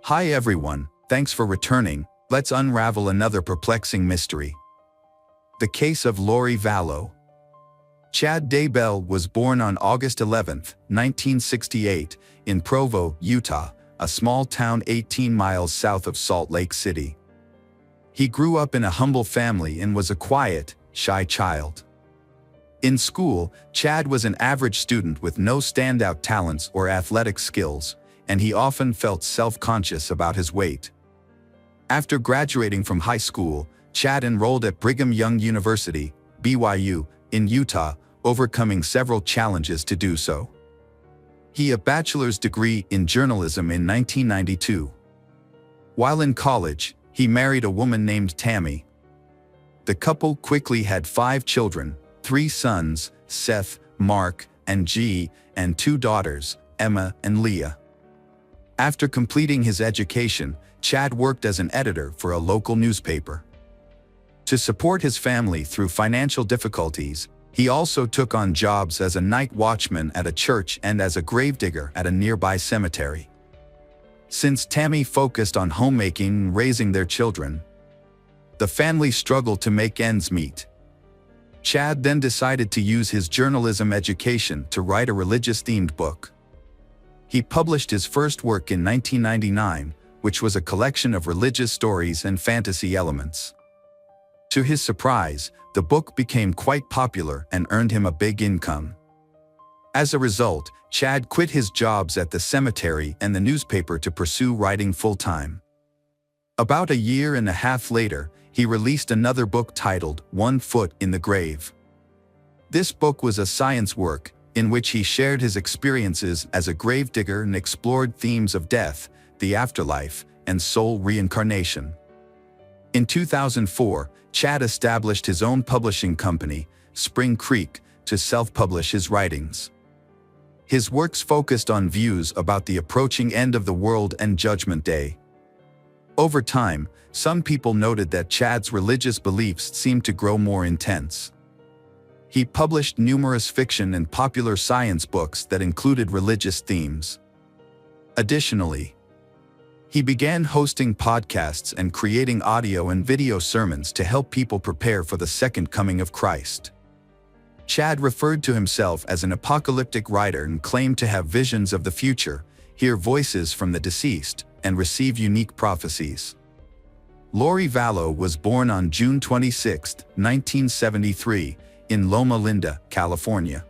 Hi everyone, thanks for returning. Let's unravel another perplexing mystery. The case of Lori Vallow. Chad Daybell was born on August 11, 1968, in Provo, Utah, a small town 18 miles south of Salt Lake City. He grew up in a humble family and was a quiet, shy child. In school, Chad was an average student with no standout talents or athletic skills, and he often felt self-conscious about his weight. After graduating from high school, Chad enrolled at Brigham Young University, BYU, in Utah, overcoming several challenges to do so. He got a bachelor's degree in journalism in 1992. While in college, he married a woman named Tammy. The couple quickly had 5 children, 3 sons, Seth, Mark, and G, and 2 daughters, Emma and Leah. After completing his education, Chad worked as an editor for a local newspaper. To support his family through financial difficulties, he also took on jobs as a night watchman at a church and as a gravedigger at a nearby cemetery. Since Tammy focused on homemaking and raising their children, the family struggled to make ends meet. Chad then decided to use his journalism education to write a religious-themed book. He published his first work in 1999, which was a collection of religious stories and fantasy elements. To his surprise, the book became quite popular and earned him a big income. As a result, Chad quit his jobs at the cemetery and the newspaper to pursue writing full-time. About a year and a half later, he released another book titled 1 Foot in the Grave. This book was a science work in which he shared his experiences as a gravedigger and explored themes of death, the afterlife, and soul reincarnation. In 2004, Chad established his own publishing company, Spring Creek, to self-publish his writings. His works focused on views about the approaching end of the world and Judgment Day. Over time, some people noted that Chad's religious beliefs seemed to grow more intense. He published numerous fiction and popular science books that included religious themes. Additionally, he began hosting podcasts and creating audio and video sermons to help people prepare for the second coming of Christ. Chad referred to himself as an apocalyptic writer and claimed to have visions of the future, hear voices from the deceased, and receive unique prophecies. Lori Vallow was born on June 26, 1973, in Loma Linda, California.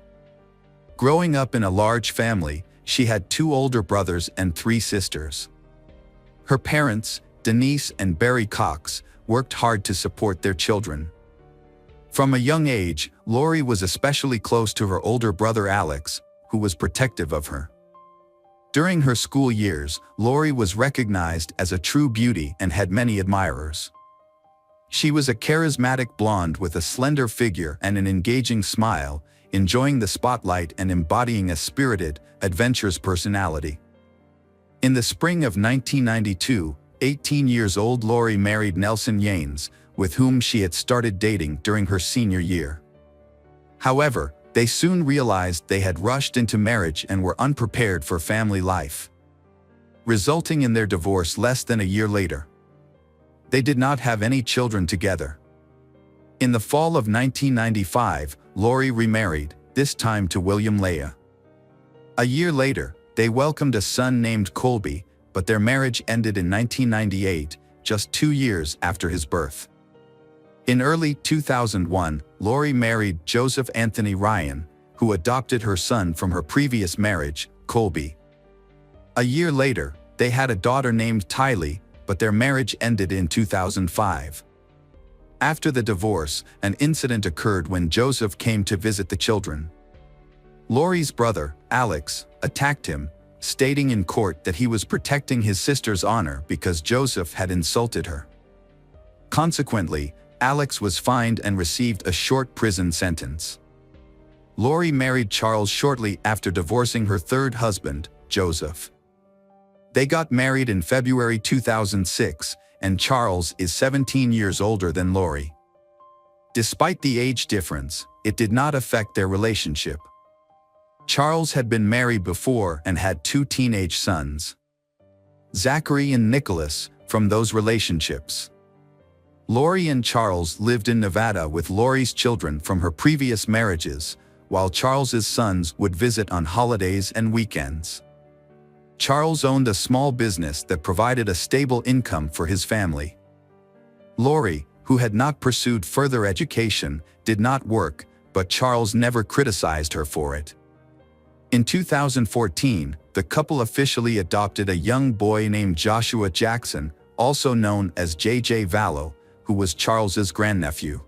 Growing up in a large family, she had 2 older brothers and 3 sisters. Her parents, Denise and Barry Cox, worked hard to support their children. From a young age, Lori was especially close to her older brother Alex, who was protective of her. During her school years, Lori was recognized as a true beauty and had many admirers. She was a charismatic blonde with a slender figure and an engaging smile, enjoying the spotlight and embodying a spirited, adventurous personality. In the spring of 1992, 18-year-old Lori married Nelson Yanes, with whom she had started dating during her senior year. However, they soon realized they had rushed into marriage and were unprepared for family life, resulting in their divorce less than a year later. They did not have any children together. In the fall of 1995, Lori remarried, this time to William Leah. A year later, they welcomed a son named Colby, but their marriage ended in 1998, just 2 years after his birth. In early 2001, Lori married Joseph Anthony Ryan, who adopted her son from her previous marriage, Colby. A year later, they had a daughter named Tylee, but their marriage ended in 2005. After the divorce, an incident occurred when Joseph came to visit the children. Lori's brother, Alex, attacked him, stating in court that he was protecting his sister's honor because Joseph had insulted her. Consequently, Alex was fined and received a short prison sentence. Lori married Charles shortly after divorcing her 3rd husband, Joseph. They got married in February 2006, and Charles is 17 years older than Lori. Despite the age difference, it did not affect their relationship. Charles had been married before and had 2 teenage sons. Zachary and Nicholas, from those relationships. Lori and Charles lived in Nevada with Lori's children from her previous marriages, while Charles's sons would visit on holidays and weekends. Charles owned a small business that provided a stable income for his family. Lori, who had not pursued further education, did not work, but Charles never criticized her for it. In 2014, the couple officially adopted a young boy named Joshua Jackson, also known as J.J. Vallow, who was Charles's grandnephew.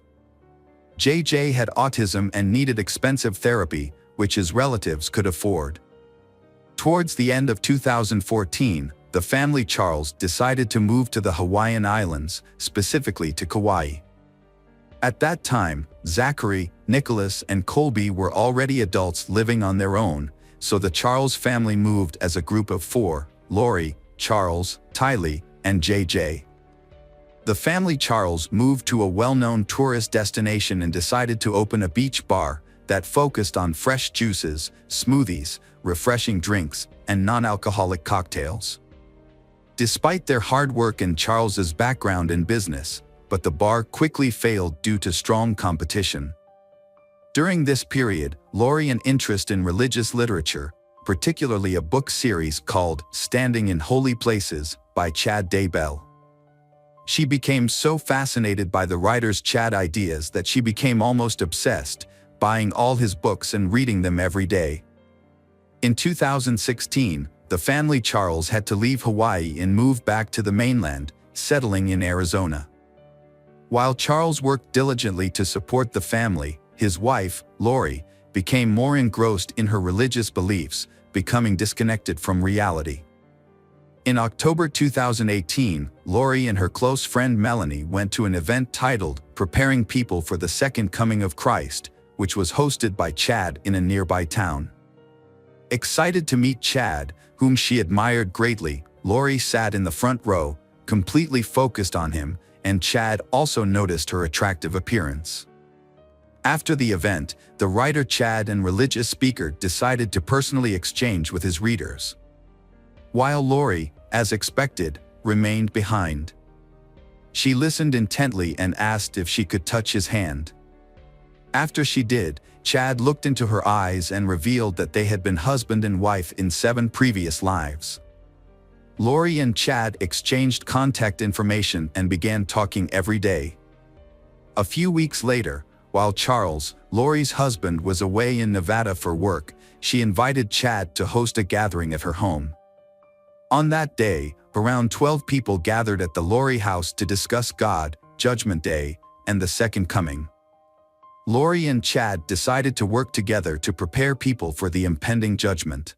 J.J. had autism and needed expensive therapy, which his relatives could afford. Towards the end of 2014, the family Charles decided to move to the Hawaiian Islands, specifically to Kauai. At that time, Zachary, Nicholas, and Colby were already adults living on their own, so the Charles family moved as a group of four: Lori, Charles, Tylee, and J.J. The family Charles moved to a well-known tourist destination and decided to open a beach bar that focused on fresh juices, smoothies, refreshing drinks, and non-alcoholic cocktails. Despite their hard work and Charles's background in business, but the bar quickly failed due to strong competition. During this period, Lori an interest in religious literature, particularly a book series called Standing in Holy Places by Chad Daybell. She became so fascinated by the writer's Chad ideas that she became almost obsessed, buying all his books and reading them every day. In 2016, the family Charles had to leave Hawaii and move back to the mainland, settling in Arizona. While Charles worked diligently to support the family, his wife, Lori, became more engrossed in her religious beliefs, becoming disconnected from reality. In October 2018, Lori and her close friend Melanie went to an event titled Preparing People for the Second Coming of Christ, which was hosted by Chad in a nearby town. Excited to meet Chad, whom she admired greatly, Lori sat in the front row, completely focused on him, and Chad also noticed her attractive appearance. After the event, the writer Chad and religious speaker decided to personally exchange with his readers. While Lori, as expected, remained behind. She listened intently and asked if she could touch his hand. After she did, Chad looked into her eyes and revealed that they had been husband and wife in 7 previous lives. Lori and Chad exchanged contact information and began talking every day. A few weeks later, while Charles, Lori's husband, was away in Nevada for work, she invited Chad to host a gathering at her home. On that day, around 12 people gathered at the Lori house to discuss God, Judgment Day, and the Second Coming. Lori and Chad decided to work together to prepare people for the impending judgment.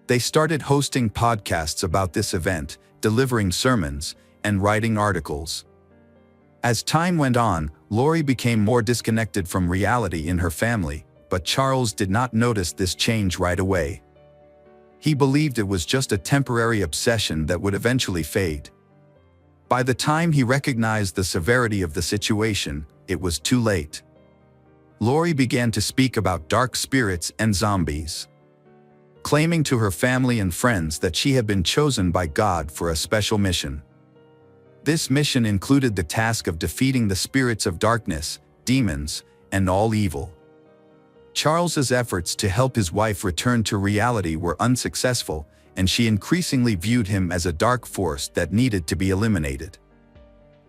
They started hosting podcasts about this event, delivering sermons, and writing articles. As time went on, Lori became more disconnected from reality in her family, but Charles did not notice this change right away. He believed it was just a temporary obsession that would eventually fade. By the time he recognized the severity of the situation, it was too late. Lori began to speak about dark spirits and zombies, claiming to her family and friends that she had been chosen by God for a special mission. This mission included the task of defeating the spirits of darkness, demons, and all evil. Charles's efforts to help his wife return to reality were unsuccessful, and she increasingly viewed him as a dark force that needed to be eliminated.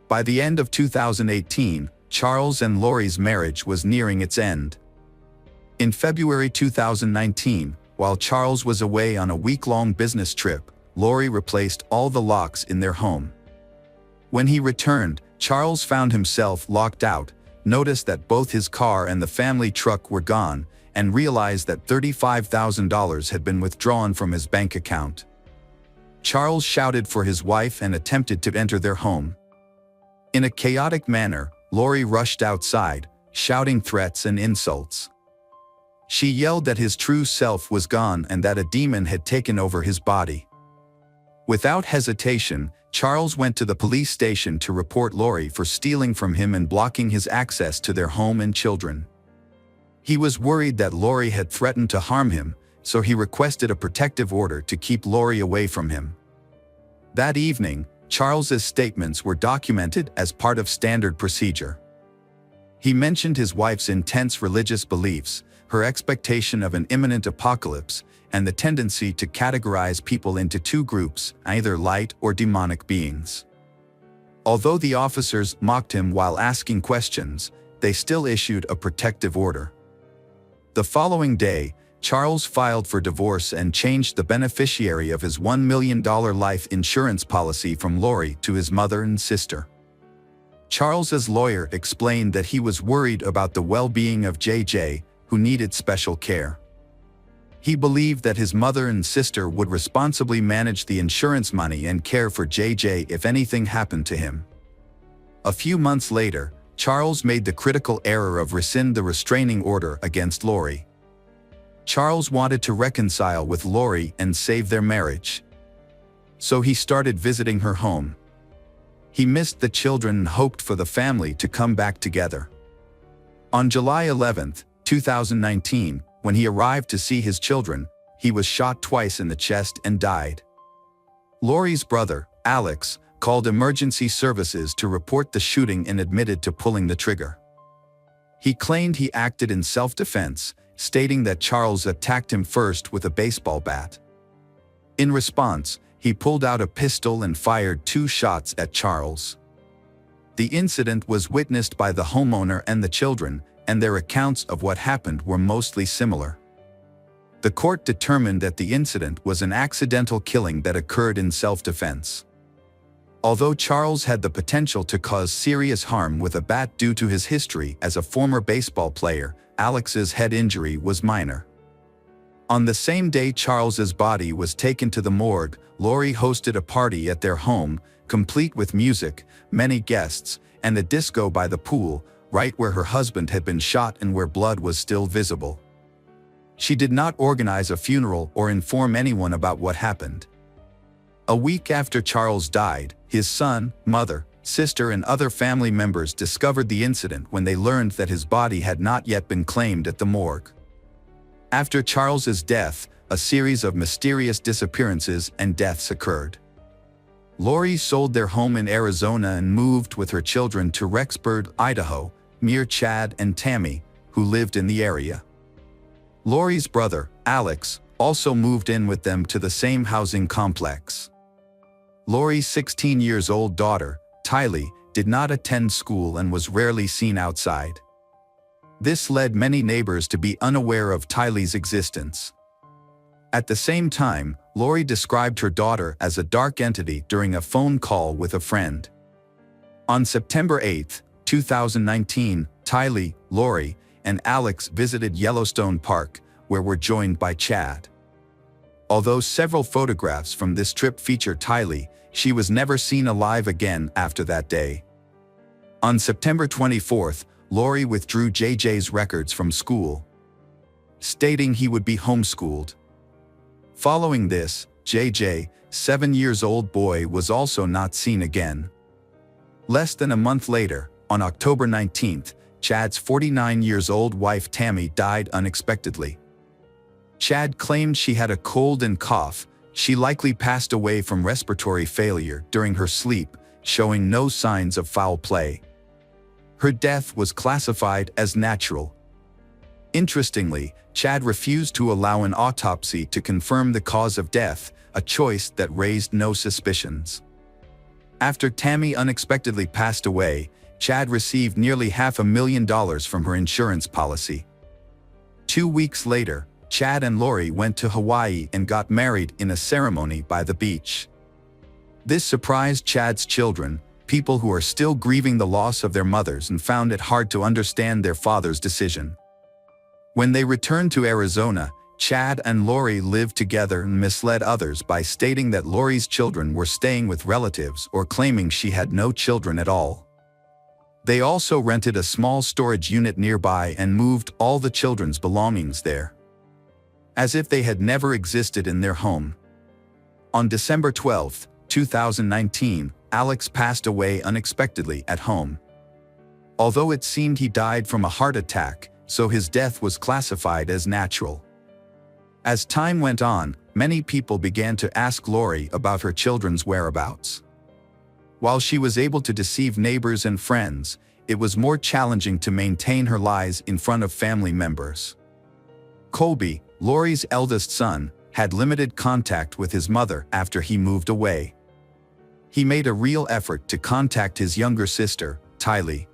By the end of 2018, Charles and Lori's marriage was nearing its end. In February 2019, while Charles was away on a week-long business trip, Lori replaced all the locks in their home. When he returned, Charles found himself locked out, noticed that both his car and the family truck were gone, and realized that $35,000 had been withdrawn from his bank account. Charles shouted for his wife and attempted to enter their home. In a chaotic manner, Lori rushed outside, shouting threats and insults. She yelled that his true self was gone and that a demon had taken over his body. Without hesitation, Charles went to the police station to report Lori for stealing from him and blocking his access to their home and children. He was worried that Lori had threatened to harm him, so he requested a protective order to keep Lori away from him. That evening, Charles's statements were documented as part of standard procedure. He mentioned his wife's intense religious beliefs, her expectation of an imminent apocalypse, and the tendency to categorize people into two groups, either light or demonic beings. Although the officers mocked him while asking questions, they still issued a protective order. The following day, Charles filed for divorce and changed the beneficiary of his $1 million life insurance policy from Lori to his mother and sister. Charles's lawyer explained that he was worried about the well-being of JJ, who needed special care. He believed that his mother and sister would responsibly manage the insurance money and care for JJ if anything happened to him. A few months later, Charles made the critical error of rescind the restraining order against Lori. Charles wanted to reconcile with Lori and save their marriage. So he started visiting her home. He missed the children and hoped for the family to come back together. On July 11, 2019, when he arrived to see his children, he was shot twice in the chest and died. Lori's brother, Alex, called emergency services to report the shooting and admitted to pulling the trigger. He claimed he acted in self-defense, stating that Charles attacked him first with a baseball bat. In response, he pulled out a pistol and fired 2 shots at Charles. The incident was witnessed by the homeowner and the children, and their accounts of what happened were mostly similar. The court determined that the incident was an accidental killing that occurred in self-defense. Although Charles had the potential to cause serious harm with a bat due to his history as a former baseball player, Alex's head injury was minor. On the same day Charles's body was taken to the morgue, Lori hosted a party at their home, complete with music, many guests, and a disco by the pool, right where her husband had been shot and where blood was still visible. She did not organize a funeral or inform anyone about what happened. A week after Charles died, his son, mother, sister and other family members discovered the incident when they learned that his body had not yet been claimed at the morgue. After Charles's death, a series of mysterious disappearances and deaths occurred. Lori sold their home in Arizona and moved with her children to Rexburg, Idaho, near Chad and Tammy, who lived in the area. Lori's brother, Alex, also moved in with them to the same housing complex. Lori's 16-year-old daughter, Tylee, did not attend school and was rarely seen outside. This led many neighbors to be unaware of Tylee's existence. At the same time, Lori described her daughter as a dark entity during a phone call with a friend. On September 8, 2019, Tylee, Lori, and Alex visited Yellowstone Park, where were joined by Chad. Although several photographs from this trip feature Tylee, she was never seen alive again after that day. On September 24, Lori withdrew JJ's records from school, stating he would be homeschooled. Following this, JJ, 7-year-old boy, was also not seen again. Less than a month later, on October 19, Chad's 49-year-old wife Tammy died unexpectedly. Chad claimed she had a cold and cough. She likely passed away from respiratory failure during her sleep, showing no signs of foul play. Her death was classified as natural. Interestingly, Chad refused to allow an autopsy to confirm the cause of death, a choice that raised no suspicions. After Tammy unexpectedly passed away, Chad received nearly $500,000 from her insurance policy. 2 weeks later, Chad and Lori went to Hawaii and got married in a ceremony by the beach. This surprised Chad's children, people who are still grieving the loss of their mothers and found it hard to understand their father's decision. When they returned to Arizona, Chad and Lori lived together and misled others by stating that Lori's children were staying with relatives or claiming she had no children at all. They also rented a small storage unit nearby and moved all the children's belongings there, as if they had never existed in their home. On December 12, 2019, Alex passed away unexpectedly at home. Although it seemed he died from a heart attack, so his death was classified as natural. As time went on, many people began to ask Lori about her children's whereabouts. While she was able to deceive neighbors and friends, it was more challenging to maintain her lies in front of family members. Colby, Lori's eldest son, had limited contact with his mother after he moved away. He made a real effort to contact his younger sister, Tylee.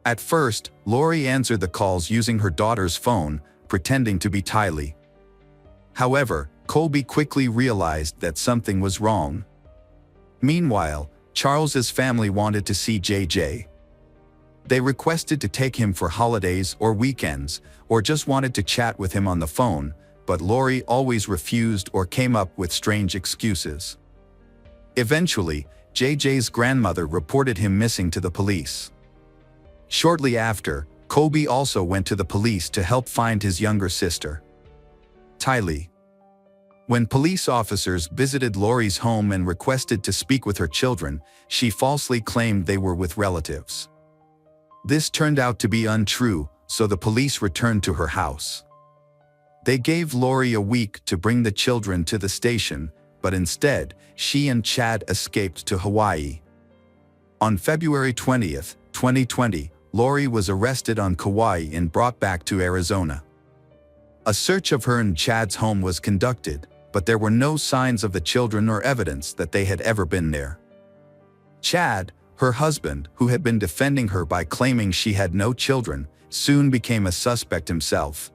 At first, Lori answered the calls using her daughter's phone, pretending to be Tylee. However, Colby quickly realized that something was wrong. Meanwhile, Charles's family wanted to see JJ. They requested to take him for holidays or weekends, or just wanted to chat with him on the phone, but Lori always refused or came up with strange excuses. Eventually, JJ's grandmother reported him missing to the police. Shortly after, Colby also went to the police to help find his younger sister, Tylee. When police officers visited Lori's home and requested to speak with her children, she falsely claimed they were with relatives. This turned out to be untrue, so the police returned to her house. They gave Lori a week to bring the children to the station, but instead, she and Chad escaped to Hawaii. On February 20th, 2020, Lori was arrested on Kauai and brought back to Arizona. A search of her and Chad's home was conducted, but there were no signs of the children or evidence that they had ever been there. Chad, her husband, who had been defending her by claiming she had no children, soon became a suspect himself.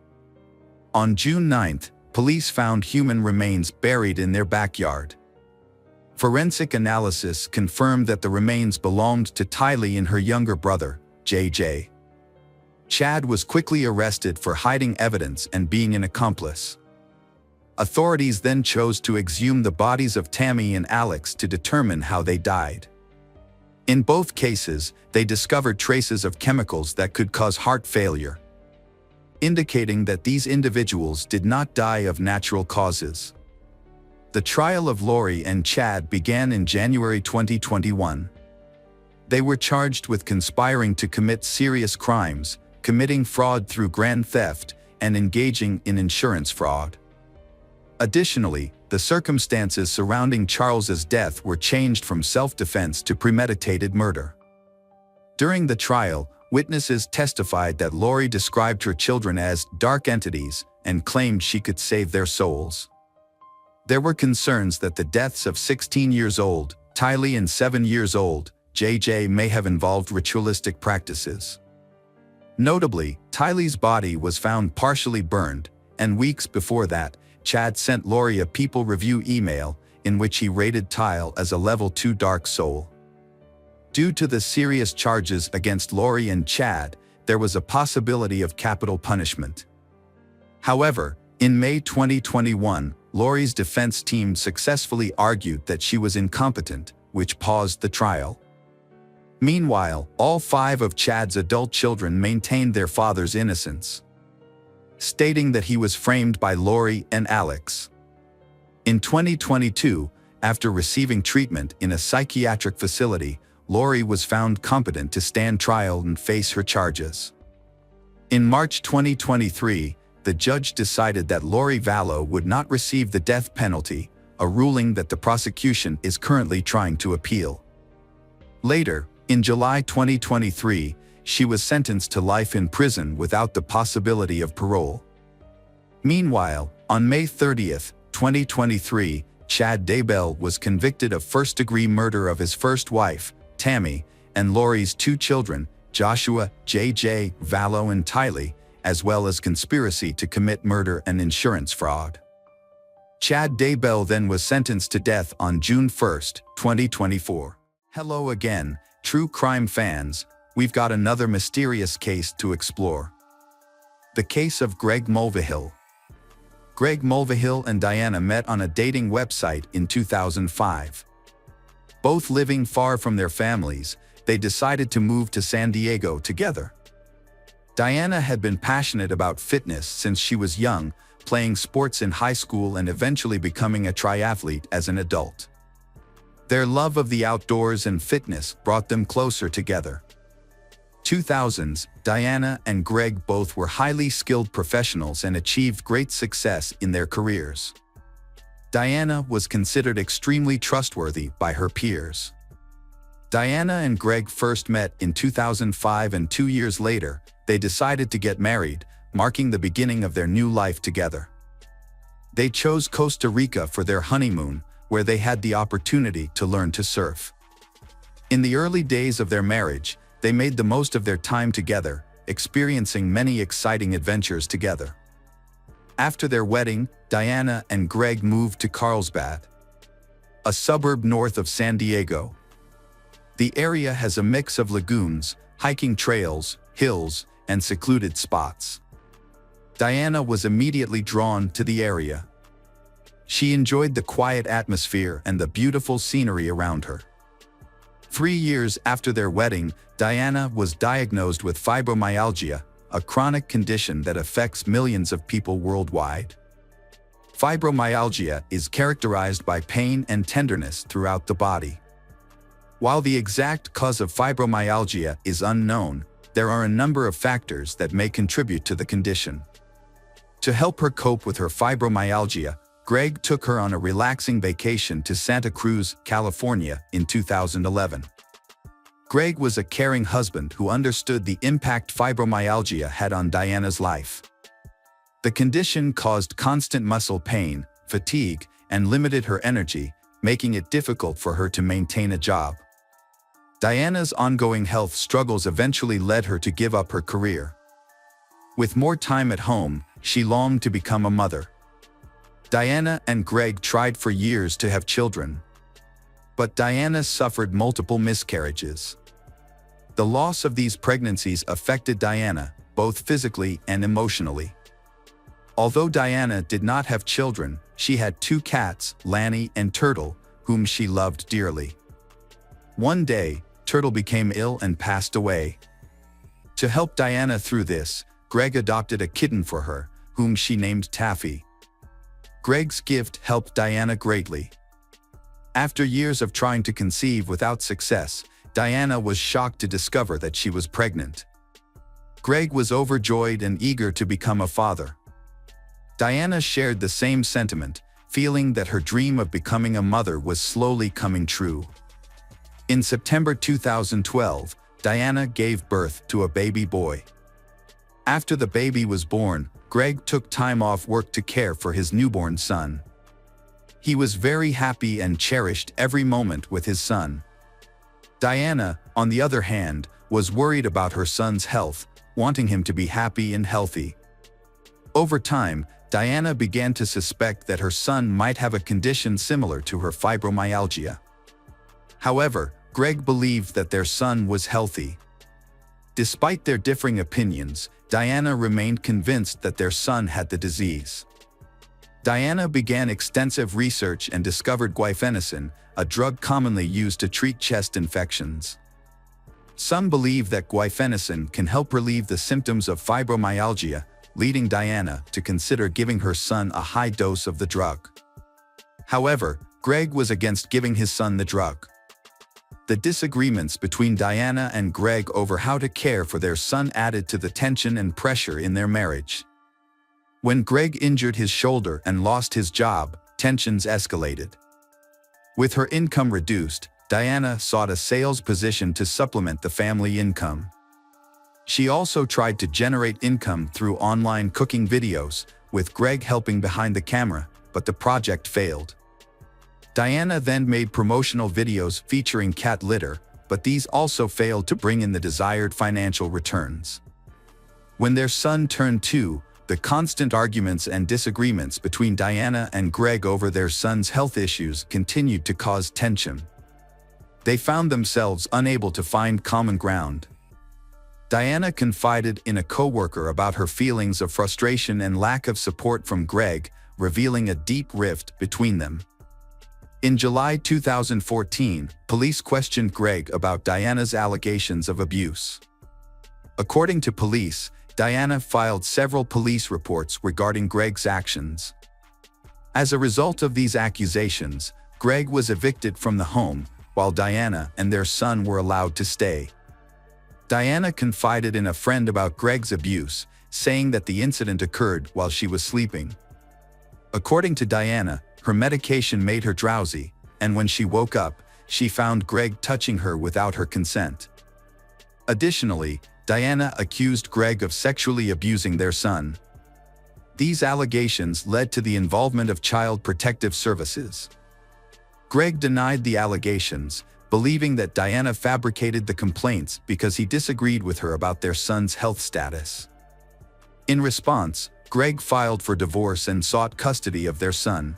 On June 9th, police found human remains buried in their backyard. Forensic analysis confirmed that the remains belonged to Tylee and her younger brother, JJ. Chad was quickly arrested for hiding evidence and being an accomplice. Authorities then chose to exhume the bodies of Tammy and Alex to determine how they died. In both cases, they discovered traces of chemicals that could cause heart failure, indicating that these individuals did not die of natural causes. The trial of Lori and Chad began in January 2021. They were charged with conspiring to commit serious crimes, committing fraud through grand theft, and engaging in insurance fraud. Additionally, the circumstances surrounding Charles's death were changed from self-defense to premeditated murder. During the trial, witnesses testified that Lori described her children as dark entities and claimed she could save their souls. There were concerns that the deaths of 16 years old, Tylee, and 7 years old, JJ, may have involved ritualistic practices. Notably, Tylee's body was found partially burned, and weeks before that, Chad sent Lori a People review email in which he rated Tylee as a level 2 dark soul. Due to the serious charges against Lori and Chad, there was a possibility of capital punishment. However, in May 2021, Lori's defense team successfully argued that she was incompetent, which paused the trial. Meanwhile, all 5 of Chad's adult children maintained their father's innocence, stating that he was framed by Lori and Alex. In 2022, after receiving treatment in a psychiatric facility, Lori was found competent to stand trial and face her charges. In March 2023, the judge decided that Lori Vallow would not receive the death penalty, a ruling that the prosecution is currently trying to appeal. Later, in July 2023, she was sentenced to life in prison without the possibility of parole. Meanwhile, on May 30, 2023, Chad Daybell was convicted of first-degree murder of his first wife, Tammy, and Lori's 2 children, Joshua, JJ, Vallow, and Tylee, as well as conspiracy to commit murder and insurance fraud. Chad Daybell then was sentenced to death on June 1, 2024. Hello again, true crime fans. We've got another mysterious case to explore. The case of Greg Mulvihill. Greg Mulvihill and Diana met on a dating website in 2005. Both living far from their families, they decided to move to San Diego together. Diana had been passionate about fitness since she was young, playing sports in high school and eventually becoming a triathlete as an adult. Their love of the outdoors and fitness brought them closer together. 2000s, Diana and Greg both were highly skilled professionals and achieved great success in their careers. Diana was considered extremely trustworthy by her peers. Diana and Greg first met in 2005, and 2 years later, they decided to get married, marking the beginning of their new life together. They chose Costa Rica for their honeymoon, where they had the opportunity to learn to surf. In the early days of their marriage, they made the most of their time together, experiencing many exciting adventures together. After their wedding, Diana and Greg moved to Carlsbad, a suburb north of San Diego. The area has a mix of lagoons, hiking trails, hills, and secluded spots. Diana was immediately drawn to the area. She enjoyed the quiet atmosphere and the beautiful scenery around her. 3 years after their wedding, Diana was diagnosed with fibromyalgia, a chronic condition that affects millions of people worldwide. Fibromyalgia is characterized by pain and tenderness throughout the body. While the exact cause of fibromyalgia is unknown, there are a number of factors that may contribute to the condition. To help her cope with her fibromyalgia, Greg took her on a relaxing vacation to Santa Cruz, California, in 2011. Greg was a caring husband who understood the impact fibromyalgia had on Diana's life. The condition caused constant muscle pain, fatigue, and limited her energy, making it difficult for her to maintain a job. Diana's ongoing health struggles eventually led her to give up her career. With more time at home, she longed to become a mother. Diana and Greg tried for years to have children. But Diana suffered multiple miscarriages. The loss of these pregnancies affected Diana, both physically and emotionally. Although Diana did not have children, she had 2 cats, Lanny and Turtle, whom she loved dearly. One day, Turtle became ill and passed away. To help Diana through this, Greg adopted a kitten for her, whom she named Taffy. Greg's gift helped Diana greatly. After years of trying to conceive without success, Diana was shocked to discover that she was pregnant. Greg was overjoyed and eager to become a father. Diana shared the same sentiment, feeling that her dream of becoming a mother was slowly coming true. In September 2012, Diana gave birth to a baby boy. After the baby was born, Greg took time off work to care for his newborn son. He was very happy and cherished every moment with his son. Diana, on the other hand, was worried about her son's health, wanting him to be happy and healthy. Over time, Diana began to suspect that her son might have a condition similar to her fibromyalgia. However, Greg believed that their son was healthy. Despite their differing opinions, Diana remained convinced that their son had the disease. Diana began extensive research and discovered guaifenesin, a drug commonly used to treat chest infections. Some believe that guaifenesin can help relieve the symptoms of fibromyalgia, leading Diana to consider giving her son a high dose of the drug. However, Greg was against giving his son the drug. The disagreements between Diana and Greg over how to care for their son added to the tension and pressure in their marriage. When Greg injured his shoulder and lost his job, tensions escalated. With her income reduced, Diana sought a sales position to supplement the family income. She also tried to generate income through online cooking videos, with Greg helping behind the camera, but the project failed. Diana then made promotional videos featuring cat litter, but these also failed to bring in the desired financial returns. When their son turned 2, the constant arguments and disagreements between Diana and Greg over their son's health issues continued to cause tension. They found themselves unable to find common ground. Diana confided in a coworker about her feelings of frustration and lack of support from Greg, revealing a deep rift between them. In July 2014, police questioned Greg about Diana's allegations of abuse. According to police, Diana filed several police reports regarding Greg's actions. As a result of these accusations, Greg was evicted from the home, while Diana and their son were allowed to stay. Diana confided in a friend about Greg's abuse, saying that the incident occurred while she was sleeping. According to Diana, her medication made her drowsy, and when she woke up, she found Greg touching her without her consent. Additionally, Diana accused Greg of sexually abusing their son. These allegations led to the involvement of Child Protective Services. Greg denied the allegations, believing that Diana fabricated the complaints because he disagreed with her about their son's health status. In response, Greg filed for divorce and sought custody of their son.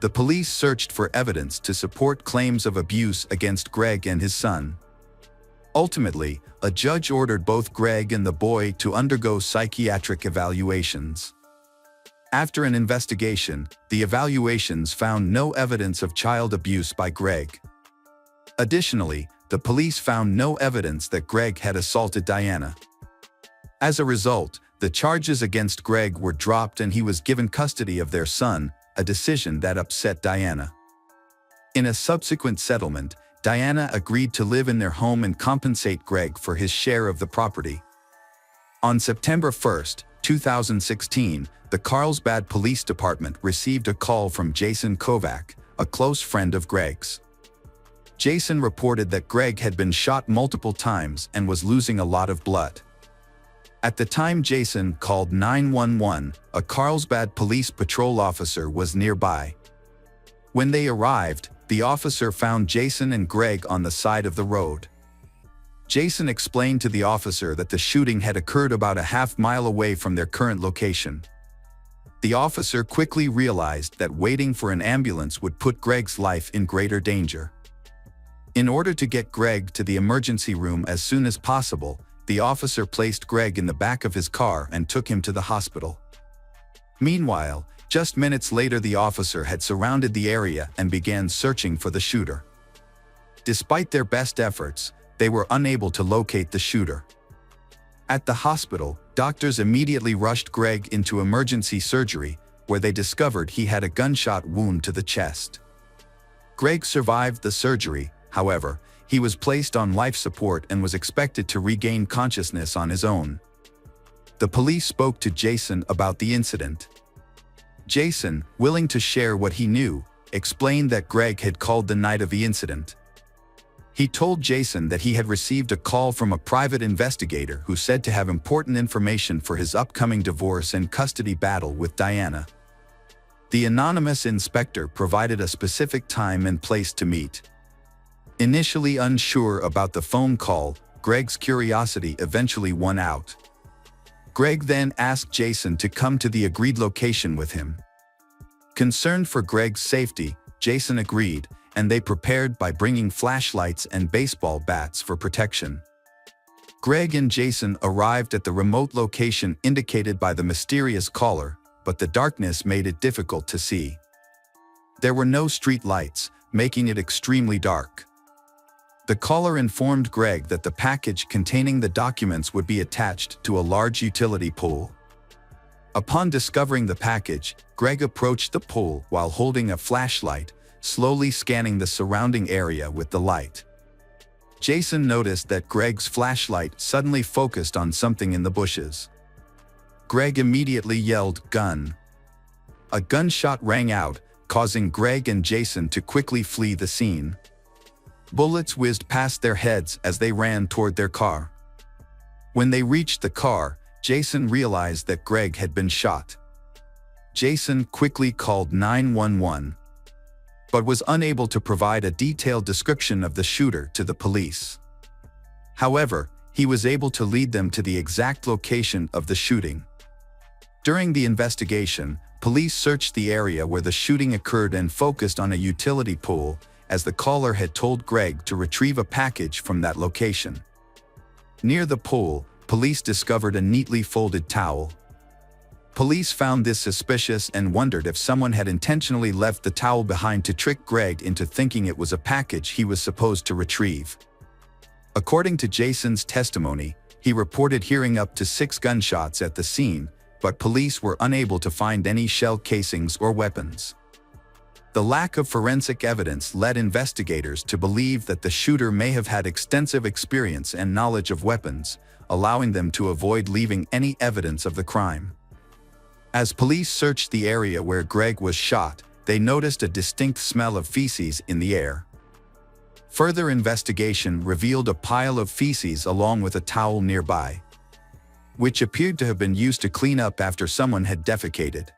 The police searched for evidence to support claims of abuse against Greg and his son. Ultimately, a judge ordered both Greg and the boy to undergo psychiatric evaluations. After an investigation, the evaluations found no evidence of child abuse by Greg. Additionally, the police found no evidence that Greg had assaulted Diana. As a result, the charges against Greg were dropped and he was given custody of their son, a decision that upset Diana. In a subsequent settlement, Diana agreed to live in their home and compensate Greg for his share of the property. On September 1, 2016, the Carlsbad Police Department received a call from Jason Kovac, a close friend of Greg's. Jason reported that Greg had been shot multiple times and was losing a lot of blood. At the time Jason called 911, a Carlsbad police patrol officer was nearby. When they arrived, the officer found Jason and Greg on the side of the road. Jason explained to the officer that the shooting had occurred about a half-mile away from their current location. The officer quickly realized that waiting for an ambulance would put Greg's life in greater danger. In order to get Greg to the emergency room as soon as possible, the officer placed Greg in the back of his car and took him to the hospital. Meanwhile, just minutes later the officer had surrounded the area and began searching for the shooter. Despite their best efforts, they were unable to locate the shooter. At the hospital, doctors immediately rushed Greg into emergency surgery, where they discovered he had a gunshot wound to the chest. Greg survived the surgery, however. He was placed on life support and was expected to regain consciousness on his own. The police spoke to Jason about the incident. Jason, willing to share what he knew, explained that Greg had called the night of the incident. He told Jason that he had received a call from a private investigator who said to have important information for his upcoming divorce and custody battle with Diana. The anonymous inspector provided a specific time and place to meet. Initially unsure about the phone call, Greg's curiosity eventually won out. Greg then asked Jason to come to the agreed location with him. Concerned for Greg's safety, Jason agreed, and they prepared by bringing flashlights and baseball bats for protection. Greg and Jason arrived at the remote location indicated by the mysterious caller, but the darkness made it difficult to see. There were no street lights, making it extremely dark. The caller informed Greg that the package containing the documents would be attached to a large utility pole. Upon discovering the package, Greg approached the pole while holding a flashlight, slowly scanning the surrounding area with the light. Jason noticed that Greg's flashlight suddenly focused on something in the bushes. Greg immediately yelled, "Gun!" A gunshot rang out, causing Greg and Jason to quickly flee the scene. Bullets whizzed past their heads as they ran toward their car. When they reached the car, Jason realized that Greg had been shot. Jason quickly called 911, but was unable to provide a detailed description of the shooter to the police. However, he was able to lead them to the exact location of the shooting. During the investigation, police searched the area where the shooting occurred and focused on a utility pole, as the caller had told Greg to retrieve a package from that location. Near the pole, police discovered a neatly folded towel. Police found this suspicious and wondered if someone had intentionally left the towel behind to trick Greg into thinking it was a package he was supposed to retrieve. According to Jason's testimony, he reported hearing up to 6 gunshots at the scene, but police were unable to find any shell casings or weapons. The lack of forensic evidence led investigators to believe that the shooter may have had extensive experience and knowledge of weapons, allowing them to avoid leaving any evidence of the crime. As police searched the area where Greg was shot, they noticed a distinct smell of feces in the air. Further investigation revealed a pile of feces along with a towel nearby, which appeared to have been used to clean up after someone had defecated.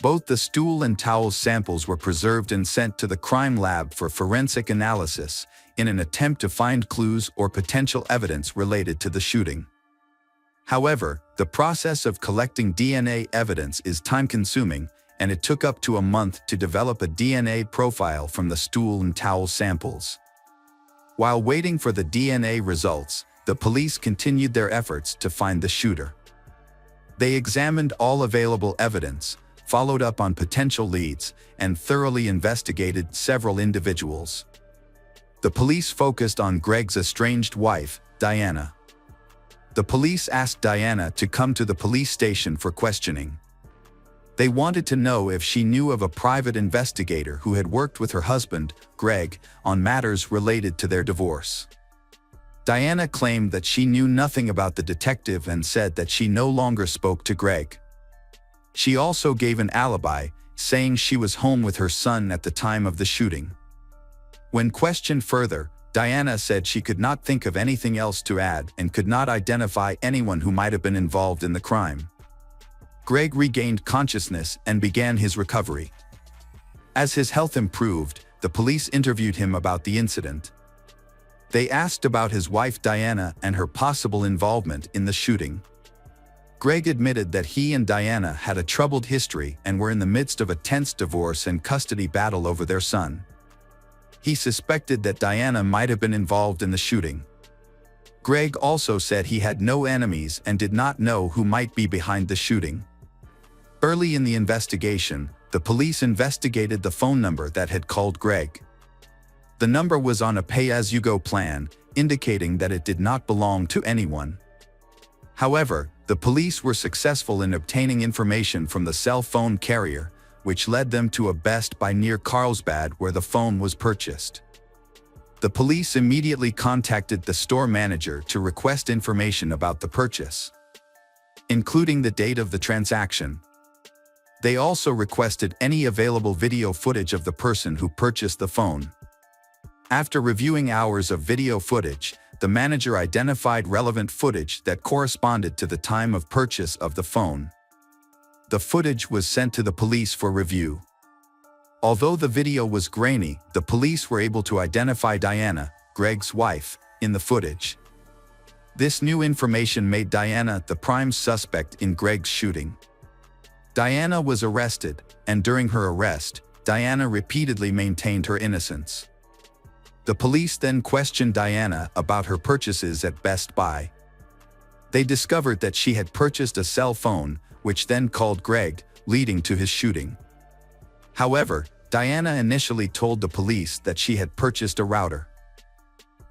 Both the stool and towel samples were preserved and sent to the crime lab for forensic analysis in an attempt to find clues or potential evidence related to the shooting. However, the process of collecting DNA evidence is time-consuming, and it took up to a month to develop a DNA profile from the stool and towel samples. While waiting for the DNA results, the police continued their efforts to find the shooter. They examined all available evidence, followed up on potential leads, and thoroughly investigated several individuals. The police focused on Greg's estranged wife, Diana. The police asked Diana to come to the police station for questioning. They wanted to know if she knew of a private investigator who had worked with her husband, Greg, on matters related to their divorce. Diana claimed that she knew nothing about the detective and said that she no longer spoke to Greg. She also gave an alibi, saying she was home with her son at the time of the shooting. When questioned further, Diana said she could not think of anything else to add and could not identify anyone who might have been involved in the crime. Greg regained consciousness and began his recovery. As his health improved, the police interviewed him about the incident. They asked about his wife Diana and her possible involvement in the shooting. Greg admitted that he and Diana had a troubled history and were in the midst of a tense divorce and custody battle over their son. He suspected that Diana might have been involved in the shooting. Greg also said he had no enemies and did not know who might be behind the shooting. Early in the investigation, the police investigated the phone number that had called Greg. The number was on a pay-as-you-go plan, indicating that it did not belong to anyone. However, the police were successful in obtaining information from the cell phone carrier, which led them to a Best Buy near Carlsbad where the phone was purchased. The police immediately contacted the store manager to request information about the purchase, including the date of the transaction. They also requested any available video footage of the person who purchased the phone. After reviewing hours of video footage, the manager identified relevant footage that corresponded to the time of purchase of the phone. The footage was sent to the police for review. Although the video was grainy, the police were able to identify Diana, Greg's wife, in the footage. This new information made Diana the prime suspect in Greg's shooting. Diana was arrested, and during her arrest, Diana repeatedly maintained her innocence. The police then questioned Diana about her purchases at Best Buy. They discovered that she had purchased a cell phone, which then called Greg, leading to his shooting. However, Diana initially told the police that she had purchased a router.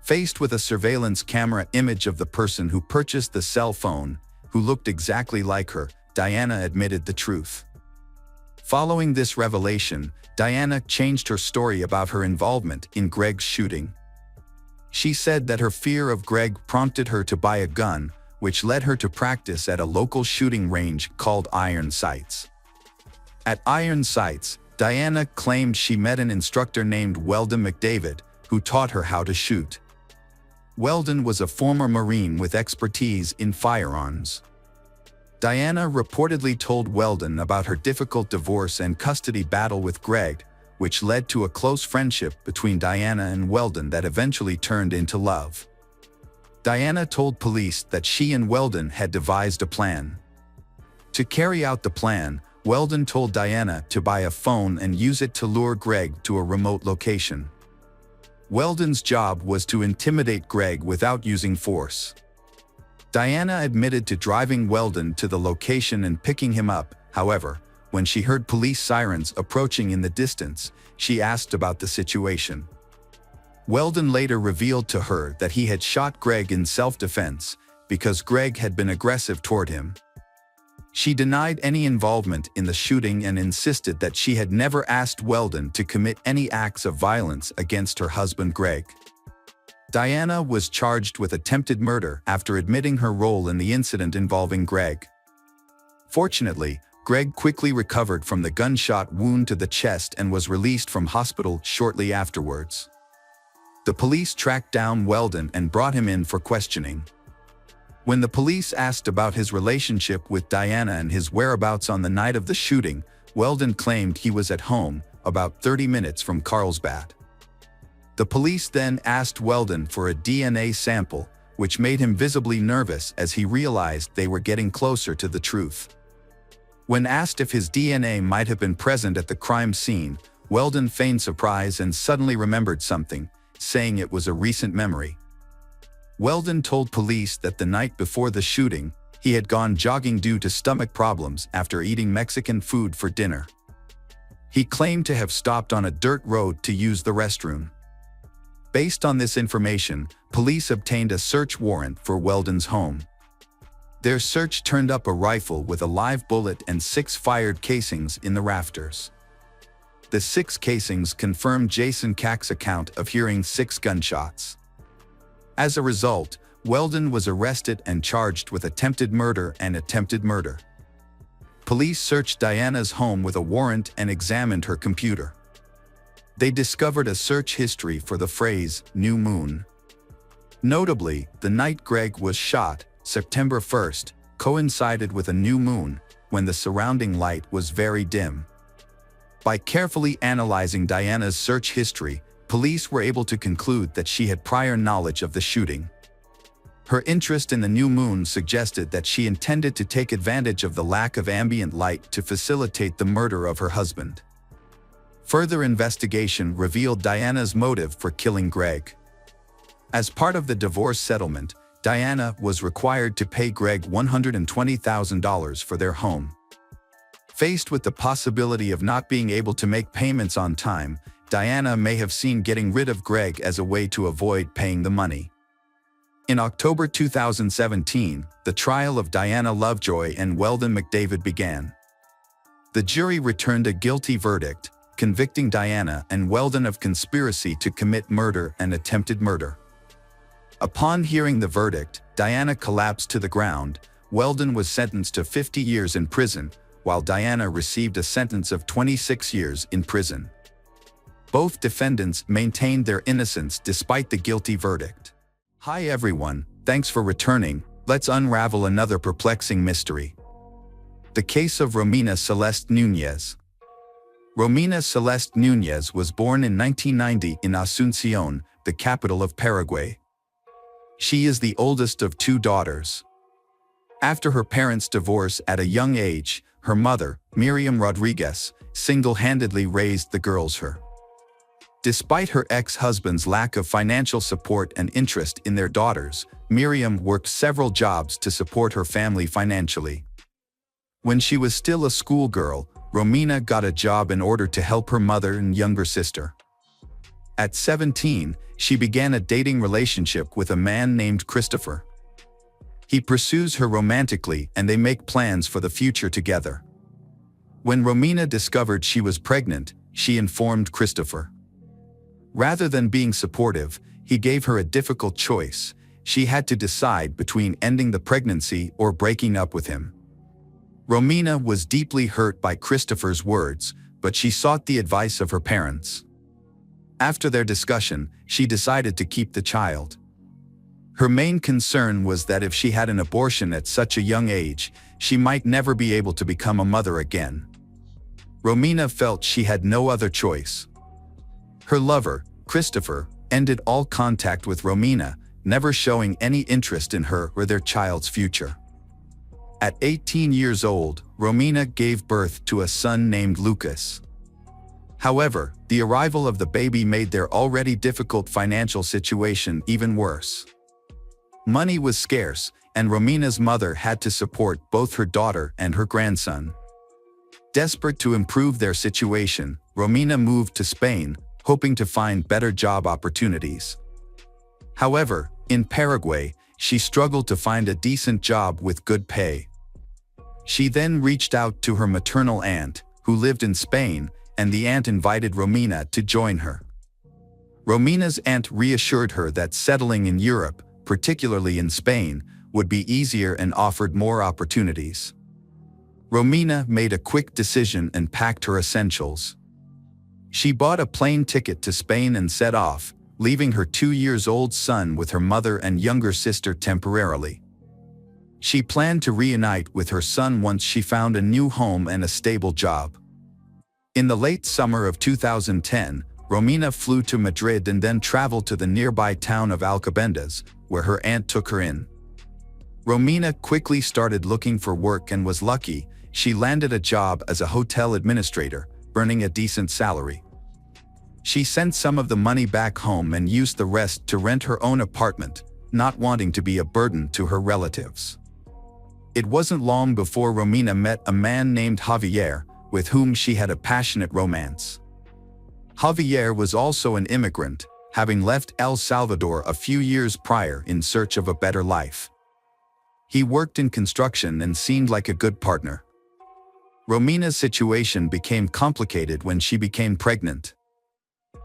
Faced with a surveillance camera image of the person who purchased the cell phone, who looked exactly like her, Diana admitted the truth. Following this revelation, Diana changed her story about her involvement in Greg's shooting. She said that her fear of Greg prompted her to buy a gun, which led her to practice at a local shooting range called Iron Sights. At Iron Sights, Diana claimed she met an instructor named Weldon McDavid, who taught her how to shoot. Weldon was a former Marine with expertise in firearms. Diana reportedly told Weldon about her difficult divorce and custody battle with Greg, which led to a close friendship between Diana and Weldon that eventually turned into love. Diana told police that she and Weldon had devised a plan. To carry out the plan, Weldon told Diana to buy a phone and use it to lure Greg to a remote location. Weldon's job was to intimidate Greg without using force. Diana admitted to driving Weldon to the location and picking him up. However, when she heard police sirens approaching in the distance, she asked about the situation. Weldon later revealed to her that he had shot Greg in self-defense because Greg had been aggressive toward him. She denied any involvement in the shooting and insisted that she had never asked Weldon to commit any acts of violence against her husband Greg. Diana was charged with attempted murder after admitting her role in the incident involving Greg. Fortunately, Greg quickly recovered from the gunshot wound to the chest and was released from hospital shortly afterwards. The police tracked down Weldon and brought him in for questioning. When the police asked about his relationship with Diana and his whereabouts on the night of the shooting, Weldon claimed he was at home, about 30 minutes from Carlsbad. The police then asked Weldon for a DNA sample, which made him visibly nervous as he realized they were getting closer to the truth. When asked if his DNA might have been present at the crime scene, Weldon feigned surprise and suddenly remembered something, saying it was a recent memory. Weldon told police that the night before the shooting, he had gone jogging due to stomach problems after eating Mexican food for dinner. He claimed to have stopped on a dirt road to use the restroom. Based on this information, police obtained a search warrant for Weldon's home. Their search turned up a rifle with a live bullet and 6 fired casings in the rafters. The 6 casings confirmed Jason Cack's account of hearing 6 gunshots. As a result, Weldon was arrested and charged with attempted murder and attempted murder. Police searched Diana's home with a warrant and examined her computer. They discovered a search history for the phrase "new moon." Notably, the night Greg was shot, September 1st, coincided with a new moon, when the surrounding light was very dim. By carefully analyzing Diana's search history, police were able to conclude that she had prior knowledge of the shooting. Her interest in the new moon suggested that she intended to take advantage of the lack of ambient light to facilitate the murder of her husband. Further investigation revealed Diana's motive for killing Greg. As part of the divorce settlement, Diana was required to pay Greg $120,000 for their home. Faced with the possibility of not being able to make payments on time, Diana may have seen getting rid of Greg as a way to avoid paying the money. In October 2017, the trial of Diana Lovejoy and Weldon McDavid began. The jury returned a guilty verdict, convicting Diana and Weldon of conspiracy to commit murder and attempted murder. Upon hearing the verdict, Diana collapsed to the ground. Weldon was sentenced to 50 years in prison, while Diana received a sentence of 26 years in prison. Both defendants maintained their innocence despite the guilty verdict. Hi everyone, thanks for returning. Let's unravel another perplexing mystery. The case of Romina Celeste Núñez. Romina Celeste Núñez was born in 1990 in Asunción, the capital of Paraguay. She is the oldest of 2 daughters. After her parents' divorce at a young age, her mother, Miriam Rodriguez, single-handedly raised the girls. Despite her ex-husband's lack of financial support and interest in their daughters, Miriam worked several jobs to support her family financially. When she was still a schoolgirl, Romina got a job in order to help her mother and younger sister. At 17, she began a dating relationship with a man named Christopher. He pursues her romantically and they make plans for the future together. When Romina discovered she was pregnant, she informed Christopher. Rather than being supportive, he gave her a difficult choice. She had to decide between ending the pregnancy or breaking up with him. Romina was deeply hurt by Christopher's words, but she sought the advice of her parents. After their discussion, she decided to keep the child. Her main concern was that if she had an abortion at such a young age, she might never be able to become a mother again. Romina felt she had no other choice. Her lover, Christopher, ended all contact with Romina, never showing any interest in her or their child's future. At 18 years old, Romina gave birth to a son named Lucas. However, the arrival of the baby made their already difficult financial situation even worse. Money was scarce, and Romina's mother had to support both her daughter and her grandson. Desperate to improve their situation, Romina moved to Spain, hoping to find better job opportunities. However, in Paraguay, she struggled to find a decent job with good pay. She then reached out to her maternal aunt, who lived in Spain, and the aunt invited Romina to join her. Romina's aunt reassured her that settling in Europe, particularly in Spain, would be easier and offered more opportunities. Romina made a quick decision and packed her essentials. She bought a plane ticket to Spain and set off, leaving her 2-year-old son with her mother and younger sister temporarily. She planned to reunite with her son once she found a new home and a stable job. In the late summer of 2010, Romina flew to Madrid and then traveled to the nearby town of Alcobendas, where her aunt took her in. Romina quickly started looking for work and was lucky. She landed a job as a hotel administrator, earning a decent salary. She sent some of the money back home and used the rest to rent her own apartment, not wanting to be a burden to her relatives. It wasn't long before Romina met a man named Javier, with whom she had a passionate romance. Javier was also an immigrant, having left El Salvador a few years prior in search of a better life. He worked in construction and seemed like a good partner. Romina's situation became complicated when she became pregnant.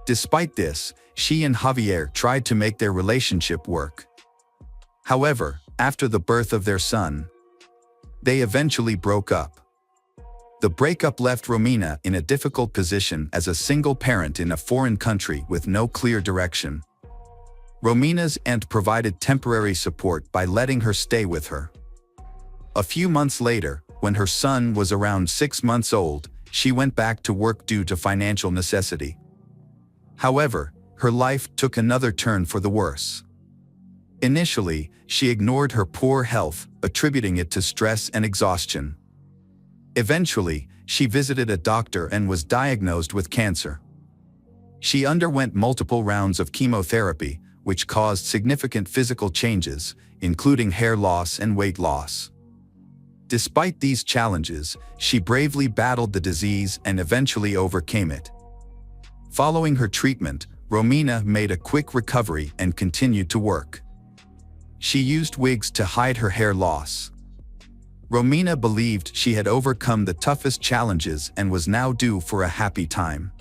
Despite this, she and Javier tried to make their relationship work. However, after the birth of their son, they eventually broke up. The breakup left Romina in a difficult position as a single parent in a foreign country with no clear direction. Romina's aunt provided temporary support by letting her stay with her. A few months later, when her son was around 6 months old, she went back to work due to financial necessity. However, her life took another turn for the worse. Initially, she ignored her poor health, attributing it to stress and exhaustion. Eventually, she visited a doctor and was diagnosed with cancer. She underwent multiple rounds of chemotherapy, which caused significant physical changes, including hair loss and weight loss. Despite these challenges, she bravely battled the disease and eventually overcame it. Following her treatment, Romina made a quick recovery and continued to work. She used wigs to hide her hair loss. Romina believed she had overcome the toughest challenges and was now due for a happy time.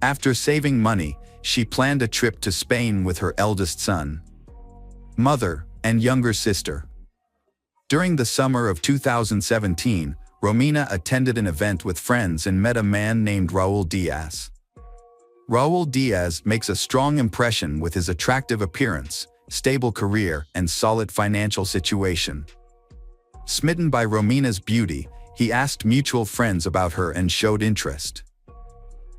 After saving money, she planned a trip to Spain with her eldest son, mother, and younger sister. During the summer of 2017, Romina attended an event with friends and met a man named Raul Diaz. Raul Diaz makes a strong impression with his attractive appearance, stable career, and solid financial situation. Smitten by Romina's beauty, he asked mutual friends about her and showed interest.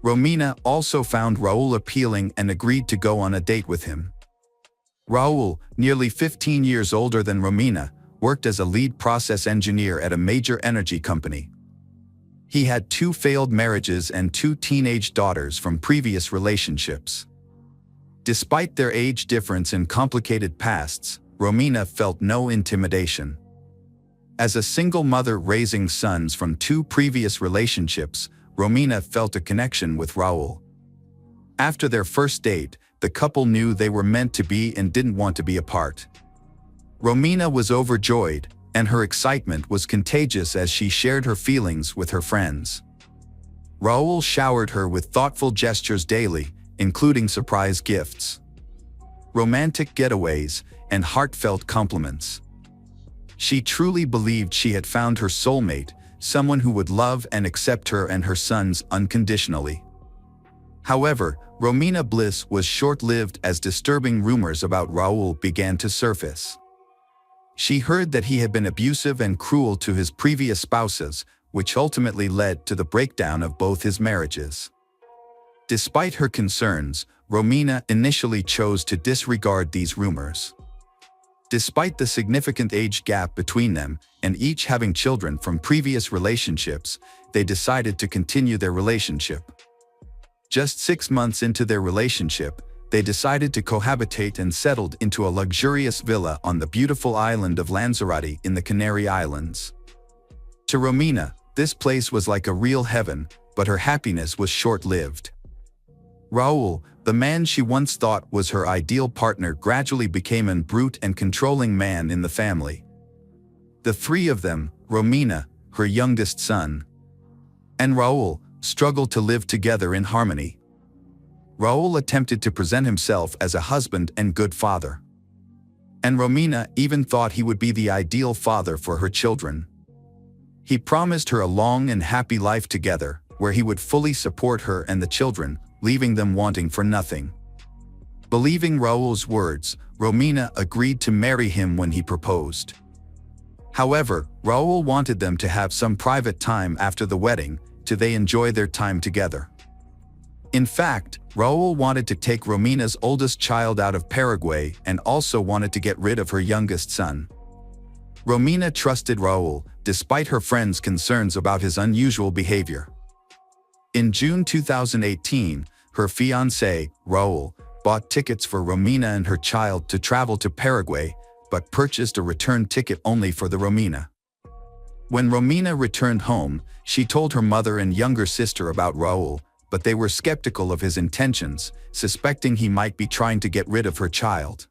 Romina also found Raul appealing and agreed to go on a date with him. Raul, nearly 15 years older than Romina, worked as a lead process engineer at a major energy company. He had 2 failed marriages and 2 teenage daughters from previous relationships. Despite their age difference and complicated pasts, Romina felt no intimidation. As a single mother raising sons from 2 previous relationships, Romina felt a connection with Raul. After their first date, the couple knew they were meant to be and didn't want to be apart. Romina was overjoyed, and her excitement was contagious as she shared her feelings with her friends. Raul showered her with thoughtful gestures daily, including surprise gifts, romantic getaways, and heartfelt compliments. She truly believed she had found her soulmate, someone who would love and accept her and her sons unconditionally. However, Romina bliss was short-lived as disturbing rumors about Raul began to surface. She heard that he had been abusive and cruel to his previous spouses, which ultimately led to the breakdown of both his marriages. Despite her concerns, Romina initially chose to disregard these rumors. Despite the significant age gap between them, and each having children from previous relationships, they decided to continue their relationship. Just 6 months into their relationship, they decided to cohabitate and settled into a luxurious villa on the beautiful island of Lanzarote in the Canary Islands. To Romina, this place was like a real heaven, but her happiness was short-lived. Raul, the man she once thought was her ideal partner, gradually became a brute and controlling man in the family. The 3 of them, Romina, her youngest son, and Raul, struggled to live together in harmony. Raul attempted to present himself as a husband and good father, and Romina even thought he would be the ideal father for her children. He promised her a long and happy life together, where he would fully support her and the children, leaving them wanting for nothing. Believing Raul's words, Romina agreed to marry him when he proposed. However, Raul wanted them to have some private time after the wedding, to they enjoy their time together. In fact, Raul wanted to take Romina's oldest child out of Paraguay and also wanted to get rid of her youngest son. Romina trusted Raul, despite her friends' concerns about his unusual behavior. In June 2018, her fiancé, Raul, bought tickets for Romina and her child to travel to Paraguay, but purchased a return ticket only for the Romina. When Romina returned home, she told her mother and younger sister about Raul, but they were skeptical of his intentions, suspecting he might be trying to get rid of her child.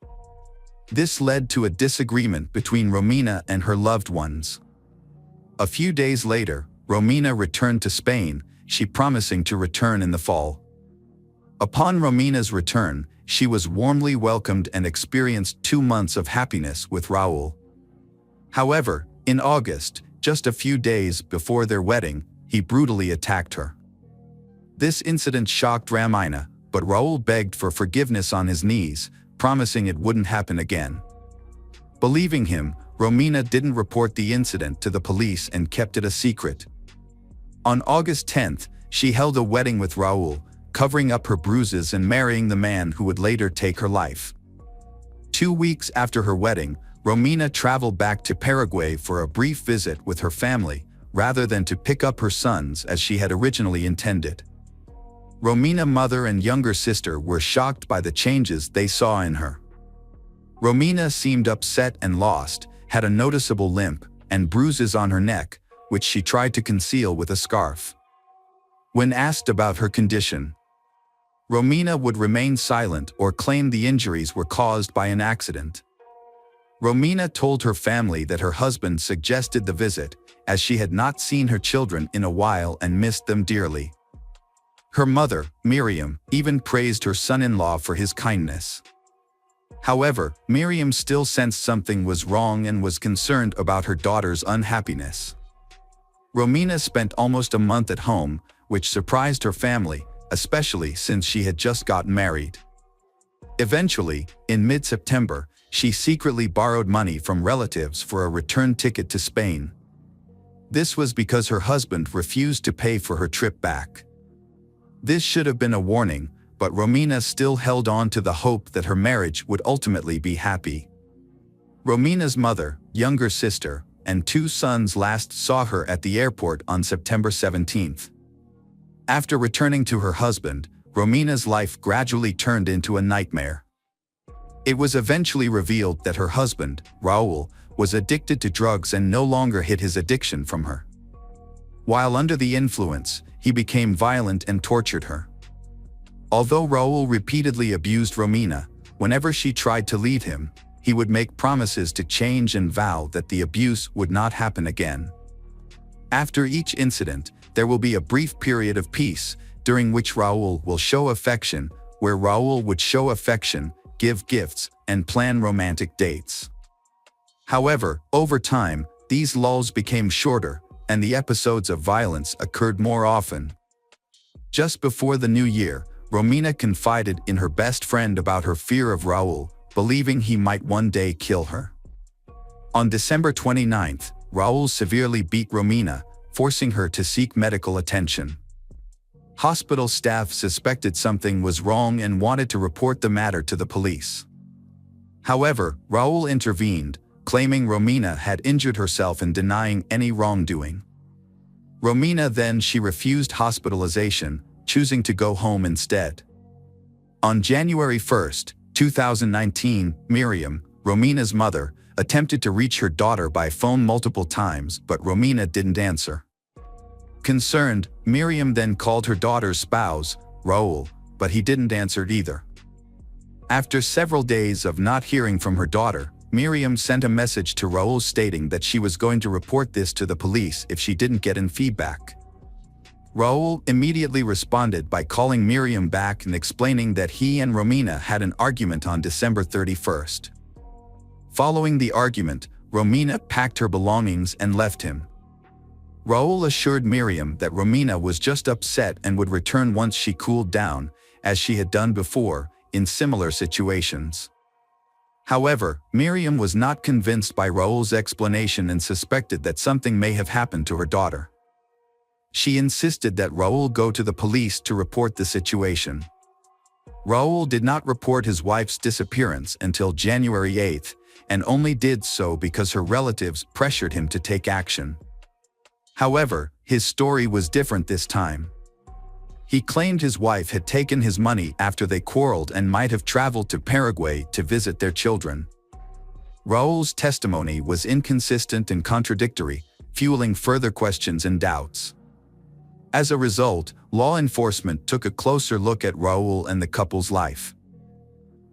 This led to a disagreement between Romina and her loved ones. A few days later, Romina returned to Spain, she promising to return in the fall. Upon Romina's return, she was warmly welcomed and experienced 2 months of happiness with Raul. However, in August, just a few days before their wedding, he brutally attacked her. This incident shocked Romina, but Raul begged for forgiveness on his knees, promising it wouldn't happen again. Believing him, Romina didn't report the incident to the police and kept it a secret. On August 10th, she held a wedding with Raul, covering up her bruises and marrying the man who would later take her life. 2 weeks after her wedding, Romina traveled back to Paraguay for a brief visit with her family, rather than to pick up her sons as she had originally intended. Romina's mother and younger sister were shocked by the changes they saw in her. Romina seemed upset and lost, had a noticeable limp, and bruises on her neck, which she tried to conceal with a scarf. When asked about her condition, Romina would remain silent or claim the injuries were caused by an accident. Romina told her family that her husband suggested the visit, as she had not seen her children in a while and missed them dearly. Her mother, Miriam, even praised her son-in-law for his kindness. However, Miriam still sensed something was wrong and was concerned about her daughter's unhappiness. Romina spent almost a month at home, which surprised her family, especially since she had just gotten married. Eventually, in mid-September, she secretly borrowed money from relatives for a return ticket to Spain. This was because her husband refused to pay for her trip back. This should have been a warning, but Romina still held on to the hope that her marriage would ultimately be happy. Romina's mother, younger sister, and 2 sons last saw her at the airport on September 17th. After returning to her husband, Romina's life gradually turned into a nightmare. It was eventually revealed that her husband, Raul, was addicted to drugs and no longer hid his addiction from her. While under the influence, he became violent and tortured her. Although Raul repeatedly abused Romina, whenever she tried to leave him, he would make promises to change and vow that the abuse would not happen again. After each incident, there will be a brief period of peace, during which Raul will show affection, where Raul would show affection, give gifts, and plan romantic dates. However, over time, these lulls became shorter, and the episodes of violence occurred more often. Just before the new year, Romina confided in her best friend about her fear of Raul, believing he might one day kill her. On December 29th, Raul severely beat Romina, forcing her to seek medical attention. Hospital staff suspected something was wrong and wanted to report the matter to the police. However, Raul intervened, claiming Romina had injured herself and denying any wrongdoing. Romina then she refused hospitalization, choosing to go home instead. On January 1, 2019, Miriam, Romina's mother, attempted to reach her daughter by phone multiple times, but Romina didn't answer. Concerned, Miriam then called her daughter's spouse, Raul, but he didn't answer either. After several days of not hearing from her daughter, Miriam sent a message to Raul stating that she was going to report this to the police if she didn't get any feedback. Raul immediately responded by calling Miriam back and explaining that he and Romina had an argument on December 31st. Following the argument, Romina packed her belongings and left him. Raul assured Miriam that Romina was just upset and would return once she cooled down, as she had done before, in similar situations. However, Miriam was not convinced by Raul's explanation and suspected that something may have happened to her daughter. She insisted that Raul go to the police to report the situation. Raul did not report his wife's disappearance until January 8th, and only did so because her relatives pressured him to take action. However, his story was different this time. He claimed his wife had taken his money after they quarreled and might have traveled to Paraguay to visit their children. Raul's testimony was inconsistent and contradictory, fueling further questions and doubts. As a result, law enforcement took a closer look at Raul and the couple's life.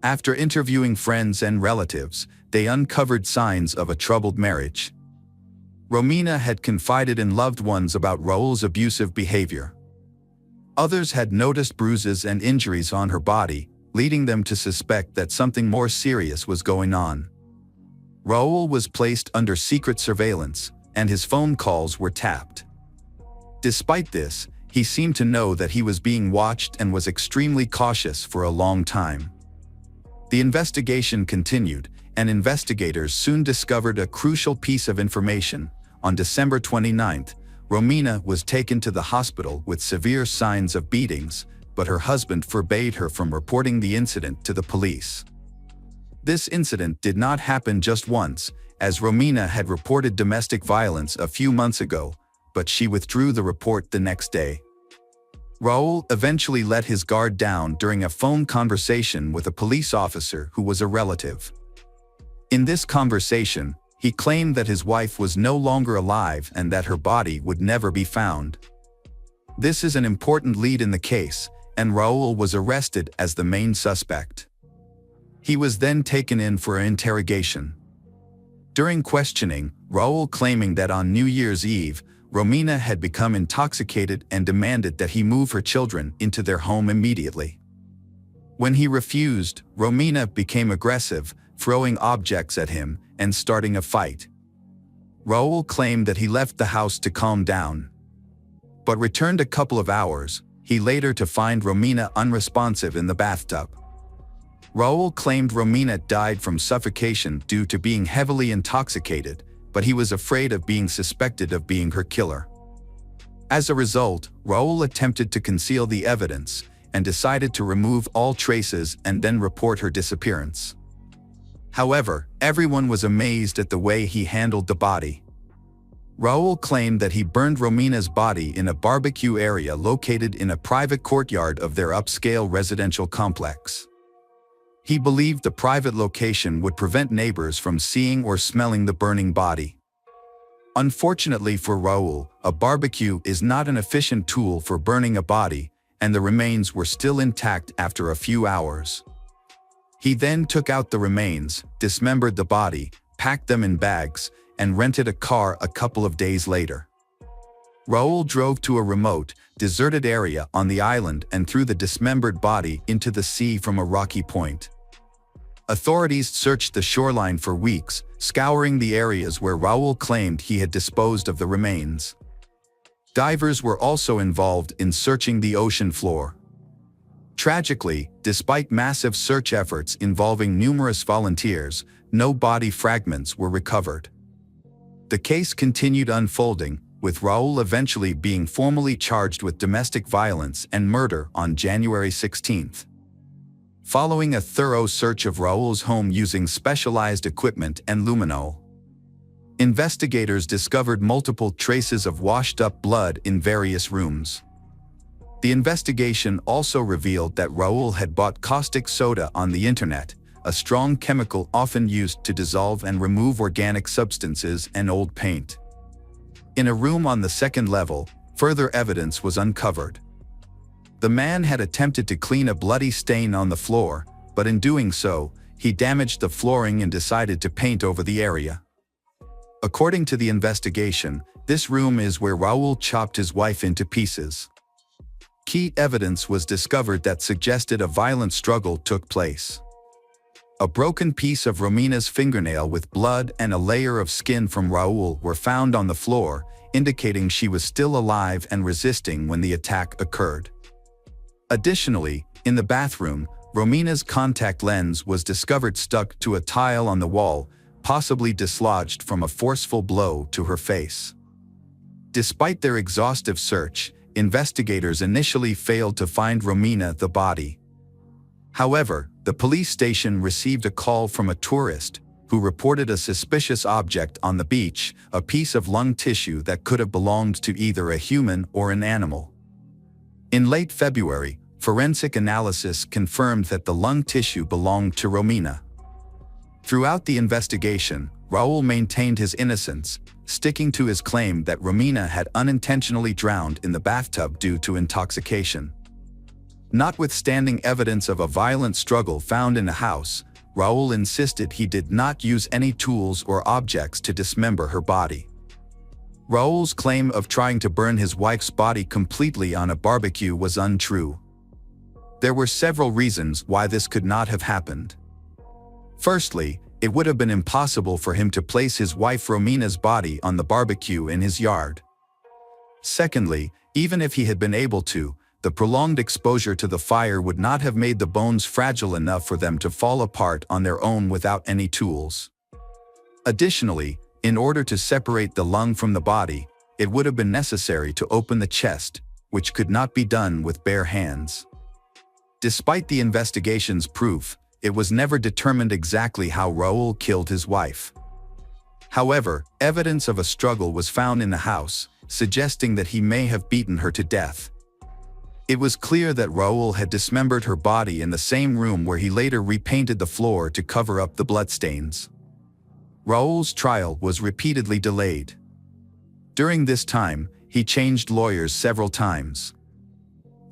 After interviewing friends and relatives, they uncovered signs of a troubled marriage. Romina had confided in loved ones about Raul's abusive behavior. Others had noticed bruises and injuries on her body, leading them to suspect that something more serious was going on. Raul was placed under secret surveillance, and his phone calls were tapped. Despite this, he seemed to know that he was being watched and was extremely cautious for a long time. The investigation continued, and investigators soon discovered a crucial piece of information. On December 29th, Romina was taken to the hospital with severe signs of beatings, but her husband forbade her from reporting the incident to the police. This incident did not happen just once, as Romina had reported domestic violence a few months ago, but she withdrew the report the next day. Raul eventually let his guard down during a phone conversation with a police officer who was a relative. In this conversation, he claimed that his wife was no longer alive and that her body would never be found. This is an important lead in the case, and Raul was arrested as the main suspect. He was then taken in for an interrogation. During questioning, Raul claiming that on New Year's Eve, Romina had become intoxicated and demanded that he move her children into their home immediately. When he refused, Romina became aggressive, throwing objects at him and starting a fight. Raul claimed that he left the house to calm down, but returned a couple of hours, he later to find Romina unresponsive in the bathtub. Raul claimed Romina died from suffocation due to being heavily intoxicated, but he was afraid of being suspected of being her killer. As a result, Raul attempted to conceal the evidence and decided to remove all traces and then report her disappearance. However, everyone was amazed at the way he handled the body. Raul claimed that he burned Romina's body in a barbecue area located in a private courtyard of their upscale residential complex. He believed the private location would prevent neighbors from seeing or smelling the burning body. Unfortunately for Raul, a barbecue is not an efficient tool for burning a body, and the remains were still intact after a few hours. He then took out the remains, dismembered the body, packed them in bags, and rented a car a couple of days later. Raul drove to a remote, deserted area on the island and threw the dismembered body into the sea from a rocky point. Authorities searched the shoreline for weeks, scouring the areas where Raul claimed he had disposed of the remains. Divers were also involved in searching the ocean floor. Tragically, despite massive search efforts involving numerous volunteers, no body fragments were recovered. The case continued unfolding, with Raul eventually being formally charged with domestic violence and murder on January 16th. Following a thorough search of Raul's home using specialized equipment and luminol, investigators discovered multiple traces of washed-up blood in various rooms. The investigation also revealed that Raul had bought caustic soda on the internet, a strong chemical often used to dissolve and remove organic substances and old paint. In a room on the second level, further evidence was uncovered. The man had attempted to clean a bloody stain on the floor, but in doing so, he damaged the flooring and decided to paint over the area. According to the investigation, this room is where Raul chopped his wife into pieces. Key evidence was discovered that suggested a violent struggle took place. A broken piece of Romina's fingernail with blood and a layer of skin from Raul were found on the floor, indicating she was still alive and resisting when the attack occurred. Additionally, in the bathroom, Romina's contact lens was discovered stuck to a tile on the wall, possibly dislodged from a forceful blow to her face. Despite their exhaustive search, investigators initially failed to find Romina the body. However, the police station received a call from a tourist who reported a suspicious object on the beach, a piece of lung tissue that could have belonged to either a human or an animal. In late February, forensic analysis confirmed that the lung tissue belonged to Romina. Throughout the investigation, Raul maintained his innocence, sticking to his claim that Romina had unintentionally drowned in the bathtub due to intoxication. Notwithstanding evidence of a violent struggle found in the house, Raul insisted he did not use any tools or objects to dismember her body. Raul's claim of trying to burn his wife's body completely on a barbecue was untrue. There were several reasons why this could not have happened. Firstly, it would have been impossible for him to place his wife Romina's body on the barbecue in his yard. Secondly, even if he had been able to, the prolonged exposure to the fire would not have made the bones fragile enough for them to fall apart on their own without any tools. Additionally, in order to separate the lung from the body, it would have been necessary to open the chest, which could not be done with bare hands. Despite the investigation's proof, it was never determined exactly how Raul killed his wife. However, evidence of a struggle was found in the house, suggesting that he may have beaten her to death. It was clear that Raul had dismembered her body in the same room where he later repainted the floor to cover up the bloodstains. Raul's trial was repeatedly delayed. During this time, he changed lawyers several times.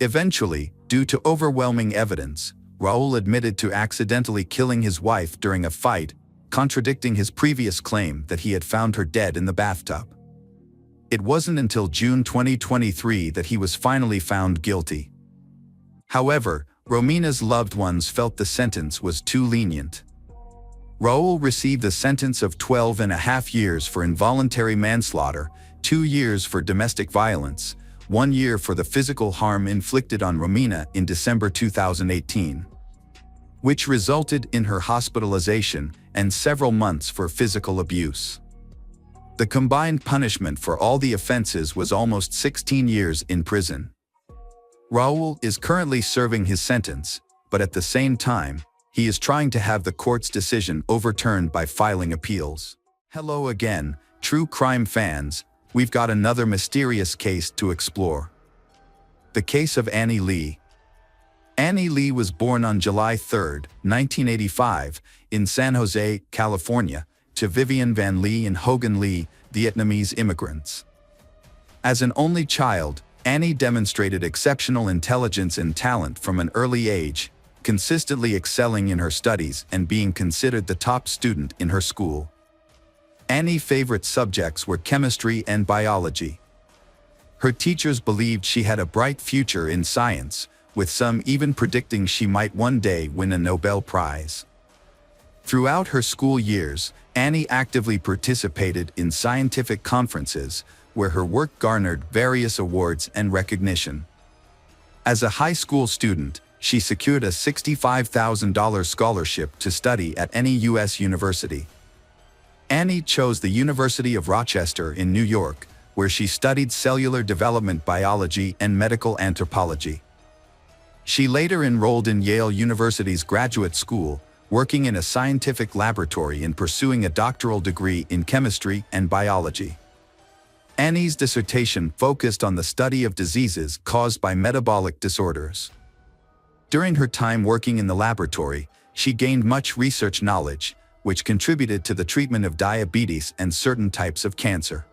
Eventually, due to overwhelming evidence, Raul admitted to accidentally killing his wife during a fight, contradicting his previous claim that he had found her dead in the bathtub. It wasn't until June 2023 that he was finally found guilty. However, Romina's loved ones felt the sentence was too lenient. Raul received a sentence of 12.5 years for involuntary manslaughter, 2 years for domestic violence, 1 year for the physical harm inflicted on Romina in December 2018, which resulted in her hospitalization, and several months for physical abuse. The combined punishment for all the offenses was almost 16 years in prison. Raul is currently serving his sentence, but at the same time, he is trying to have the court's decision overturned by filing appeals. Hello again, true crime fans. We've got another mysterious case to explore. The case of Annie Lee. Annie Lee was born on July 3, 1985, in San Jose, California, to Vivian Van Lee and Hogan Lee, Vietnamese immigrants. As an only child, Annie demonstrated exceptional intelligence and talent from an early age, consistently excelling in her studies and being considered the top student in her school. Annie's favorite subjects were chemistry and biology. Her teachers believed she had a bright future in science, with some even predicting she might one day win a Nobel Prize. Throughout her school years, Annie actively participated in scientific conferences, where her work garnered various awards and recognition. As a high school student, she secured a $65,000 scholarship to study at any U.S. university. Annie chose the University of Rochester in New York, where she studied cellular development biology and medical anthropology. She later enrolled in Yale University's graduate school, working in a scientific laboratory and pursuing a doctoral degree in chemistry and biology. Annie's dissertation focused on the study of diseases caused by metabolic disorders. During her time working in the laboratory, she gained much research knowledge, which contributed to the treatment of diabetes and certain types of cancer.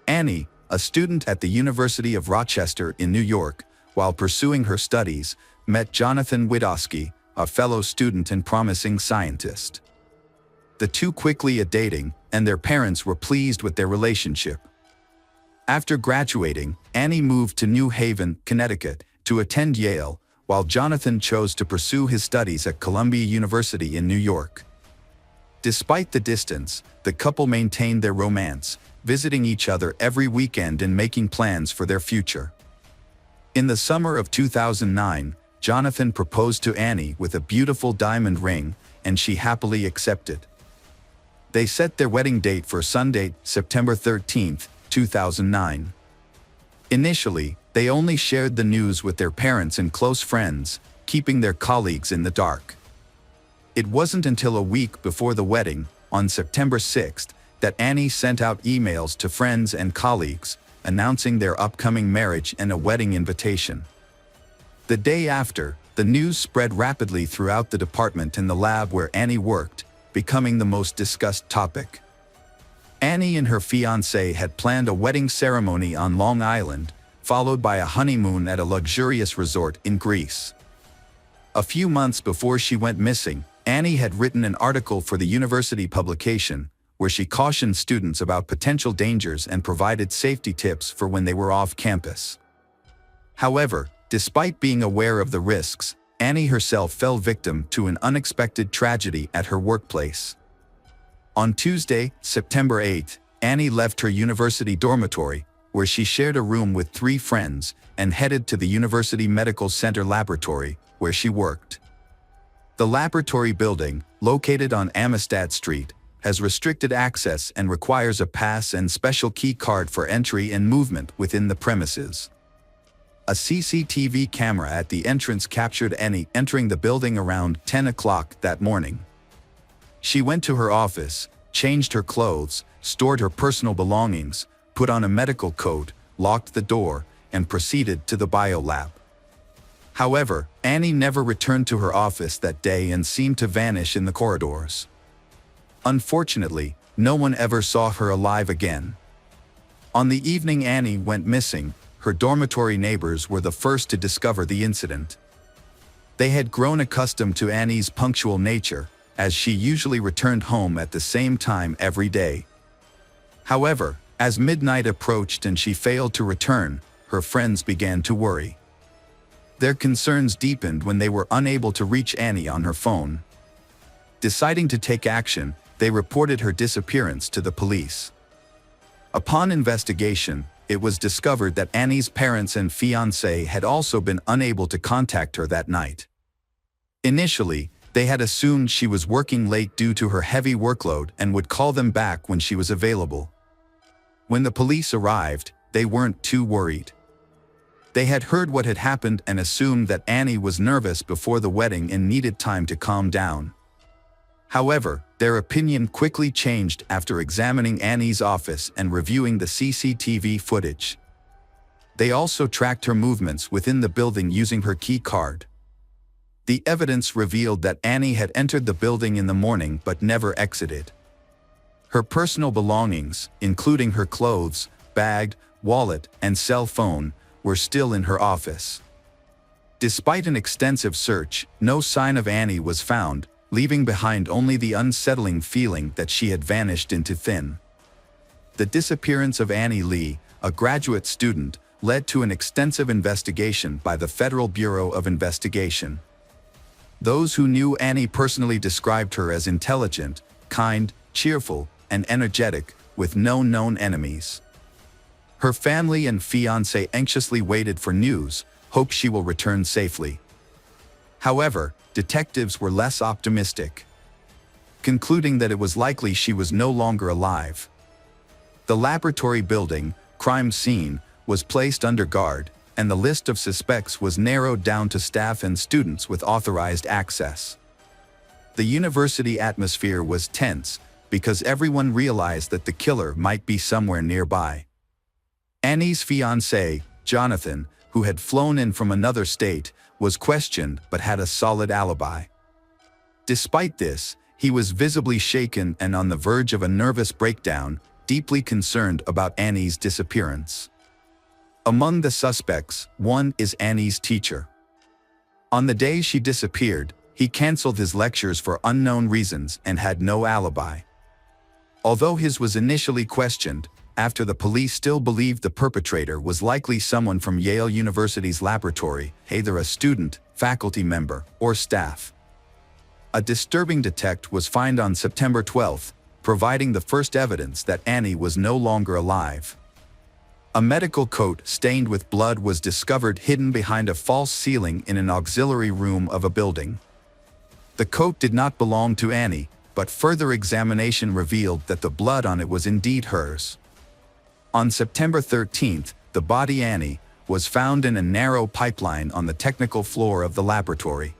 Annie, a student at the University of Rochester in New York, while pursuing her studies, met Jonathan Widowski, a fellow student and promising scientist. The two quickly dating, and their parents were pleased with their relationship. After graduating, Annie moved to New Haven, Connecticut, to attend Yale, while Jonathan chose to pursue his studies at Columbia University in New York. Despite the distance, the couple maintained their romance, visiting each other every weekend and making plans for their future. In the summer of 2009, Jonathan proposed to Annie with a beautiful diamond ring, and she happily accepted. They set their wedding date for Sunday, September 13, 2009. Initially, they only shared the news with their parents and close friends, keeping their colleagues in the dark. It wasn't until a week before the wedding, on September 6, that Annie sent out emails to friends and colleagues, announcing their upcoming marriage and a wedding invitation. The day after, the news spread rapidly throughout the department and the lab where Annie worked, becoming the most discussed topic. Annie and her fiancé had planned a wedding ceremony on Long Island, followed by a honeymoon at a luxurious resort in Greece. A few months before she went missing, Annie had written an article for the university publication, where she cautioned students about potential dangers and provided safety tips for when they were off campus. However, despite being aware of the risks, Annie herself fell victim to an unexpected tragedy at her workplace. On Tuesday, September 8, Annie left her university dormitory, where she shared a room with 3 friends, and headed to the University Medical Center laboratory, where she worked. The laboratory building, located on Amistad Street, has restricted access and requires a pass and special key card for entry and movement within the premises. A CCTV camera at the entrance captured Annie entering the building around 10 o'clock that morning. She went to her office, changed her clothes, stored her personal belongings, put on a medical coat, locked the door, and proceeded to the biolab. However, Annie never returned to her office that day and seemed to vanish in the corridors. Unfortunately, no one ever saw her alive again. On the evening Annie went missing, her dormitory neighbors were the first to discover the incident. They had grown accustomed to Annie's punctual nature, as she usually returned home at the same time every day. However, as midnight approached and she failed to return, her friends began to worry. Their concerns deepened when they were unable to reach Annie on her phone. Deciding to take action, they reported her disappearance to the police. Upon investigation, it was discovered that Annie's parents and fiancé had also been unable to contact her that night. Initially, they had assumed she was working late due to her heavy workload and would call them back when she was available. When the police arrived, they weren't too worried. They had heard what had happened and assumed that Annie was nervous before the wedding and needed time to calm down. However, their opinion quickly changed after examining Annie's office and reviewing the CCTV footage. They also tracked her movements within the building using her key card. The evidence revealed that Annie had entered the building in the morning but never exited. Her personal belongings, including her clothes, bag, wallet, and cell phone, were still in her office. Despite an extensive search, no sign of Annie was found, leaving behind only the unsettling feeling that she had vanished into thin. The disappearance of Annie Lee, a graduate student, led to an extensive investigation by the Federal Bureau of Investigation. Those who knew Annie personally described her as intelligent, kind, cheerful, and energetic, with no known enemies. Her family and fiancé anxiously waited for news, hope she will return safely. However, detectives were less optimistic, concluding that it was likely she was no longer alive. The laboratory building, crime scene, was placed under guard, and the list of suspects was narrowed down to staff and students with authorized access. The university atmosphere was tense, because everyone realized that the killer might be somewhere nearby. Annie's fiancé, Jonathan, who had flown in from another state, was questioned but had a solid alibi. Despite this, he was visibly shaken and on the verge of a nervous breakdown, deeply concerned about Annie's disappearance. Among the suspects, one is Annie's teacher. On the day she disappeared, he canceled his lectures for unknown reasons and had no alibi. Although his was initially questioned, after the police still believed the perpetrator was likely someone from Yale University's laboratory, either a student, faculty member, or staff. A disturbing detect was found on September 12, providing the first evidence that Annie was no longer alive. A medical coat stained with blood was discovered hidden behind a false ceiling in an auxiliary room of a building. The coat did not belong to Annie, but further examination revealed that the blood on it was indeed hers. On September 13, the body Annie was found in a narrow pipeline on the technical floor of the laboratory.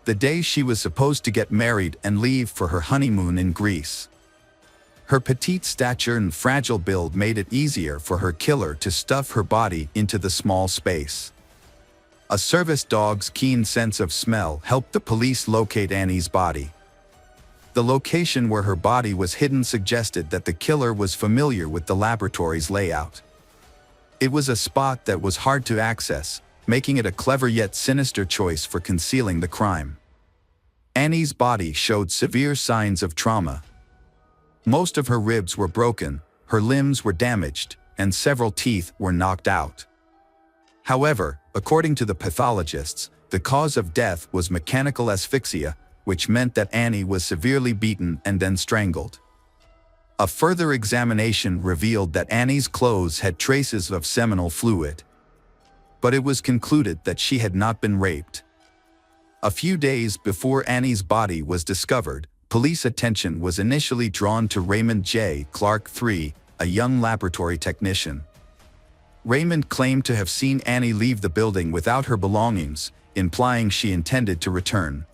The day she was supposed to get married and leave for her honeymoon in Greece. Her petite stature and fragile build made it easier for her killer to stuff her body into the small space. A service dog's keen sense of smell helped the police locate Annie's body. The location where her body was hidden suggested that the killer was familiar with the laboratory's layout. It was a spot that was hard to access, making it a clever yet sinister choice for concealing the crime. Annie's body showed severe signs of trauma. Most of her ribs were broken, her limbs were damaged, and several teeth were knocked out. However, according to the pathologists, the cause of death was mechanical asphyxia, which meant that Annie was severely beaten and then strangled. A further examination revealed that Annie's clothes had traces of seminal fluid. But it was concluded that she had not been raped. A few days before Annie's body was discovered, police attention was initially drawn to Raymond J. Clark III, a young laboratory technician. Raymond claimed to have seen Annie leave the building without her belongings, implying she intended to return.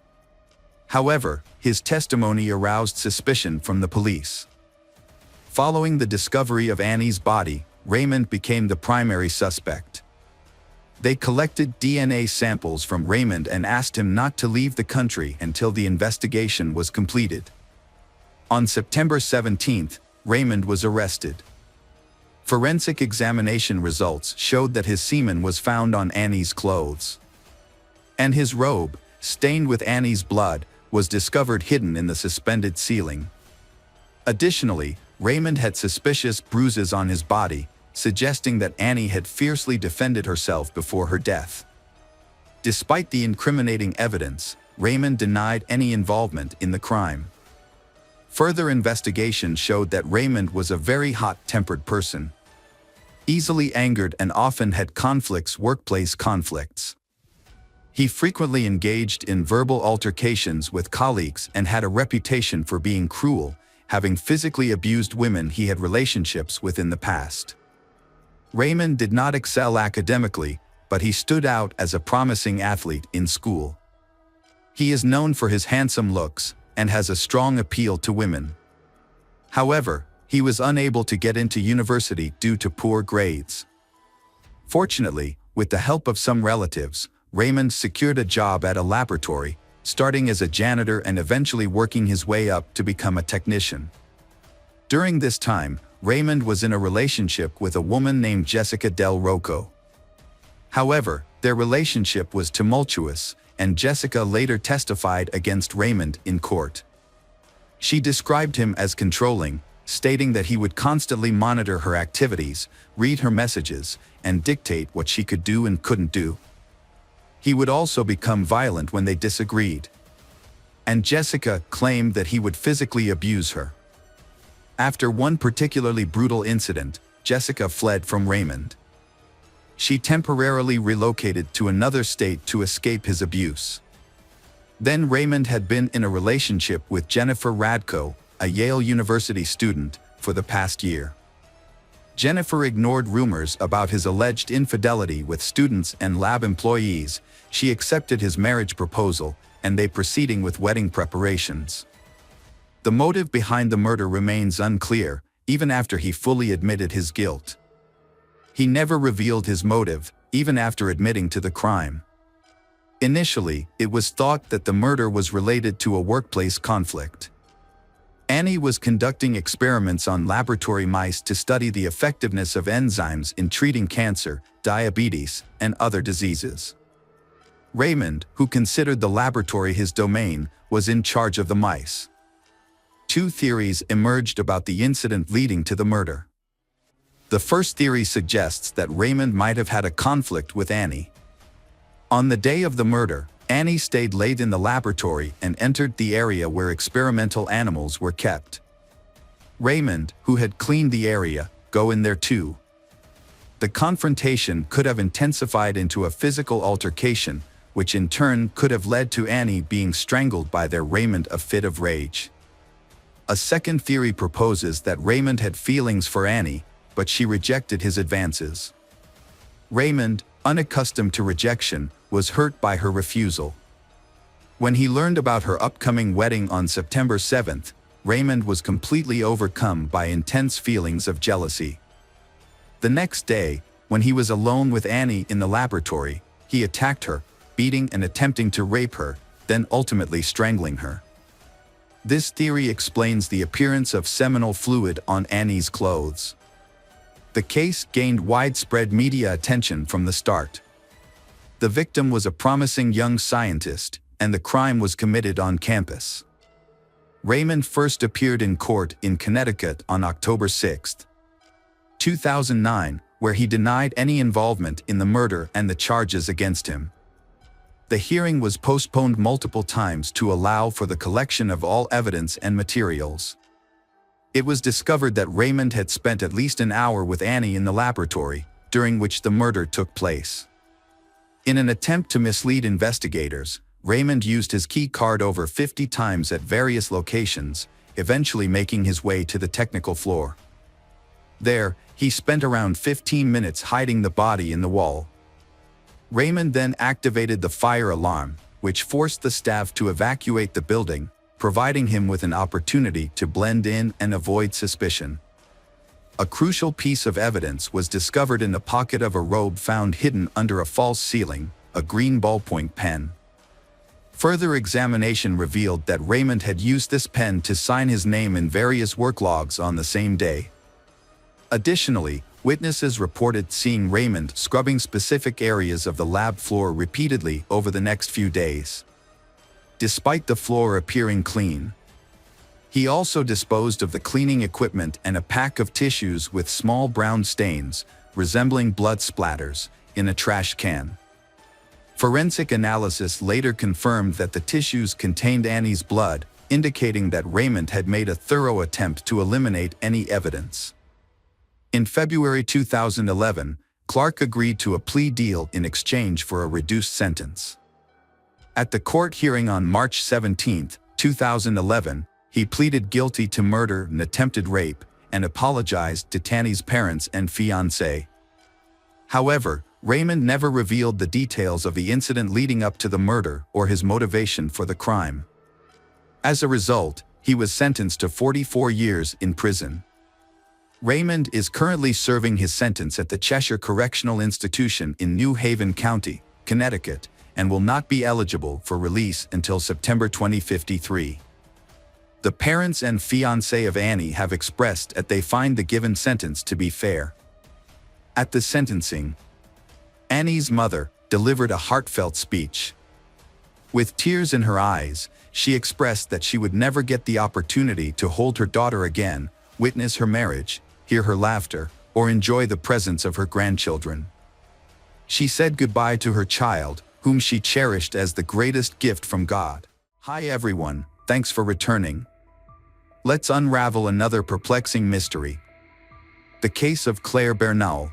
However, his testimony aroused suspicion from the police. Following the discovery of Annie's body, Raymond became the primary suspect. They collected DNA samples from Raymond and asked him not to leave the country until the investigation was completed. On September 17, Raymond was arrested. Forensic examination results showed that his semen was found on Annie's clothes. And his robe, stained with Annie's blood, was discovered hidden in the suspended ceiling. Additionally, Raymond had suspicious bruises on his body, suggesting that Annie had fiercely defended herself before her death. Despite the incriminating evidence, Raymond denied any involvement in the crime. Further investigation showed that Raymond was a very hot-tempered person, easily angered and often had workplace conflicts. He frequently engaged in verbal altercations with colleagues and had a reputation for being cruel, having physically abused women he had relationships with in the past. Raymond did not excel academically, but he stood out as a promising athlete in school. He is known for his handsome looks and has a strong appeal to women. However, he was unable to get into university due to poor grades. Fortunately, with the help of some relatives, Raymond secured a job at a laboratory, starting as a janitor and eventually working his way up to become a technician. During this time, Raymond was in a relationship with a woman named Jessica Del Rocco. However, their relationship was tumultuous, and Jessica later testified against Raymond in court. She described him as controlling, stating that he would constantly monitor her activities, read her messages, and dictate what she could do and couldn't do. He would also become violent when they disagreed. And Jessica claimed that he would physically abuse her. After one particularly brutal incident, Jessica fled from Raymond. She temporarily relocated to another state to escape his abuse. Then Raymond had been in a relationship with Jennifer Radko, a Yale University student, for the past year. Jennifer ignored rumors about his alleged infidelity with students and lab employees. She accepted his marriage proposal, and they proceeding with wedding preparations. The motive behind the murder remains unclear, even after he fully admitted his guilt. He never revealed his motive, even after admitting to the crime. Initially, it was thought that the murder was related to a workplace conflict. Annie was conducting experiments on laboratory mice to study the effectiveness of enzymes in treating cancer, diabetes, and other diseases. Raymond, who considered the laboratory his domain, was in charge of the mice. Two theories emerged about the incident leading to the murder. The first theory suggests that Raymond might have had a conflict with Annie. On the day of the murder, Annie stayed late in the laboratory and entered the area where experimental animals were kept. Raymond, who had cleaned the area, go in there too. The confrontation could have intensified into a physical altercation, which in turn could have led to Annie being strangled by Raymond a fit of rage. A second theory proposes that Raymond had feelings for Annie, but she rejected his advances. Raymond, unaccustomed to rejection, was hurt by her refusal. When he learned about her upcoming wedding on September 7th, Raymond was completely overcome by intense feelings of jealousy. The next day, when he was alone with Annie in the laboratory, he attacked her, beating and attempting to rape her, then ultimately strangling her. This theory explains the appearance of seminal fluid on Annie's clothes. The case gained widespread media attention from the start. The victim was a promising young scientist, and the crime was committed on campus. Raymond first appeared in court in Connecticut on October 6, 2009, where he denied any involvement in the murder and the charges against him. The hearing was postponed multiple times to allow for the collection of all evidence and materials. It was discovered that Raymond had spent at least an hour with Annie in the laboratory, during which the murder took place. In an attempt to mislead investigators, Raymond used his key card over 50 times at various locations, eventually making his way to the technical floor. There, he spent around 15 minutes hiding the body in the wall. Raymond then activated the fire alarm, which forced the staff to evacuate the building, providing him with an opportunity to blend in and avoid suspicion. A crucial piece of evidence was discovered in the pocket of a robe found hidden under a false ceiling, a green ballpoint pen. Further examination revealed that Raymond had used this pen to sign his name in various work logs on the same day. Additionally, witnesses reported seeing Raymond scrubbing specific areas of the lab floor repeatedly over the next few days. Despite the floor appearing clean, he also disposed of the cleaning equipment and a pack of tissues with small brown stains, resembling blood splatters, in a trash can. Forensic analysis later confirmed that the tissues contained Annie's blood, indicating that Raymond had made a thorough attempt to eliminate any evidence. In February 2011, Clark agreed to a plea deal in exchange for a reduced sentence. At the court hearing on March 17, 2011, he pleaded guilty to murder and attempted rape and apologized to Tammy's parents and fiancé. However, Raymond never revealed the details of the incident leading up to the murder or his motivation for the crime. As a result, he was sentenced to 44 years in prison. Raymond is currently serving his sentence at the Cheshire Correctional Institution in New Haven County, Connecticut, and will not be eligible for release until September 2053. The parents and fiancé of Annie have expressed that they find the given sentence to be fair. At the sentencing, Annie's mother delivered a heartfelt speech. With tears in her eyes, she expressed that she would never get the opportunity to hold her daughter again, witness her marriage, hear her laughter, or enjoy the presence of her grandchildren. She said goodbye to her child, whom she cherished as the greatest gift from God. Hi everyone, thanks for returning. Let's unravel another perplexing mystery. The case of Claire Bernal.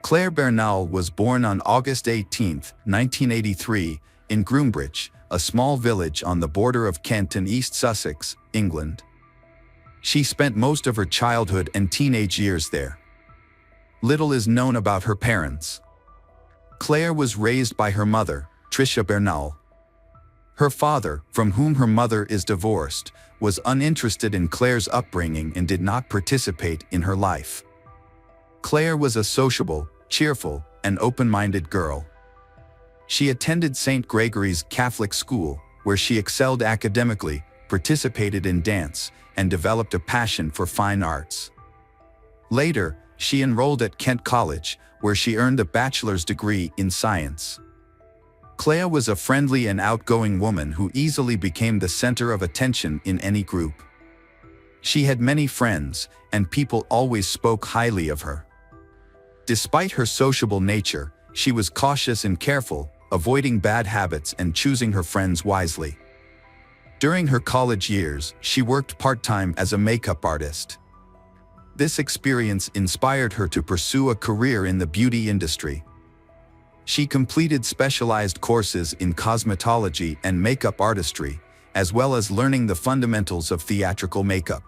Claire Bernal was born on August 18, 1983, in Groombridge, a small village on the border of Kent and East Sussex, England. She spent most of her childhood and teenage years there. Little is known about her parents. Claire was raised by her mother, Tricia Bernal. Her father, from whom her mother is divorced, was uninterested in Claire's upbringing and did not participate in her life. Claire was a sociable, cheerful, and open-minded girl. She attended St. Gregory's Catholic School, where she excelled academically, participated in dance, and developed a passion for fine arts. Later, she enrolled at Kent College, where she earned a bachelor's degree in science. Claire was a friendly and outgoing woman who easily became the center of attention in any group. She had many friends, and people always spoke highly of her. Despite her sociable nature, she was cautious and careful, avoiding bad habits and choosing her friends wisely. During her college years, she worked part-time as a makeup artist. This experience inspired her to pursue a career in the beauty industry. She completed specialized courses in cosmetology and makeup artistry, as well as learning the fundamentals of theatrical makeup.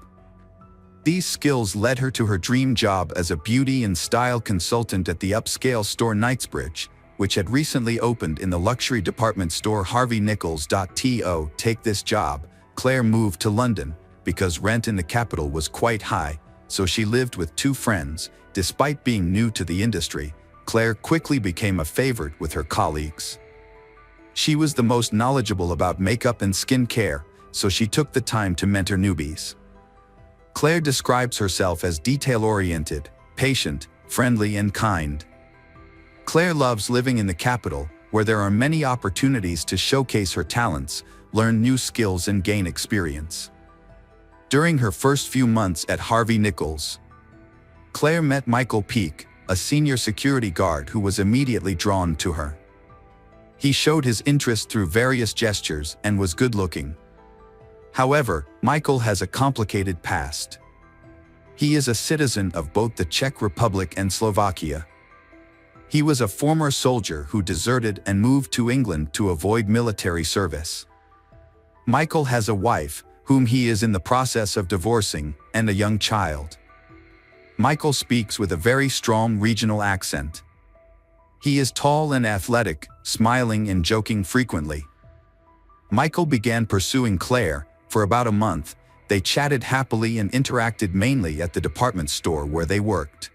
These skills led her to her dream job as a beauty and style consultant at the upscale store Knightsbridge, which had recently opened in the luxury department store Harvey Nichols. To take this job, Claire moved to London because rent in the capital was quite high, so she lived with two friends. Despite being new to the industry, Claire quickly became a favorite with her colleagues. She was the most knowledgeable about makeup and skin care, so she took the time to mentor newbies. Claire describes herself as detail-oriented, patient, friendly, and kind. Claire loves living in the capital, where there are many opportunities to showcase her talents, learn new skills, and gain experience. During her first few months at Harvey Nichols, Claire met Michael Peake, a senior security guard who was immediately drawn to her. He showed his interest through various gestures and was good-looking. However, Michael has a complicated past. He is a citizen of both the Czech Republic and Slovakia. He was a former soldier who deserted and moved to England to avoid military service. Michael has a wife, whom he is in the process of divorcing, and a young child. Michael speaks with a very strong regional accent. He is tall and athletic, smiling and joking frequently. Michael began pursuing Claire. For about a month, they chatted happily and interacted mainly at the department store where they worked.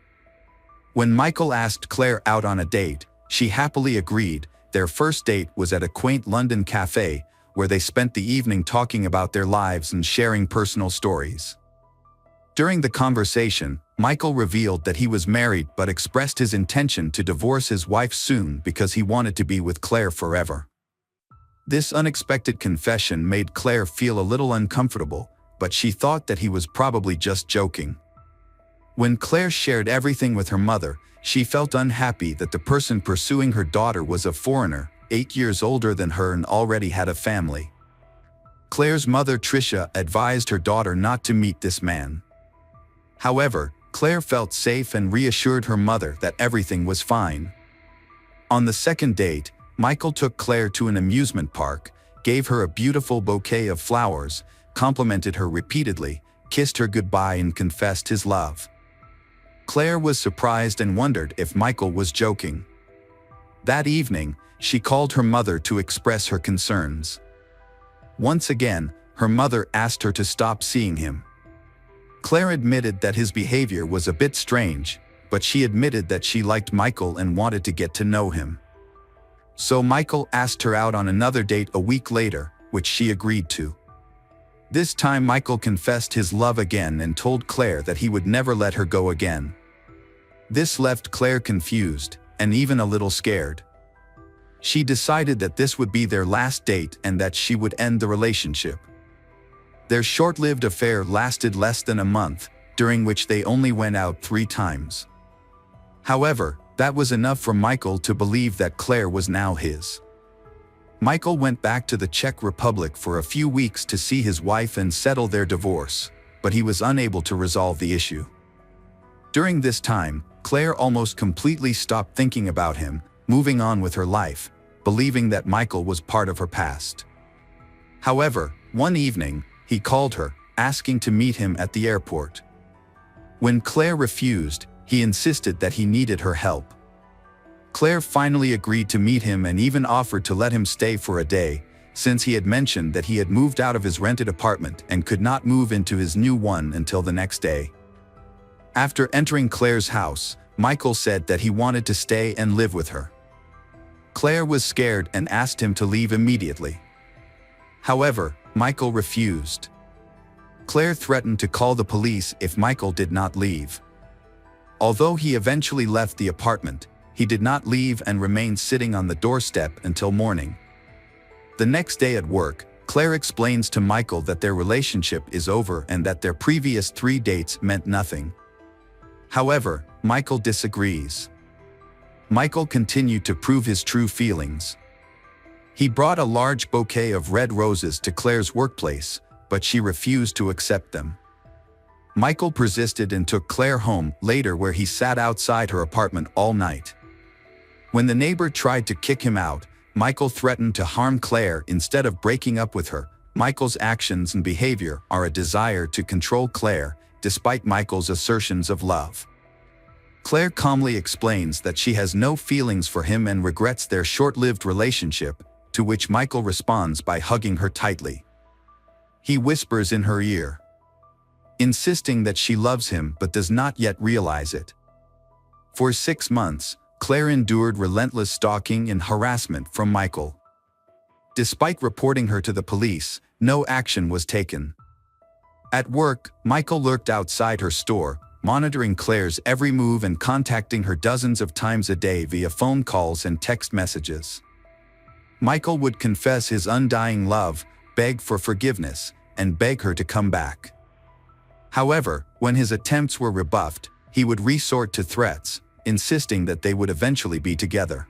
When Michael asked Claire out on a date, she happily agreed. Their first date was at a quaint London cafe, where they spent the evening talking about their lives and sharing personal stories. During the conversation, Michael revealed that he was married but expressed his intention to divorce his wife soon because he wanted to be with Claire forever. This unexpected confession made Claire feel a little uncomfortable, but she thought that he was probably just joking. When Claire shared everything with her mother, she felt unhappy that the person pursuing her daughter was a foreigner, 8 years older than her and already had a family. Claire's mother Tricia advised her daughter not to meet this man. However, Claire felt safe and reassured her mother that everything was fine. On the second date, Michael took Claire to an amusement park, gave her a beautiful bouquet of flowers, complimented her repeatedly, kissed her goodbye and confessed his love. Claire was surprised and wondered if Michael was joking. That evening, she called her mother to express her concerns. Once again, her mother asked her to stop seeing him. Claire admitted that his behavior was a bit strange, but she admitted that she liked Michael and wanted to get to know him. So Michael asked her out on another date a week later, which she agreed to. This time Michael confessed his love again and told Claire that he would never let her go again. This left Claire confused, and even a little scared. She decided that this would be their last date and that she would end the relationship. Their short-lived affair lasted less than a month, during which they only went out 3 times. However, that was enough for Michael to believe that Claire was now his. Michael went back to the Czech Republic for a few weeks to see his wife and settle their divorce, but he was unable to resolve the issue. During this time, Claire almost completely stopped thinking about him, moving on with her life, believing that Michael was part of her past. However, one evening, he called her, asking to meet him at the airport. When Claire refused, he insisted that he needed her help. Claire finally agreed to meet him and even offered to let him stay for a day, since he had mentioned that he had moved out of his rented apartment and could not move into his new one until the next day. After entering Claire's house, Michael said that he wanted to stay and live with her. Claire was scared and asked him to leave immediately. However, Michael refused. Claire threatened to call the police if Michael did not leave. Although he eventually left the apartment, he did not leave and remained sitting on the doorstep until morning. The next day at work, Claire explains to Michael that their relationship is over and that their previous 3 dates meant nothing. However, Michael disagrees. Michael continued to prove his true feelings. He brought a large bouquet of red roses to Claire's workplace, but she refused to accept them. Michael persisted and took Claire home later, where he sat outside her apartment all night. When the neighbor tried to kick him out, Michael threatened to harm Claire instead of breaking up with her. Michael's actions and behavior are a desire to control Claire, despite Michael's assertions of love. Claire calmly explains that she has no feelings for him and regrets their short-lived relationship, to which Michael responds by hugging her tightly. He whispers in her ear, insisting that she loves him but does not yet realize it. For 6 months, Claire endured relentless stalking and harassment from Michael. Despite reporting her to the police, no action was taken. At work, Michael lurked outside her store, monitoring Claire's every move and contacting her dozens of times a day via phone calls and text messages. Michael would confess his undying love, beg for forgiveness, and beg her to come back. However, when his attempts were rebuffed, he would resort to threats, insisting that they would eventually be together.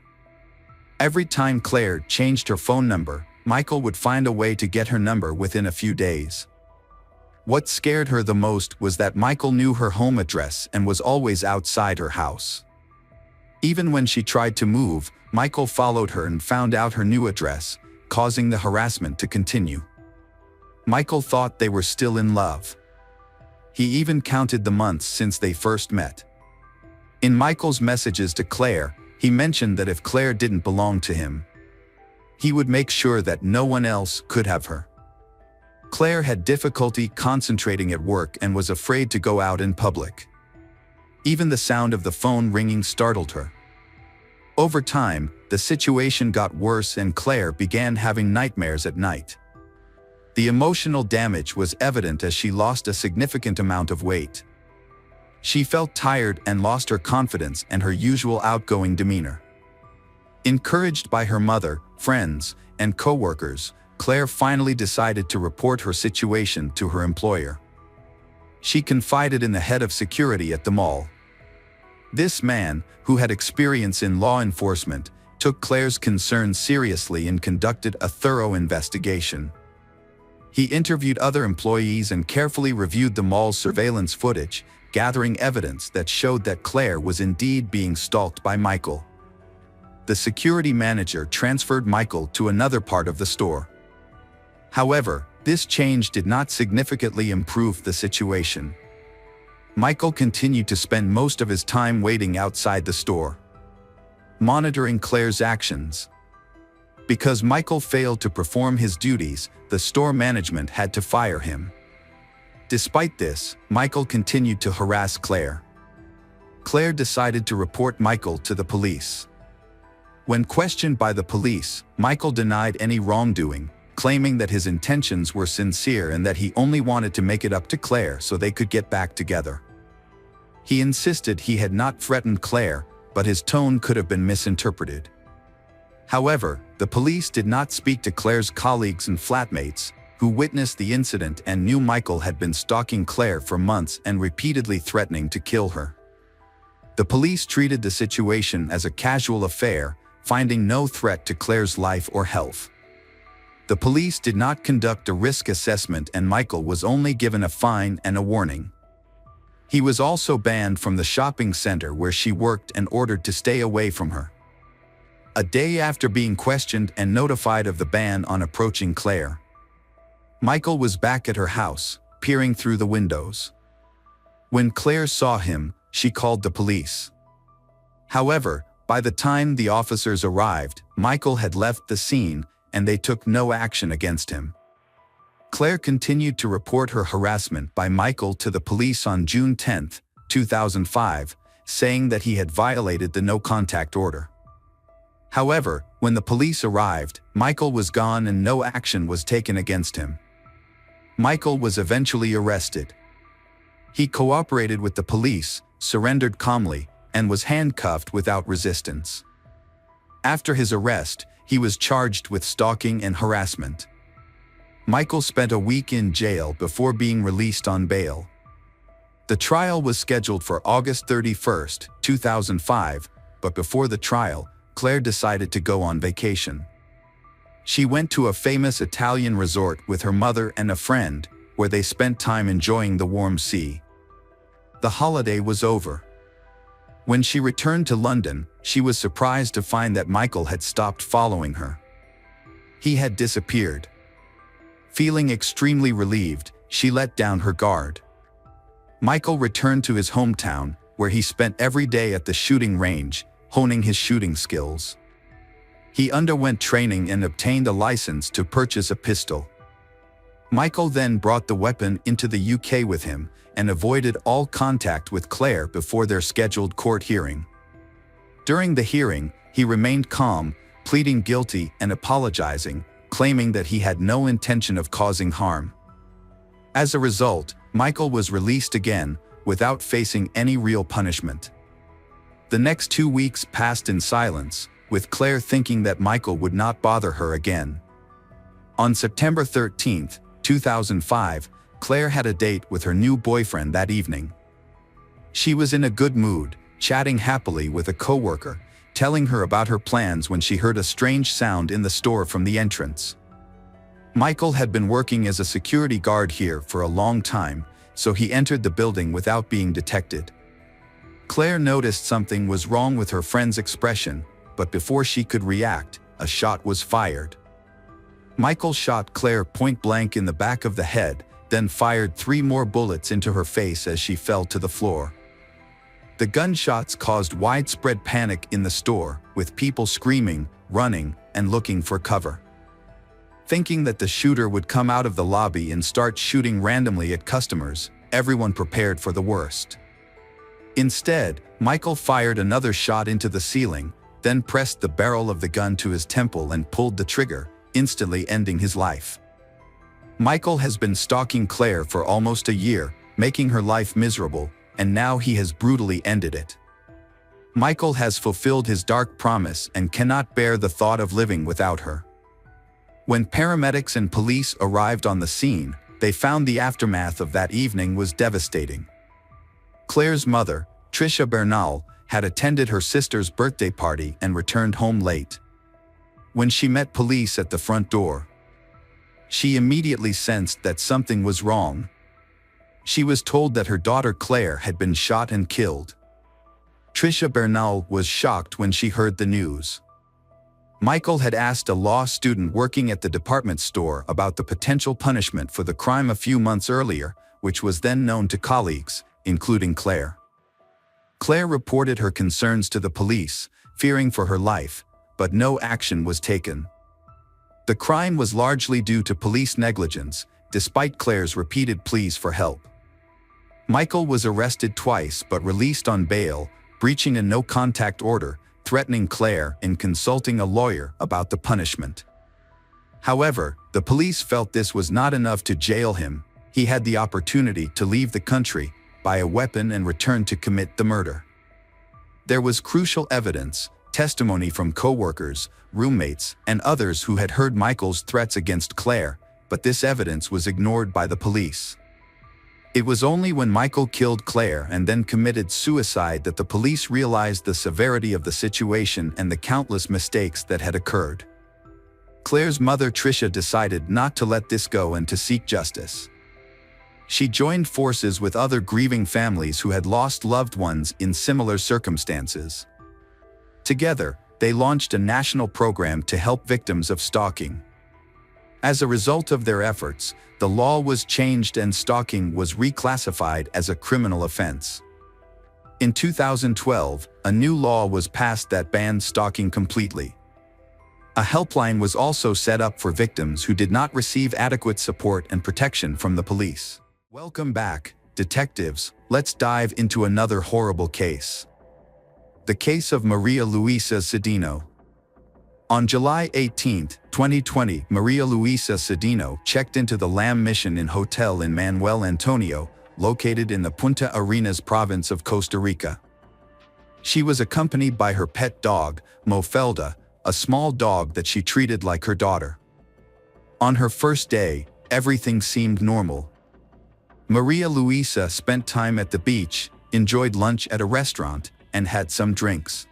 Every time Claire changed her phone number, Michael would find a way to get her number within a few days. What scared her the most was that Michael knew her home address and was always outside her house. Even when she tried to move, Michael followed her and found out her new address, causing the harassment to continue. Michael thought they were still in love. He even counted the months since they first met. In Michael's messages to Claire, he mentioned that if Claire didn't belong to him, he would make sure that no one else could have her. Claire had difficulty concentrating at work and was afraid to go out in public. Even the sound of the phone ringing startled her. Over time, the situation got worse and Claire began having nightmares at night. The emotional damage was evident as she lost a significant amount of weight. She felt tired and lost her confidence and her usual outgoing demeanor. Encouraged by her mother, friends, and co-workers, Claire finally decided to report her situation to her employer. She confided in the head of security at the mall. This man, who had experience in law enforcement, took Claire's concerns seriously and conducted a thorough investigation. He interviewed other employees and carefully reviewed the mall's surveillance footage, gathering evidence that showed that Claire was indeed being stalked by Michael. The security manager transferred Michael to another part of the store. However, this change did not significantly improve the situation. Michael continued to spend most of his time waiting outside the store, monitoring Claire's actions. Because Michael failed to perform his duties, the store management had to fire him. Despite this, Michael continued to harass Claire. Claire decided to report Michael to the police. When questioned by the police, Michael denied any wrongdoing, claiming that his intentions were sincere and that he only wanted to make it up to Claire so they could get back together. He insisted he had not threatened Claire, but his tone could have been misinterpreted. However, the police did not speak to Claire's colleagues and flatmates, who witnessed the incident and knew Michael had been stalking Claire for months and repeatedly threatening to kill her. The police treated the situation as a casual affair, finding no threat to Claire's life or health. The police did not conduct a risk assessment and Michael was only given a fine and a warning. He was also banned from the shopping center where she worked and ordered to stay away from her. A day after being questioned and notified of the ban on approaching Claire, Michael was back at her house, peering through the windows. When Claire saw him, she called the police. However, by the time the officers arrived, Michael had left the scene and they took no action against him. Claire continued to report her harassment by Michael to the police on June 10, 2005, saying that he had violated the no-contact order. However, when the police arrived, Michael was gone and no action was taken against him. Michael was eventually arrested. He cooperated with the police, surrendered calmly, and was handcuffed without resistance. After his arrest, he was charged with stalking and harassment. Michael spent a week in jail before being released on bail. The trial was scheduled for August 31, 2005, but before the trial, Claire decided to go on vacation. She went to a famous Italian resort with her mother and a friend, where they spent time enjoying the warm sea. The holiday was over. When she returned to London, she was surprised to find that Michael had stopped following her. He had disappeared. Feeling extremely relieved, she let down her guard. Michael returned to his hometown, where he spent every day at the shooting range, honing his shooting skills. He underwent training and obtained a license to purchase a pistol. Michael then brought the weapon into the UK with him and avoided all contact with Claire before their scheduled court hearing. During the hearing, he remained calm, pleading guilty and apologizing, claiming that he had no intention of causing harm. As a result, Michael was released again, without facing any real punishment. The next 2 weeks passed in silence, with Claire thinking that Michael would not bother her again. On September 13, 2005, Claire had a date with her new boyfriend that evening. She was in a good mood, chatting happily with a coworker, telling her about her plans when she heard a strange sound in the store from the entrance. Michael had been working as a security guard here for a long time, so he entered the building without being detected. Claire noticed something was wrong with her friend's expression, but before she could react, a shot was fired. Michael shot Claire point-blank in the back of the head, then fired 3 more bullets into her face as she fell to the floor. The gunshots caused widespread panic in the store, with people screaming, running, and looking for cover. Thinking that the shooter would come out of the lobby and start shooting randomly at customers, everyone prepared for the worst. Instead, Michael fired another shot into the ceiling, then pressed the barrel of the gun to his temple and pulled the trigger, instantly ending his life. Michael has been stalking Claire for almost a year, making her life miserable, and now he has brutally ended it. Michael has fulfilled his dark promise and cannot bear the thought of living without her. When paramedics and police arrived on the scene, they found the aftermath of that evening was devastating. Claire's mother, Tricia Bernal, had attended her sister's birthday party and returned home late. When she met police at the front door, she immediately sensed that something was wrong. She was told that her daughter Claire had been shot and killed. Tricia Bernal was shocked when she heard the news. Michael had asked a law student working at the department store about the potential punishment for the crime a few months earlier, which was then known to colleagues, including Claire. Claire reported her concerns to the police, fearing for her life, but no action was taken. The crime was largely due to police negligence, despite Claire's repeated pleas for help. Michael was arrested twice but released on bail, breaching a no-contact order, threatening Claire and consulting a lawyer about the punishment. However, the police felt this was not enough to jail him. He had the opportunity to leave the country, buy a weapon and return to commit the murder. There was crucial evidence, testimony from co-workers, roommates, and others who had heard Michael's threats against Claire, but this evidence was ignored by the police. It was only when Michael killed Claire and then committed suicide that the police realized the severity of the situation and the countless mistakes that had occurred. Claire's mother Tricia decided not to let this go and to seek justice. She joined forces with other grieving families who had lost loved ones in similar circumstances. Together, they launched a national program to help victims of stalking. As a result of their efforts, the law was changed and stalking was reclassified as a criminal offense. In 2012, a new law was passed that banned stalking completely. A helpline was also set up for victims who did not receive adequate support and protection from the police. Welcome back, detectives. Let's dive into another horrible case. The case of Maria Luisa Cedeno. On July 18, 2020, Maria Luisa Cedeno checked into the Lamb Mission Inn Hotel in Manuel Antonio, located in the Punta Arenas province of Costa Rica. She was accompanied by her pet dog, Mofelda, a small dog that she treated like her daughter. On her first day, everything seemed normal. Maria Luisa spent time at the beach, enjoyed lunch at a restaurant, and had some drinks.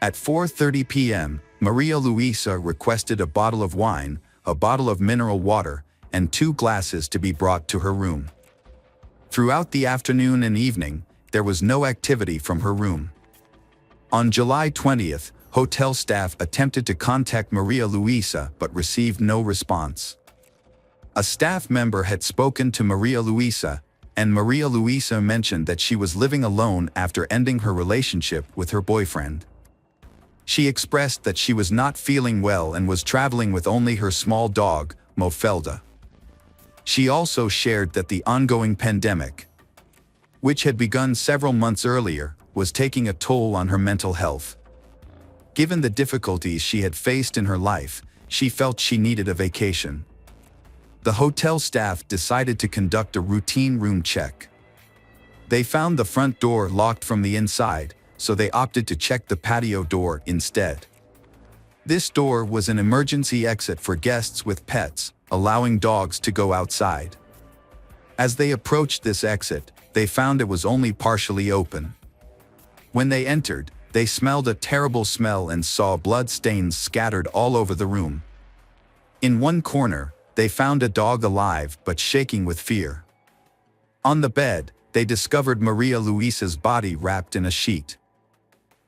At 4:30 p.m., Maria Luisa requested a bottle of wine, a bottle of mineral water, and 2 glasses to be brought to her room. Throughout the afternoon and evening, there was no activity from her room. On July 20th, hotel staff attempted to contact Maria Luisa but received no response. A staff member had spoken to Maria Luisa, and Maria Luisa mentioned that she was living alone after ending her relationship with her boyfriend. She expressed that she was not feeling well and was traveling with only her small dog, Mofelda. She also shared that the ongoing pandemic, which had begun several months earlier, was taking a toll on her mental health. Given the difficulties she had faced in her life, she felt she needed a vacation. The hotel staff decided to conduct a routine room check. They found the front door locked from the inside, so they opted to check the patio door instead. This door was an emergency exit for guests with pets, allowing dogs to go outside. As they approached this exit, they found it was only partially open. When they entered, they smelled a terrible smell and saw blood stains scattered all over the room. In one corner, they found a dog alive but shaking with fear. On the bed, they discovered Maria Luisa's body wrapped in a sheet.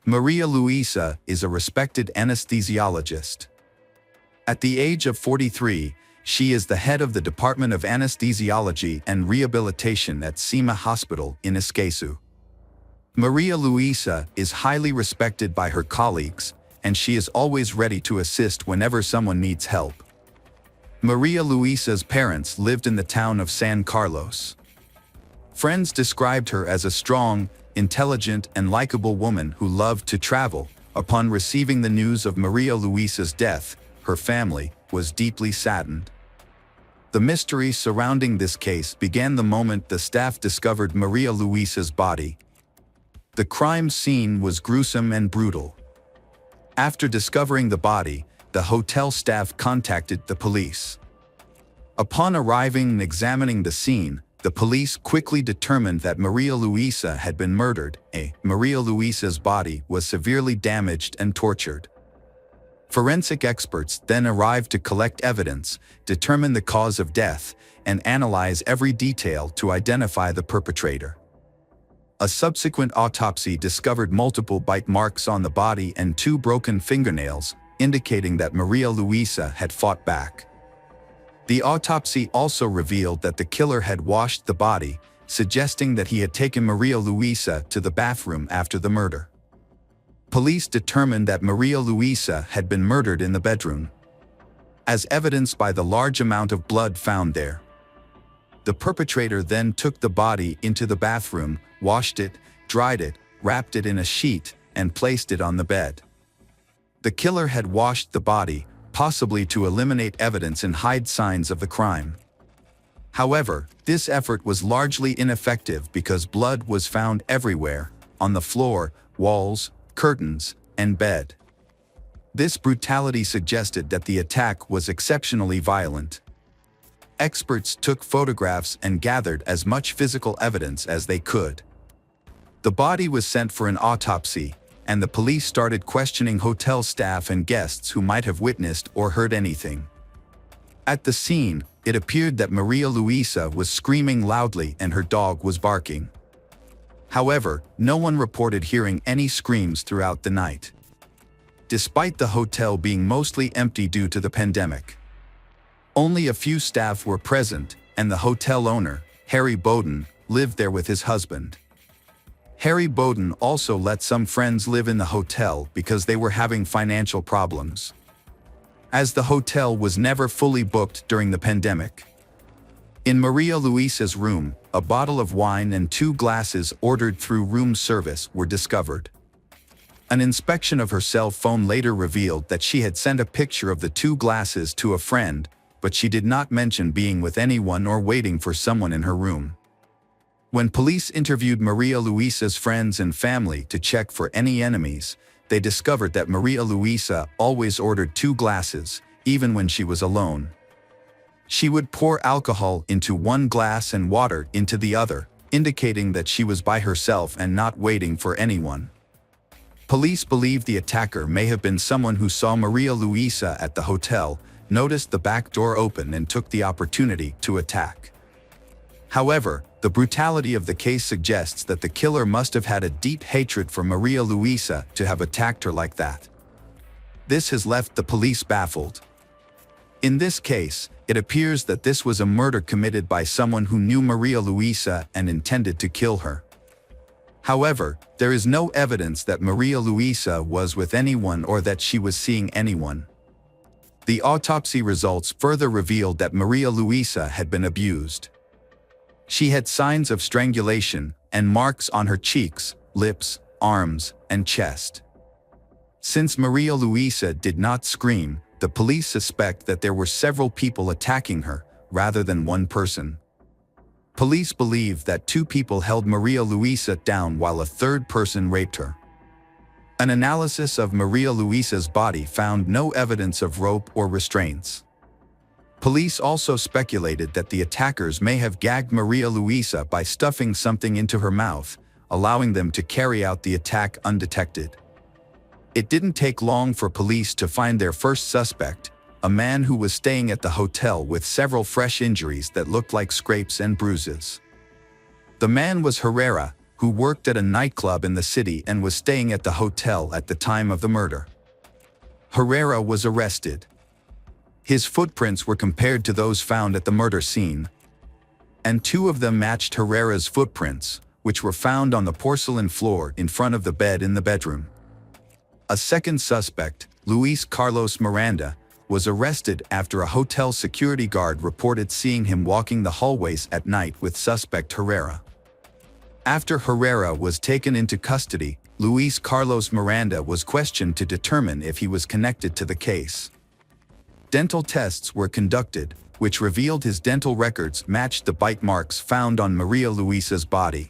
Maria Luisa is a respected anesthesiologist. At the age of 43, she is the head of the Department of Anesthesiology and Rehabilitation at SEMA Hospital in Escazú. Maria Luisa is highly respected by her colleagues, and she is always ready to assist whenever someone needs help. Maria Luisa's parents lived in the town of San Carlos. Friends described her as a strong, intelligent, and likable woman who loved to travel. Upon receiving the news of Maria Luisa's death, her family was deeply saddened. The mystery surrounding this case began the moment the staff discovered Maria Luisa's body. The crime scene was gruesome and brutal. After discovering the body, the hotel staff contacted the police. Upon arriving and examining the scene, the police quickly determined that Maria Luisa had been murdered. Maria Luisa's body was severely damaged and tortured. Forensic experts then arrived to collect evidence, determine the cause of death, and analyze every detail to identify the perpetrator. A subsequent autopsy discovered multiple bite marks on the body and 2 broken fingernails, indicating that Maria Luisa had fought back. The autopsy also revealed that the killer had washed the body, suggesting that he had taken Maria Luisa to the bathroom after the murder. Police determined that Maria Luisa had been murdered in the bedroom, as evidenced by the large amount of blood found there. The perpetrator then took the body into the bathroom, washed it, dried it, wrapped it in a sheet, and placed it on the bed. The killer had washed the body, possibly to eliminate evidence and hide signs of the crime. However, this effort was largely ineffective because blood was found everywhere, on the floor, walls, curtains, and bed. This brutality suggested that the attack was exceptionally violent. Experts took photographs and gathered as much physical evidence as they could. The body was sent for an autopsy, and the police started questioning hotel staff and guests who might have witnessed or heard anything. At the scene, it appeared that Maria Luisa was screaming loudly and her dog was barking. However, no one reported hearing any screams throughout the night, despite the hotel being mostly empty due to the pandemic. Only a few staff were present, and the hotel owner, Harry Bowden, lived there with his husband. Harry Bowden also let some friends live in the hotel because they were having financial problems, as the hotel was never fully booked during the pandemic. In Maria Luisa's room, a bottle of wine and 2 glasses ordered through room service were discovered. An inspection of her cell phone later revealed that she had sent a picture of the 2 glasses to a friend, but she did not mention being with anyone or waiting for someone in her room. When police interviewed Maria Luisa's friends and family to check for any enemies, they discovered that Maria Luisa always ordered 2 glasses, even when she was alone. She would pour alcohol into one glass and water into the other, indicating that she was by herself and not waiting for anyone. Police believe the attacker may have been someone who saw Maria Luisa at the hotel, noticed the back door open and took the opportunity to attack. However, the brutality of the case suggests that the killer must have had a deep hatred for Maria Luisa to have attacked her like that. This has left the police baffled. In this case, it appears that this was a murder committed by someone who knew Maria Luisa and intended to kill her. However, there is no evidence that Maria Luisa was with anyone or that she was seeing anyone. The autopsy results further revealed that Maria Luisa had been abused. She had signs of strangulation and marks on her cheeks, lips, arms, and chest. Since Maria Luisa did not scream, the police suspect that there were several people attacking her, rather than one person. Police believe that two people held Maria Luisa down while a third person raped her. An analysis of Maria Luisa's body found no evidence of rope or restraints. Police also speculated that the attackers may have gagged Maria Luisa by stuffing something into her mouth, allowing them to carry out the attack undetected. It didn't take long for police to find their first suspect, a man who was staying at the hotel with several fresh injuries that looked like scrapes and bruises. The man was Herrera, who worked at a nightclub in the city and was staying at the hotel at the time of the murder. Herrera was arrested. His footprints were compared to those found at the murder scene, and two of them matched Herrera's footprints, which were found on the porcelain floor in front of the bed in the bedroom. A second suspect, Luis Carlos Miranda, was arrested after a hotel security guard reported seeing him walking the hallways at night with suspect Herrera. After Herrera was taken into custody, Luis Carlos Miranda was questioned to determine if he was connected to the case. Dental tests were conducted, which revealed his dental records matched the bite marks found on Maria Luisa's body.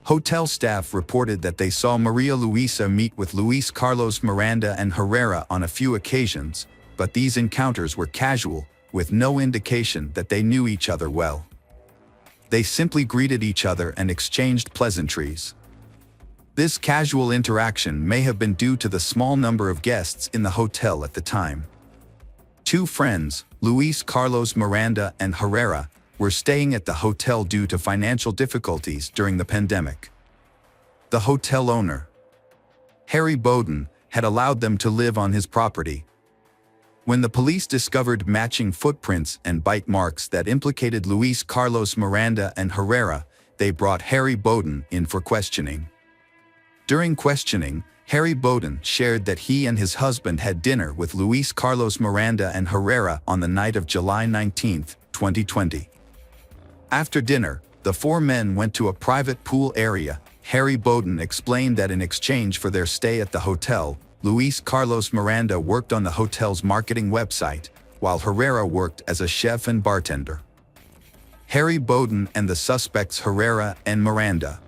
Hotel staff reported that they saw Maria Luisa meet with Luis Carlos Miranda and Herrera on a few occasions, but these encounters were casual, with no indication that they knew each other well. They simply greeted each other and exchanged pleasantries. This casual interaction may have been due to the small number of guests in the hotel at the time. Two friends, Luis Carlos Miranda and Herrera, were staying at the hotel due to financial difficulties during the pandemic. The hotel owner, Harry Bowden, had allowed them to live on his property. When the police discovered matching footprints and bite marks that implicated Luis Carlos Miranda and Herrera, they brought Harry Bowden in for questioning. During questioning, Harry Bowden shared that he and his husband had dinner with Luis Carlos Miranda and Herrera on the night of July 19, 2020. After dinner, the four men went to a private pool area. Harry Bowden explained that in exchange for their stay at the hotel, Luis Carlos Miranda worked on the hotel's marketing website, while Herrera worked as a chef and bartender. Harry Bowden and the suspects Herrera and Miranda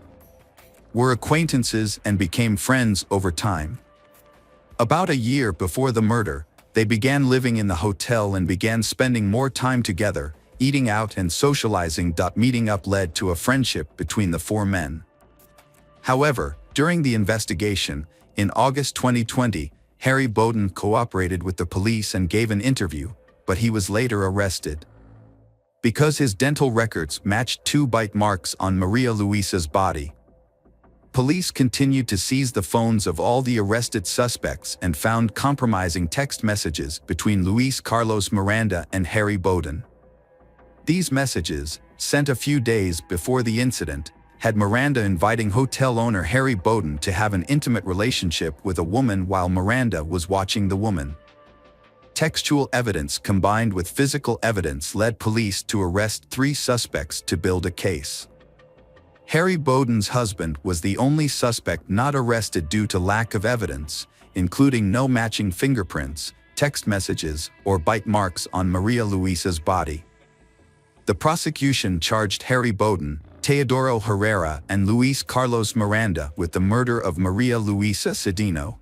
were acquaintances and became friends over time. About a year before the murder, they began living in the hotel and began spending more time together, eating out and socializing. Meeting up led to a friendship between the four men. However, during the investigation, in August 2020, Harry Bowden cooperated with the police and gave an interview, but he was later arrested. Because his dental records matched two bite marks on Maria Luisa's body, police continued to seize the phones of all the arrested suspects and found compromising text messages between Luis Carlos Miranda and Harry Bowden. These messages, sent a few days before the incident, had Miranda inviting hotel owner Harry Bowden to have an intimate relationship with a woman while Miranda was watching the woman. Textual evidence combined with physical evidence led police to arrest three suspects to build a case. Harry Bowden's husband was the only suspect not arrested due to lack of evidence, including no matching fingerprints, text messages, or bite marks on Maria Luisa's body. The prosecution charged Harry Bowden, Teodoro Herrera, and Luis Carlos Miranda with the murder of Maria Luisa Cedeno.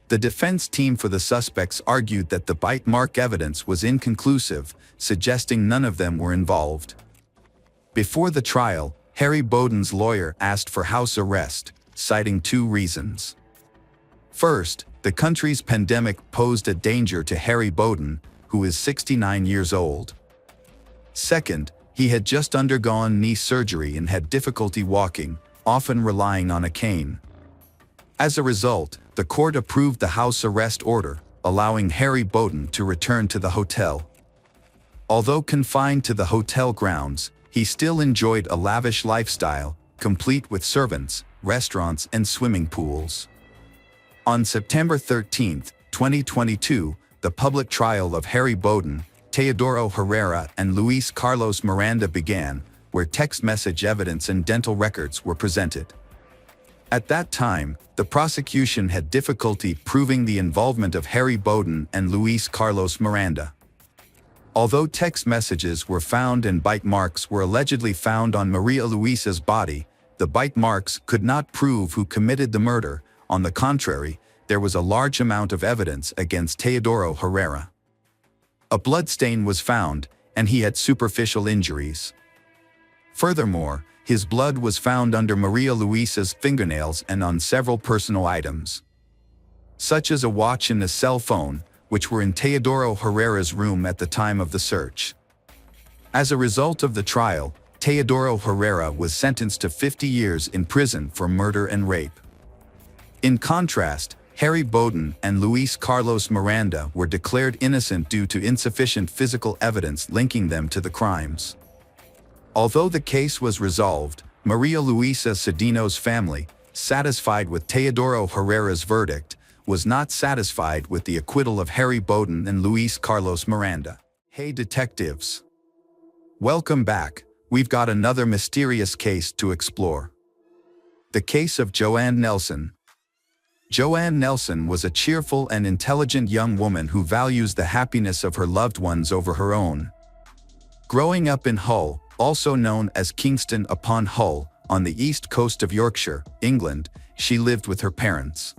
The defense team for the suspects argued that the bite mark evidence was inconclusive, suggesting none of them were involved. Before the trial, Harry Bowden's lawyer asked for house arrest, citing two reasons. First, the country's pandemic posed a danger to Harry Bowden, who is 69 years old. Second, he had just undergone knee surgery and had difficulty walking, often relying on a cane. As a result, the court approved the house arrest order, allowing Harry Bowden to return to the hotel. Although confined to the hotel grounds, he still enjoyed a lavish lifestyle, complete with servants, restaurants, and swimming pools. On September 13, 2022, the public trial of Harry Bowden, Teodoro Herrera, and Luis Carlos Miranda began, where text message evidence and dental records were presented. At that time, the prosecution had difficulty proving the involvement of Harry Bowden and Luis Carlos Miranda. Although text messages were found and bite marks were allegedly found on Maria Luisa's body, the bite marks could not prove who committed the murder. On the contrary, there was a large amount of evidence against Teodoro Herrera. A bloodstain was found, and he had superficial injuries. Furthermore, his blood was found under Maria Luisa's fingernails and on several personal items, such as a watch and a cell phone, which were in Teodoro Herrera's room at the time of the search. As a result of the trial, Teodoro Herrera was sentenced to 50 years in prison for murder and rape. In contrast, Harry Bowden and Luis Carlos Miranda were declared innocent due to insufficient physical evidence linking them to the crimes. Although the case was resolved, Maria Luisa Cedino's family, satisfied with Teodoro Herrera's verdict, was not satisfied with the acquittal of Harry Bowden and Luis Carlos Miranda. Hey detectives! Welcome back. We've got another mysterious case to explore. The case of Joanne Nelson. Joanne Nelson was a cheerful and intelligent young woman who values the happiness of her loved ones over her own. Growing up in Hull, also known as Kingston upon Hull, on the east coast of Yorkshire, England, she lived with her parents.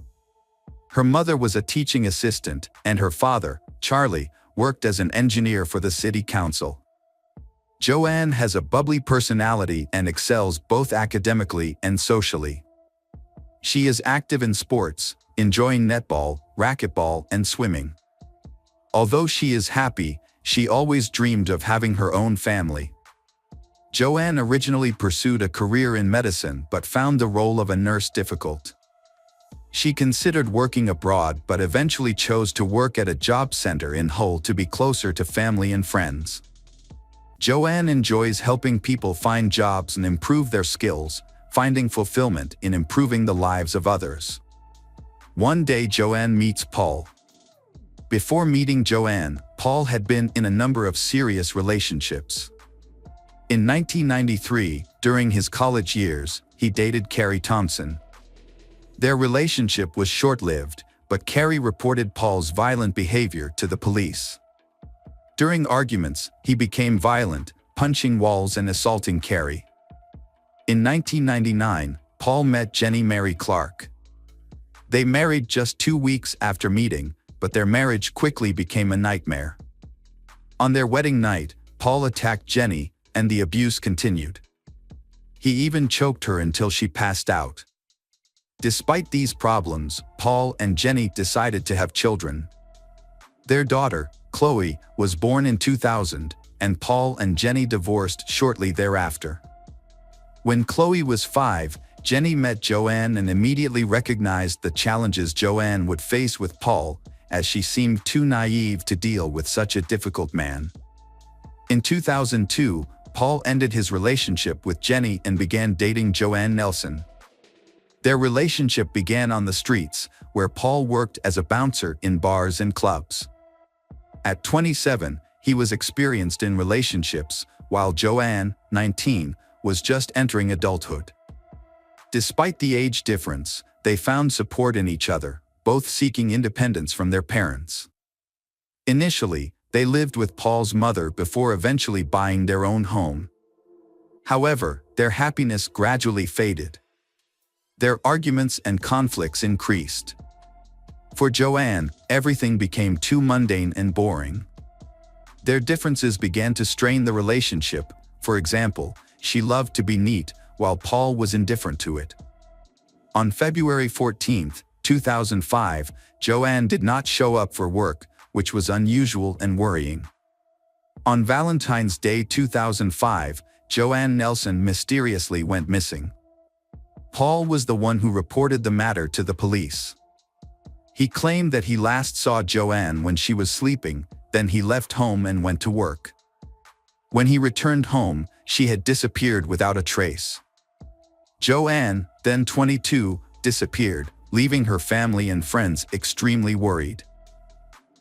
Her mother was a teaching assistant, and her father, Charlie, worked as an engineer for the city council. Joanne has a bubbly personality and excels both academically and socially. She is active in sports, enjoying netball, racquetball, and swimming. Although she is happy, she always dreamed of having her own family. Joanne originally pursued a career in medicine but found the role of a nurse difficult. She considered working abroad but eventually chose to work at a job center in Hull to be closer to family and friends. Joanne enjoys helping people find jobs and improve their skills, finding fulfillment in improving the lives of others. One day Joanne meets Paul. Before meeting Joanne, Paul had been in a number of serious relationships. In 1993, during his college years, he dated Carrie Thompson. Their relationship was short-lived, but Carrie reported Paul's violent behavior to the police. During arguments, he became violent, punching walls and assaulting Carrie. In 1999, Paul met Jenny Mary Clark. They married just 2 weeks after meeting, but their marriage quickly became a nightmare. On their wedding night, Paul attacked Jenny, and the abuse continued. He even choked her until she passed out. Despite these problems, Paul and Jenny decided to have children. Their daughter, Chloe, was born in 2000, and Paul and Jenny divorced shortly thereafter. When Chloe was 5, Jenny met Joanne and immediately recognized the challenges Joanne would face with Paul, as she seemed too naive to deal with such a difficult man. In 2002, Paul ended his relationship with Jenny and began dating Joanne Nelson. Their relationship began on the streets, where Paul worked as a bouncer in bars and clubs. At 27, he was experienced in relationships, while Joanne, 19, was just entering adulthood. Despite the age difference, they found support in each other, both seeking independence from their parents. Initially, they lived with Paul's mother before eventually buying their own home. However, their happiness gradually faded. Their arguments and conflicts increased. For Joanne, everything became too mundane and boring. Their differences began to strain the relationship. For example, she loved to be neat, while Paul was indifferent to it. On February 14, 2005, Joanne did not show up for work, which was unusual and worrying. On Valentine's Day 2005, Joanne Nelson mysteriously went missing. Paul was the one who reported the matter to the police. He claimed that he last saw Joanne when she was sleeping, then he left home and went to work. When he returned home, she had disappeared without a trace. Joanne, then 22, disappeared, leaving her family and friends extremely worried.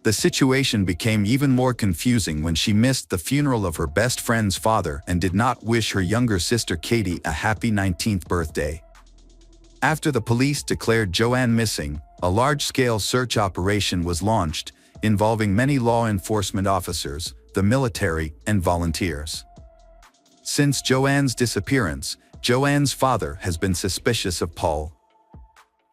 The situation became even more confusing when she missed the funeral of her best friend's father and did not wish her younger sister Katie a happy 19th birthday. After the police declared Joanne missing, a large-scale search operation was launched, involving many law enforcement officers, the military, and volunteers. Since Joanne's disappearance, Joanne's father has been suspicious of Paul.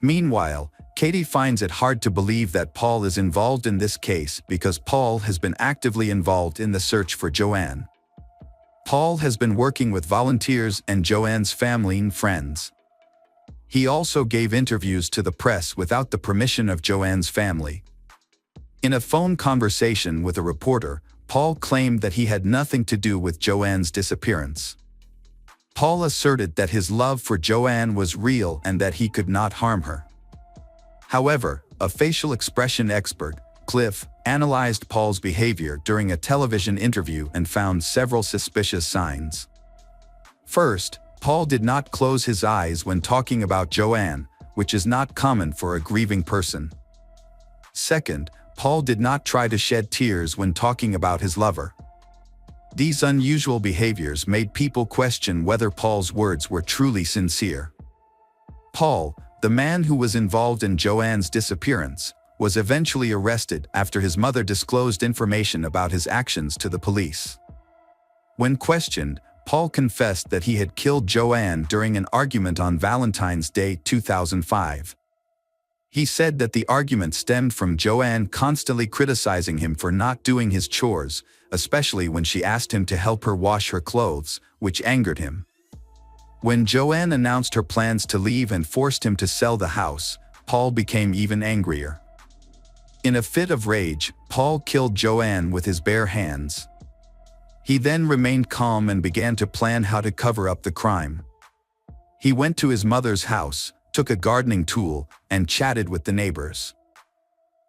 Meanwhile, Katie finds it hard to believe that Paul is involved in this case because Paul has been actively involved in the search for Joanne. Paul has been working with volunteers and Joanne's family and friends. He also gave interviews to the press without the permission of Joanne's family. In a phone conversation with a reporter, Paul claimed that he had nothing to do with Joanne's disappearance. Paul asserted that his love for Joanne was real and that he could not harm her. However, a facial expression expert, Cliff, analyzed Paul's behavior during a television interview and found several suspicious signs. First, Paul did not close his eyes when talking about Joanne, which is not common for a grieving person. Second, Paul did not try to shed tears when talking about his lover. These unusual behaviors made people question whether Paul's words were truly sincere. Paul, the man who was involved in Joanne's disappearance, was eventually arrested after his mother disclosed information about his actions to the police. When questioned, Paul confessed that he had killed Joanne during an argument on Valentine's Day 2005. He said that the argument stemmed from Joanne constantly criticizing him for not doing his chores, especially when she asked him to help her wash her clothes, which angered him. When Joanne announced her plans to leave and forced him to sell the house, Paul became even angrier. In a fit of rage, Paul killed Joanne with his bare hands. He then remained calm and began to plan how to cover up the crime. He went to his mother's house, took a gardening tool, and chatted with the neighbors.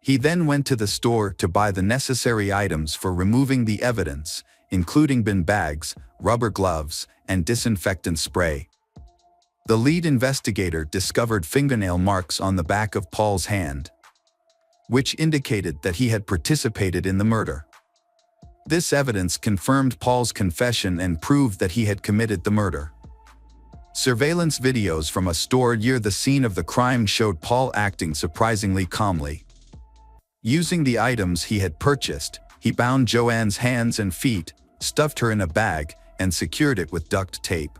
He then went to the store to buy the necessary items for removing the evidence, including bin bags, rubber gloves, and disinfectant spray. The lead investigator discovered fingernail marks on the back of Paul's hand, which indicated that he had participated in the murder. This evidence confirmed Paul's confession and proved that he had committed the murder. Surveillance videos from a store near the scene of the crime showed Paul acting surprisingly calmly. Using the items he had purchased, he bound Joanne's hands and feet, stuffed her in a bag, and secured it with duct tape.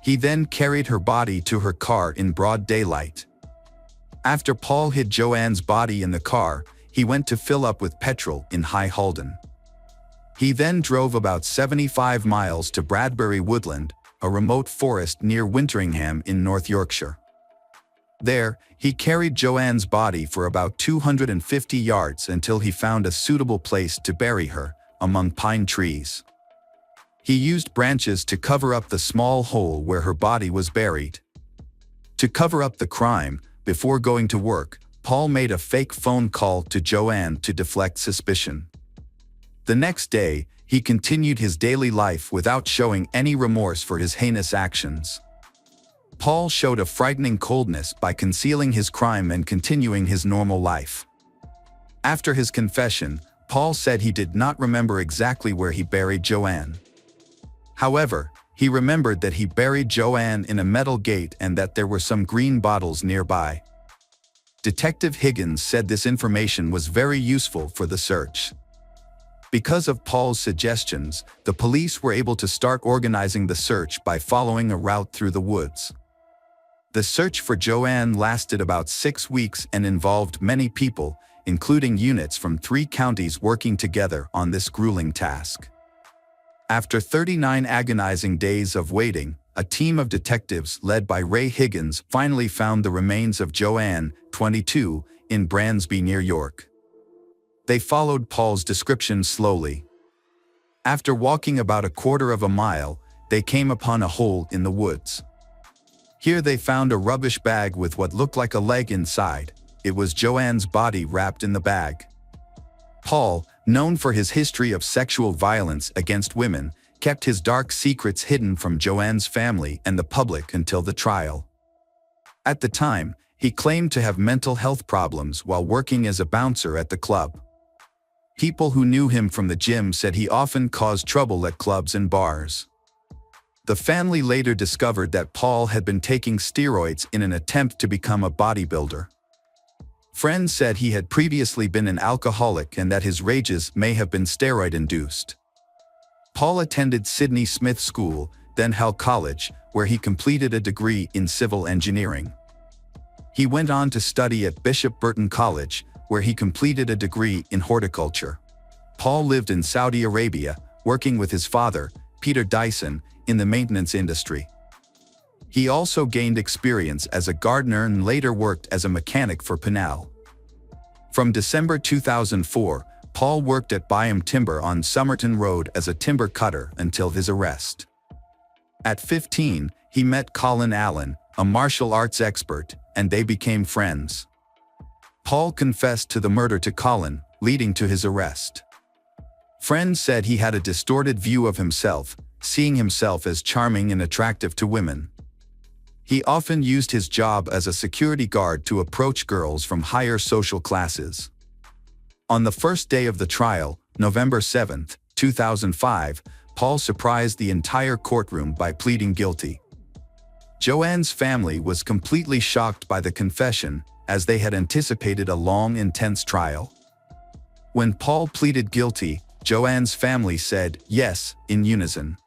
He then carried her body to her car in broad daylight. After Paul hid Joanne's body in the car, he went to fill up with petrol in High Halden. He then drove about 75 miles to Bradbury Woodland, a remote forest near Winteringham in North Yorkshire. There, he carried Joanne's body for about 250 yards until he found a suitable place to bury her, among pine trees. He used branches to cover up the small hole where her body was buried. To cover up the crime, before going to work, Paul made a fake phone call to Joanne to deflect suspicion. The next day, he continued his daily life without showing any remorse for his heinous actions. Paul showed a frightening coldness by concealing his crime and continuing his normal life. After his confession, Paul said he did not remember exactly where he buried Joanne. However, he remembered that he buried Joanne in a metal gate and that there were some green bottles nearby. Detective Higgins said this information was very useful for the search. Because of Paul's suggestions, the police were able to start organizing the search by following a route through the woods. The search for Joanne lasted about 6 weeks and involved many people, including units from 3 counties working together on this grueling task. After 39 agonizing days of waiting, a team of detectives led by Ray Higgins finally found the remains of Joanne, 22, in Bransby near York. They followed Paul's description slowly. After walking about a quarter of a mile, they came upon a hole in the woods. Here they found a rubbish bag with what looked like a leg inside. It was Joanne's body wrapped in the bag. Paul, known for his history of sexual violence against women, kept his dark secrets hidden from Joanne's family and the public until the trial. At the time, he claimed to have mental health problems while working as a bouncer at the club. People who knew him from the gym said he often caused trouble at clubs and bars. The family later discovered that Paul had been taking steroids in an attempt to become a bodybuilder. Friends said he had previously been an alcoholic and that his rages may have been steroid-induced. Paul attended Sydney Smith School, then Hull College, where he completed a degree in civil engineering. He went on to study at Bishop Burton College, where he completed a degree in horticulture. Paul lived in Saudi Arabia, working with his father, Peter Dyson, in the maintenance industry. He also gained experience as a gardener and later worked as a mechanic for Pinal. From December 2004, Paul worked at Byam Timber on Somerton Road as a timber cutter until his arrest. At 15, he met Colin Allen, a martial arts expert, and they became friends. Paul confessed to the murder to Colin, leading to his arrest. Friends said he had a distorted view of himself, seeing himself as charming and attractive to women. He often used his job as a security guard to approach girls from higher social classes. On the first day of the trial, November 7, 2005, Paul surprised the entire courtroom by pleading guilty. Joanne's family was completely shocked by the confession, as they had anticipated a long, intense trial. When Paul pleaded guilty, Joanne's family said yes in unison.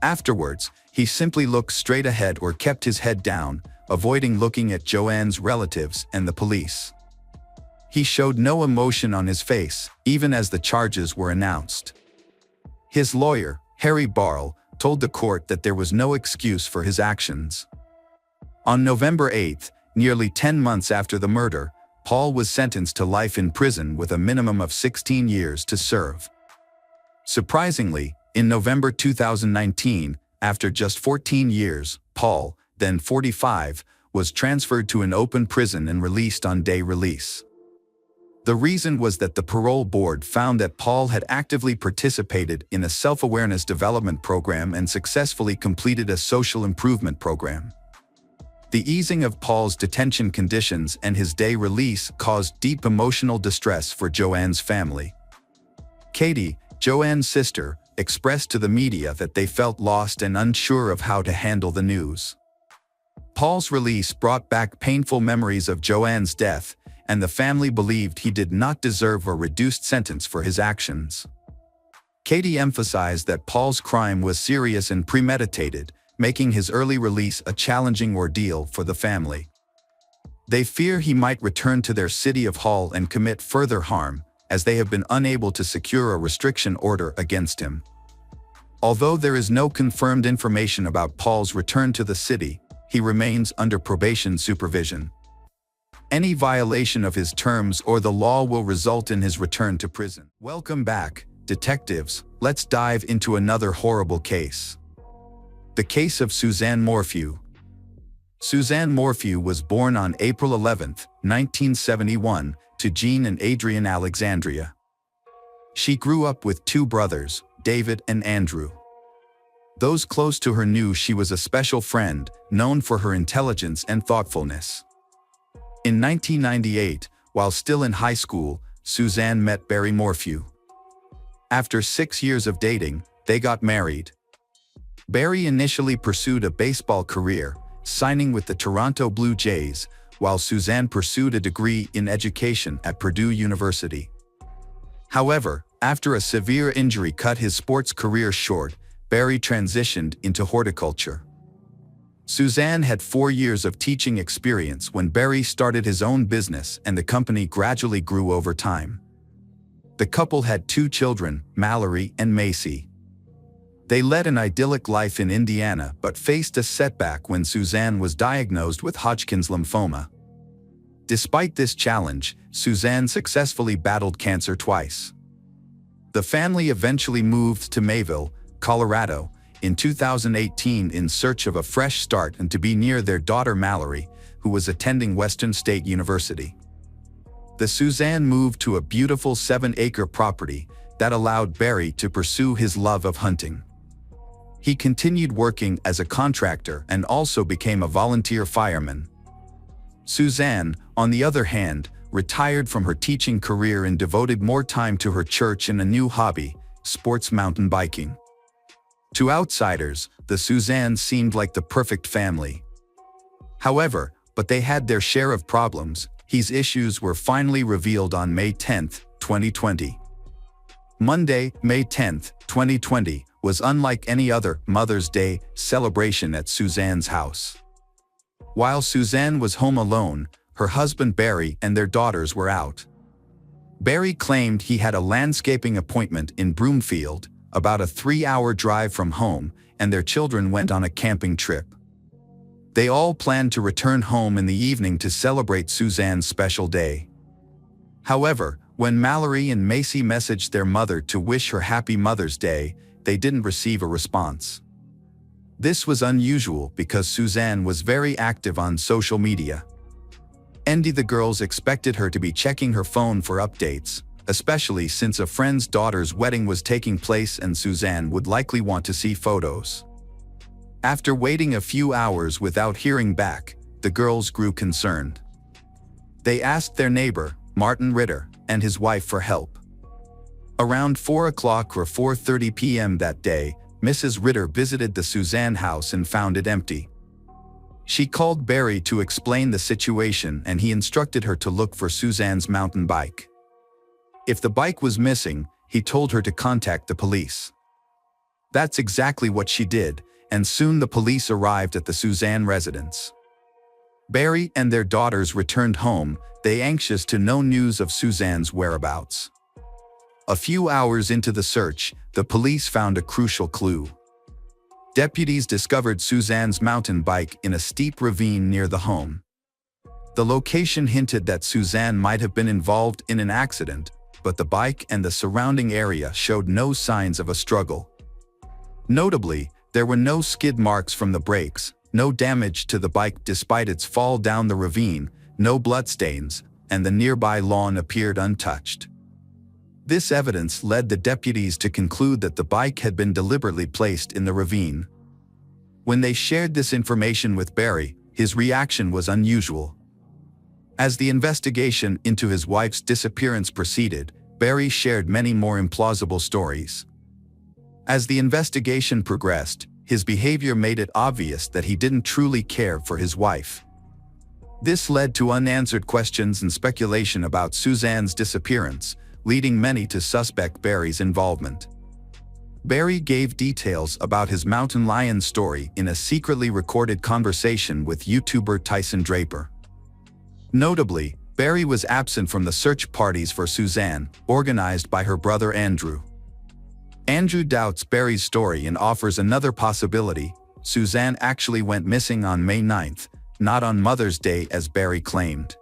Afterwards, he simply looked straight ahead or kept his head down, avoiding looking at Joanne's relatives and the police. He showed no emotion on his face, even as the charges were announced. His lawyer, Harry Barl, told the court that there was no excuse for his actions. On November 8, nearly 10 months after the murder, Paul was sentenced to life in prison with a minimum of 16 years to serve. Surprisingly, in November 2019, after just 14 years, Paul, then 45, was transferred to an open prison and released on day release. The reason was that the parole board found that Paul had actively participated in a self-awareness development program and successfully completed a social improvement program. The easing of Paul's detention conditions and his day release caused deep emotional distress for Joanne's family. Katie, Joanne's sister, expressed to the media that they felt lost and unsure of how to handle the news. Paul's release brought back painful memories of Joanne's death, and the family believed he did not deserve a reduced sentence for his actions. Katie emphasized that Paul's crime was serious and premeditated, making his early release a challenging ordeal for the family. They fear he might return to their city of Hull and commit further harm, as they have been unable to secure a restriction order against him. Although there is no confirmed information about Paul's return to the city, he remains under probation supervision. Any violation of his terms or the law will result in his return to prison. Welcome back, detectives. Let's dive into another horrible case. The case of Suzanne Morphew. Suzanne Morphew was born on April 11, 1971, to Jean and Adrian Alexandria. She grew up with two brothers, David and Andrew. Those close to her knew she was a special friend, known for her intelligence and thoughtfulness. In 1998, while still in high school, Suzanne met Barry Morphew. After 6 years of dating, they got married. Barry initially pursued a baseball career, signing with the Toronto Blue Jays, while Suzanne pursued a degree in education at Purdue University. However, after a severe injury cut his sports career short, Barry transitioned into horticulture. Suzanne had 4 years of teaching experience when Barry started his own business, and the company gradually grew over time. The couple had 2 children, Mallory and Macy. They led an idyllic life in Indiana but faced a setback when Suzanne was diagnosed with Hodgkin's lymphoma. Despite this challenge, Suzanne successfully battled cancer twice. The family eventually moved to Mayville, Colorado, in 2018 in search of a fresh start and to be near their daughter Mallory, who was attending Western State University. The Suzanne moved to a beautiful 7-acre property that allowed Barry to pursue his love of hunting. He continued working as a contractor and also became a volunteer fireman. Suzanne, on the other hand, retired from her teaching career and devoted more time to her church and a new hobby, sports mountain biking. To outsiders, the Suzannes seemed like the perfect family. However, but they had their share of problems. These issues were finally revealed on May 10, 2020. Monday, May 10, 2020, was unlike any other Mother's Day celebration at Suzanne's house. While Suzanne was home alone, her husband Barry and their daughters were out. Barry claimed he had a landscaping appointment in Broomfield, about a 3-hour drive from home, and their children went on a camping trip. They all planned to return home in the evening to celebrate Suzanne's special day. However, when Mallory and Macy messaged their mother to wish her happy Mother's Day, they didn't receive a response. This was unusual because Suzanne was very active on social media. The girls expected her to be checking her phone for updates, especially since a friend's daughter's wedding was taking place and Suzanne would likely want to see photos. After waiting a few hours without hearing back, the girls grew concerned. They asked their neighbor, Martin Ritter, and his wife for help. Around 4 o'clock or 4:30 p.m. that day, Mrs. Ritter visited the Suzanne house and found it empty. She called Barry to explain the situation and he instructed her to look for Suzanne's mountain bike. If the bike was missing, he told her to contact the police. That's exactly what she did, and soon the police arrived at the Suzanne residence. Barry and their daughters returned home, they anxious to know news of Suzanne's whereabouts. A few hours into the search, the police found a crucial clue. Deputies discovered Suzanne's mountain bike in a steep ravine near the home. The location hinted that Suzanne might have been involved in an accident, but the bike and the surrounding area showed no signs of a struggle. Notably, there were no skid marks from the brakes, no damage to the bike despite its fall down the ravine, no bloodstains, and the nearby lawn appeared untouched. This evidence led the deputies to conclude that the bike had been deliberately placed in the ravine. When they shared this information with Barry, his reaction was unusual. As the investigation into his wife's disappearance proceeded, Barry shared many more implausible stories. As the investigation progressed, his behavior made it obvious that he didn't truly care for his wife. This led to unanswered questions and speculation about Suzanne's disappearance, leading many to suspect Barry's involvement. Barry gave details about his mountain lion story in a secretly recorded conversation with YouTuber Tyson Draper. Notably, Barry was absent from the search parties for Suzanne, organized by her brother Andrew. Andrew doubts Barry's story and offers another possibility: Suzanne actually went missing on May 9th, not on Mother's Day as Barry claimed.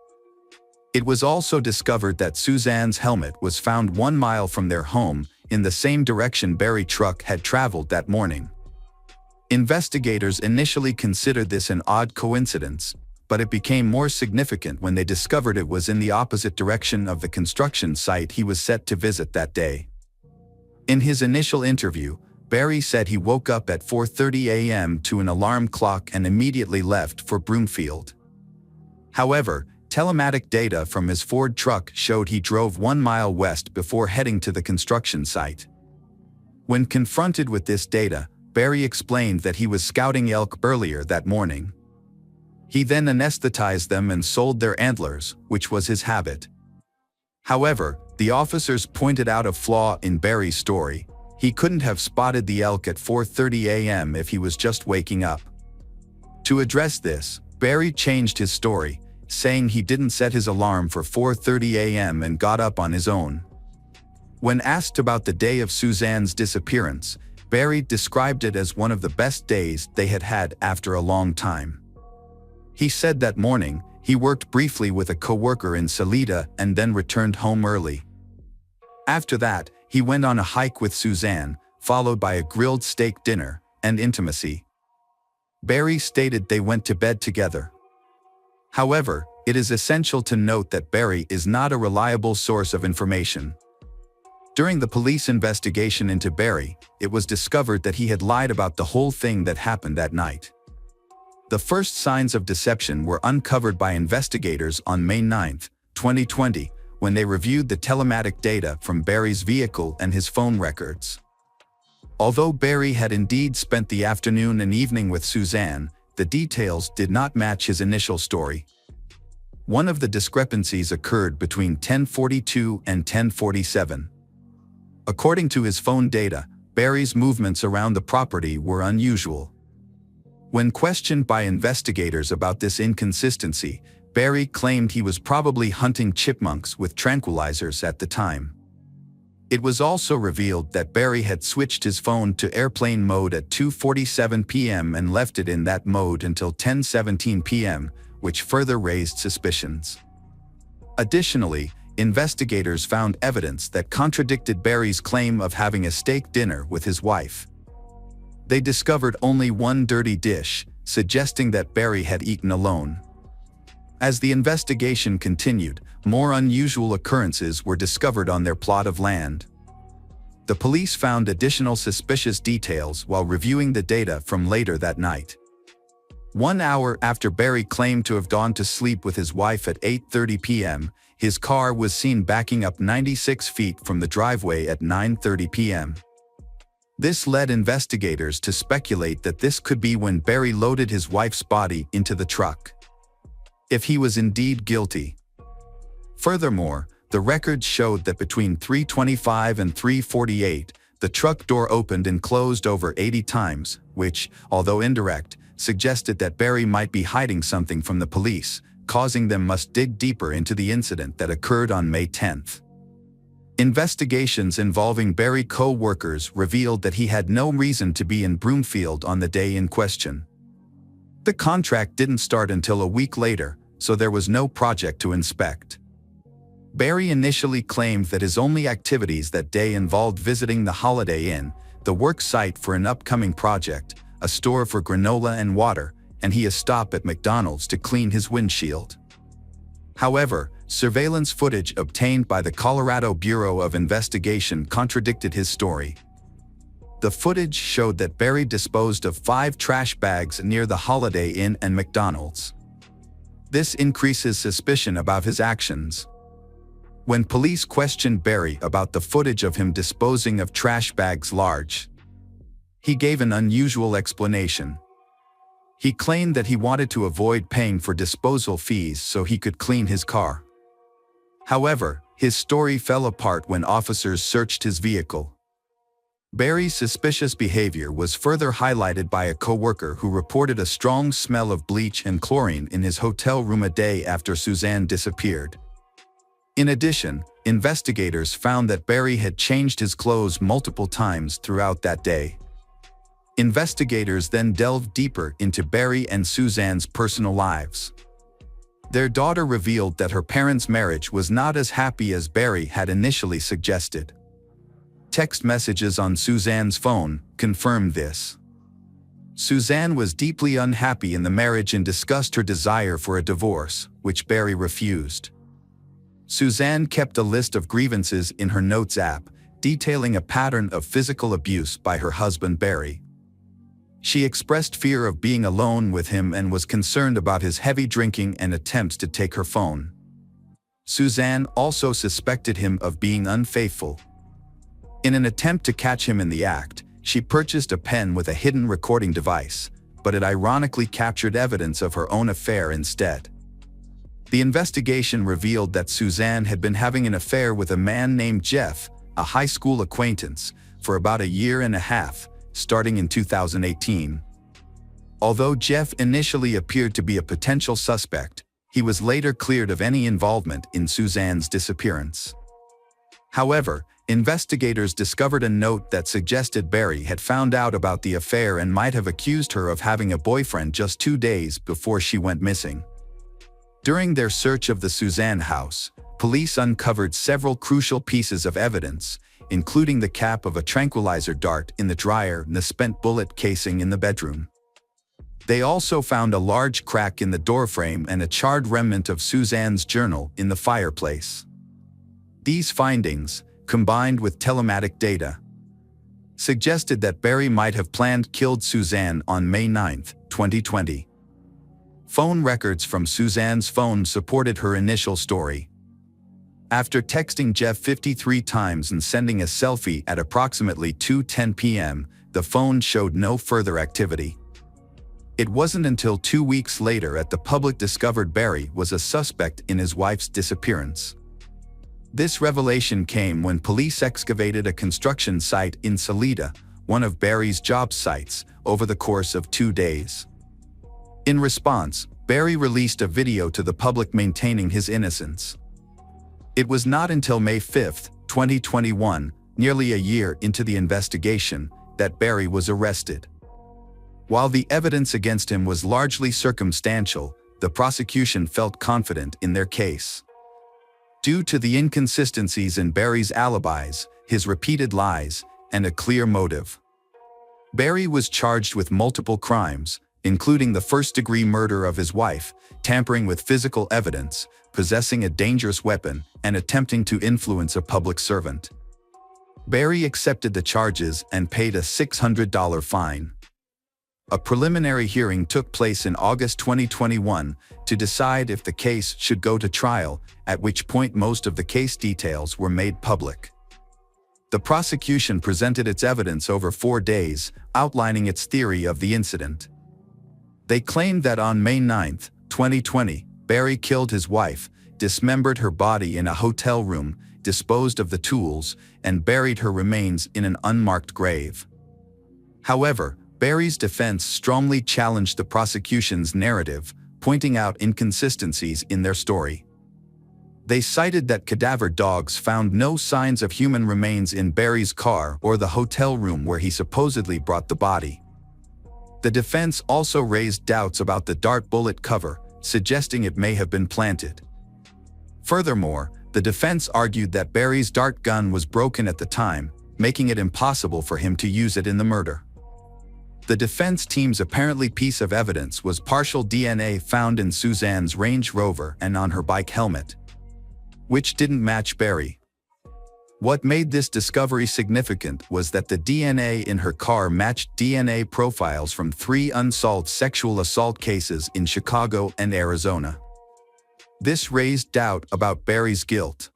It was also discovered that Suzanne's helmet was found 1 mile from their home, in the same direction Barry's truck had traveled that morning. Investigators initially considered this an odd coincidence, but it became more significant when they discovered it was in the opposite direction of the construction site he was set to visit that day. In his initial interview, Barry said he woke up at 4:30 a.m. to an alarm clock and immediately left for Broomfield. However, telematic data from his Ford truck showed he drove 1 mile west before heading to the construction site. When confronted with this data, Barry explained that he was scouting elk earlier that morning. He then anesthetized them and sold their antlers, which was his habit. However, the officers pointed out a flaw in Barry's story. He couldn't have spotted the elk at 4:30 a.m. if he was just waking up. To address this, Barry changed his story, saying he didn't set his alarm for 4:30 a.m. and got up on his own. When asked about the day of Suzanne's disappearance, Barry described it as one of the best days they had had after a long time. He said that morning, he worked briefly with a coworker in Salida and then returned home early. After that, he went on a hike with Suzanne, followed by a grilled steak dinner and intimacy. Barry stated they went to bed together. However, it is essential to note that Barry is not a reliable source of information. During the police investigation into Barry, it was discovered that he had lied about the whole thing that happened that night. The first signs of deception were uncovered by investigators on May 9, 2020, when they reviewed the telematic data from Barry's vehicle and his phone records. Although Barry had indeed spent the afternoon and evening with Suzanne, the details did not match his initial story. One of the discrepancies occurred between 10:42 and 10:47. According to his phone data, Barry's movements around the property were unusual. When questioned by investigators about this inconsistency, Barry claimed he was probably hunting chipmunks with tranquilizers at the time. It was also revealed that Barry had switched his phone to airplane mode at 2:47 p.m. and left it in that mode until 10:17 p.m., which further raised suspicions. Additionally, investigators found evidence that contradicted Barry's claim of having a steak dinner with his wife. They discovered only one dirty dish, suggesting that Barry had eaten alone. As the investigation continued, more unusual occurrences were discovered on their plot of land. The police found additional suspicious details while reviewing the data from later that night. 1 hour after Barry claimed to have gone to sleep with his wife at 8:30 p.m., his car was seen backing up 96 feet from the driveway at 9:30 p.m. This led investigators to speculate that this could be when Barry loaded his wife's body into the truck. If he was indeed guilty. Furthermore, the records showed that between 3:25 and 3:48, the truck door opened and closed over 80 times, which, although indirect, suggested that Barry might be hiding something from the police, causing them must dig deeper into the incident that occurred on May 10th. Investigations involving Barry co-workers revealed that he had no reason to be in Broomfield on the day in question. The contract didn't start until a week later, so there was no project to inspect. Barry initially claimed that his only activities that day involved visiting the Holiday Inn, the work site for an upcoming project, a store for granola and water, and a stop at McDonald's to clean his windshield. However, surveillance footage obtained by the Colorado Bureau of Investigation contradicted his story. The footage showed that Barry disposed of 5 trash bags near the Holiday Inn and McDonald's. This increases suspicion about his actions. When police questioned Barry about the footage of him disposing of trash bags large, he gave an unusual explanation. He claimed that he wanted to avoid paying for disposal fees so he could clean his car. However, his story fell apart when officers searched his vehicle. Barry's suspicious behavior was further highlighted by a coworker who reported a strong smell of bleach and chlorine in his hotel room a day after Suzanne disappeared. In addition, investigators found that Barry had changed his clothes multiple times throughout that day. Investigators then delved deeper into Barry and Suzanne's personal lives. Their daughter revealed that her parents' marriage was not as happy as Barry had initially suggested. Text messages on Suzanne's phone confirmed this. Suzanne was deeply unhappy in the marriage and discussed her desire for a divorce, which Barry refused. Suzanne kept a list of grievances in her notes app, detailing a pattern of physical abuse by her husband Barry. She expressed fear of being alone with him and was concerned about his heavy drinking and attempts to take her phone. Suzanne also suspected him of being unfaithful. In an attempt to catch him in the act, she purchased a pen with a hidden recording device, but it ironically captured evidence of her own affair instead. The investigation revealed that Suzanne had been having an affair with a man named Jeff, a high school acquaintance, for about a year and a half, starting in 2018. Although Jeff initially appeared to be a potential suspect, he was later cleared of any involvement in Suzanne's disappearance. However, investigators discovered a note that suggested Barry had found out about the affair and might have accused her of having a boyfriend just 2 days before she went missing. During their search of the Suzanne house, police uncovered several crucial pieces of evidence, including the cap of a tranquilizer dart in the dryer and the spent bullet casing in the bedroom. They also found a large crack in the doorframe and a charred remnant of Suzanne's journal in the fireplace. These findings, combined with telematic data, suggested that Barry might have killed Suzanne on May 9, 2020. Phone records from Suzanne's phone supported her initial story. After texting Jeff 53 times and sending a selfie at approximately 2:10 p.m., the phone showed no further activity. It wasn't until 2 weeks later that the public discovered Barry was a suspect in his wife's disappearance. This revelation came when police excavated a construction site in Salida, one of Barry's job sites, over the course of 2 days. In response, Barry released a video to the public maintaining his innocence. It was not until May 5, 2021, nearly a year into the investigation, that Barry was arrested. While the evidence against him was largely circumstantial, the prosecution felt confident in their case. Due to the inconsistencies in Barry's alibis, his repeated lies, and a clear motive. Barry was charged with multiple crimes, including the first-degree murder of his wife, tampering with physical evidence, possessing a dangerous weapon, and attempting to influence a public servant. Barry accepted the charges and paid a $600 fine. A preliminary hearing took place in August 2021 to decide if the case should go to trial, at which point most of the case details were made public. The prosecution presented its evidence over 4 days, outlining its theory of the incident. They claimed that on May 9, 2020, Barry killed his wife, dismembered her body in a hotel room, disposed of the tools, and buried her remains in an unmarked grave. However, Barry's defense strongly challenged the prosecution's narrative, pointing out inconsistencies in their story. They cited that cadaver dogs found no signs of human remains in Barry's car or the hotel room where he supposedly brought the body. The defense also raised doubts about the dart bullet cover, suggesting it may have been planted. Furthermore, the defense argued that Barry's dart gun was broken at the time, making it impossible for him to use it in the murder. The defense team's apparently piece of evidence was partial DNA found in Suzanne's Range Rover and on her bike helmet, which didn't match Barry. What made this discovery significant was that the DNA in her car matched DNA profiles from 3 unsolved sexual assault cases in Chicago and Arizona. This raised doubt about Barry's guilt.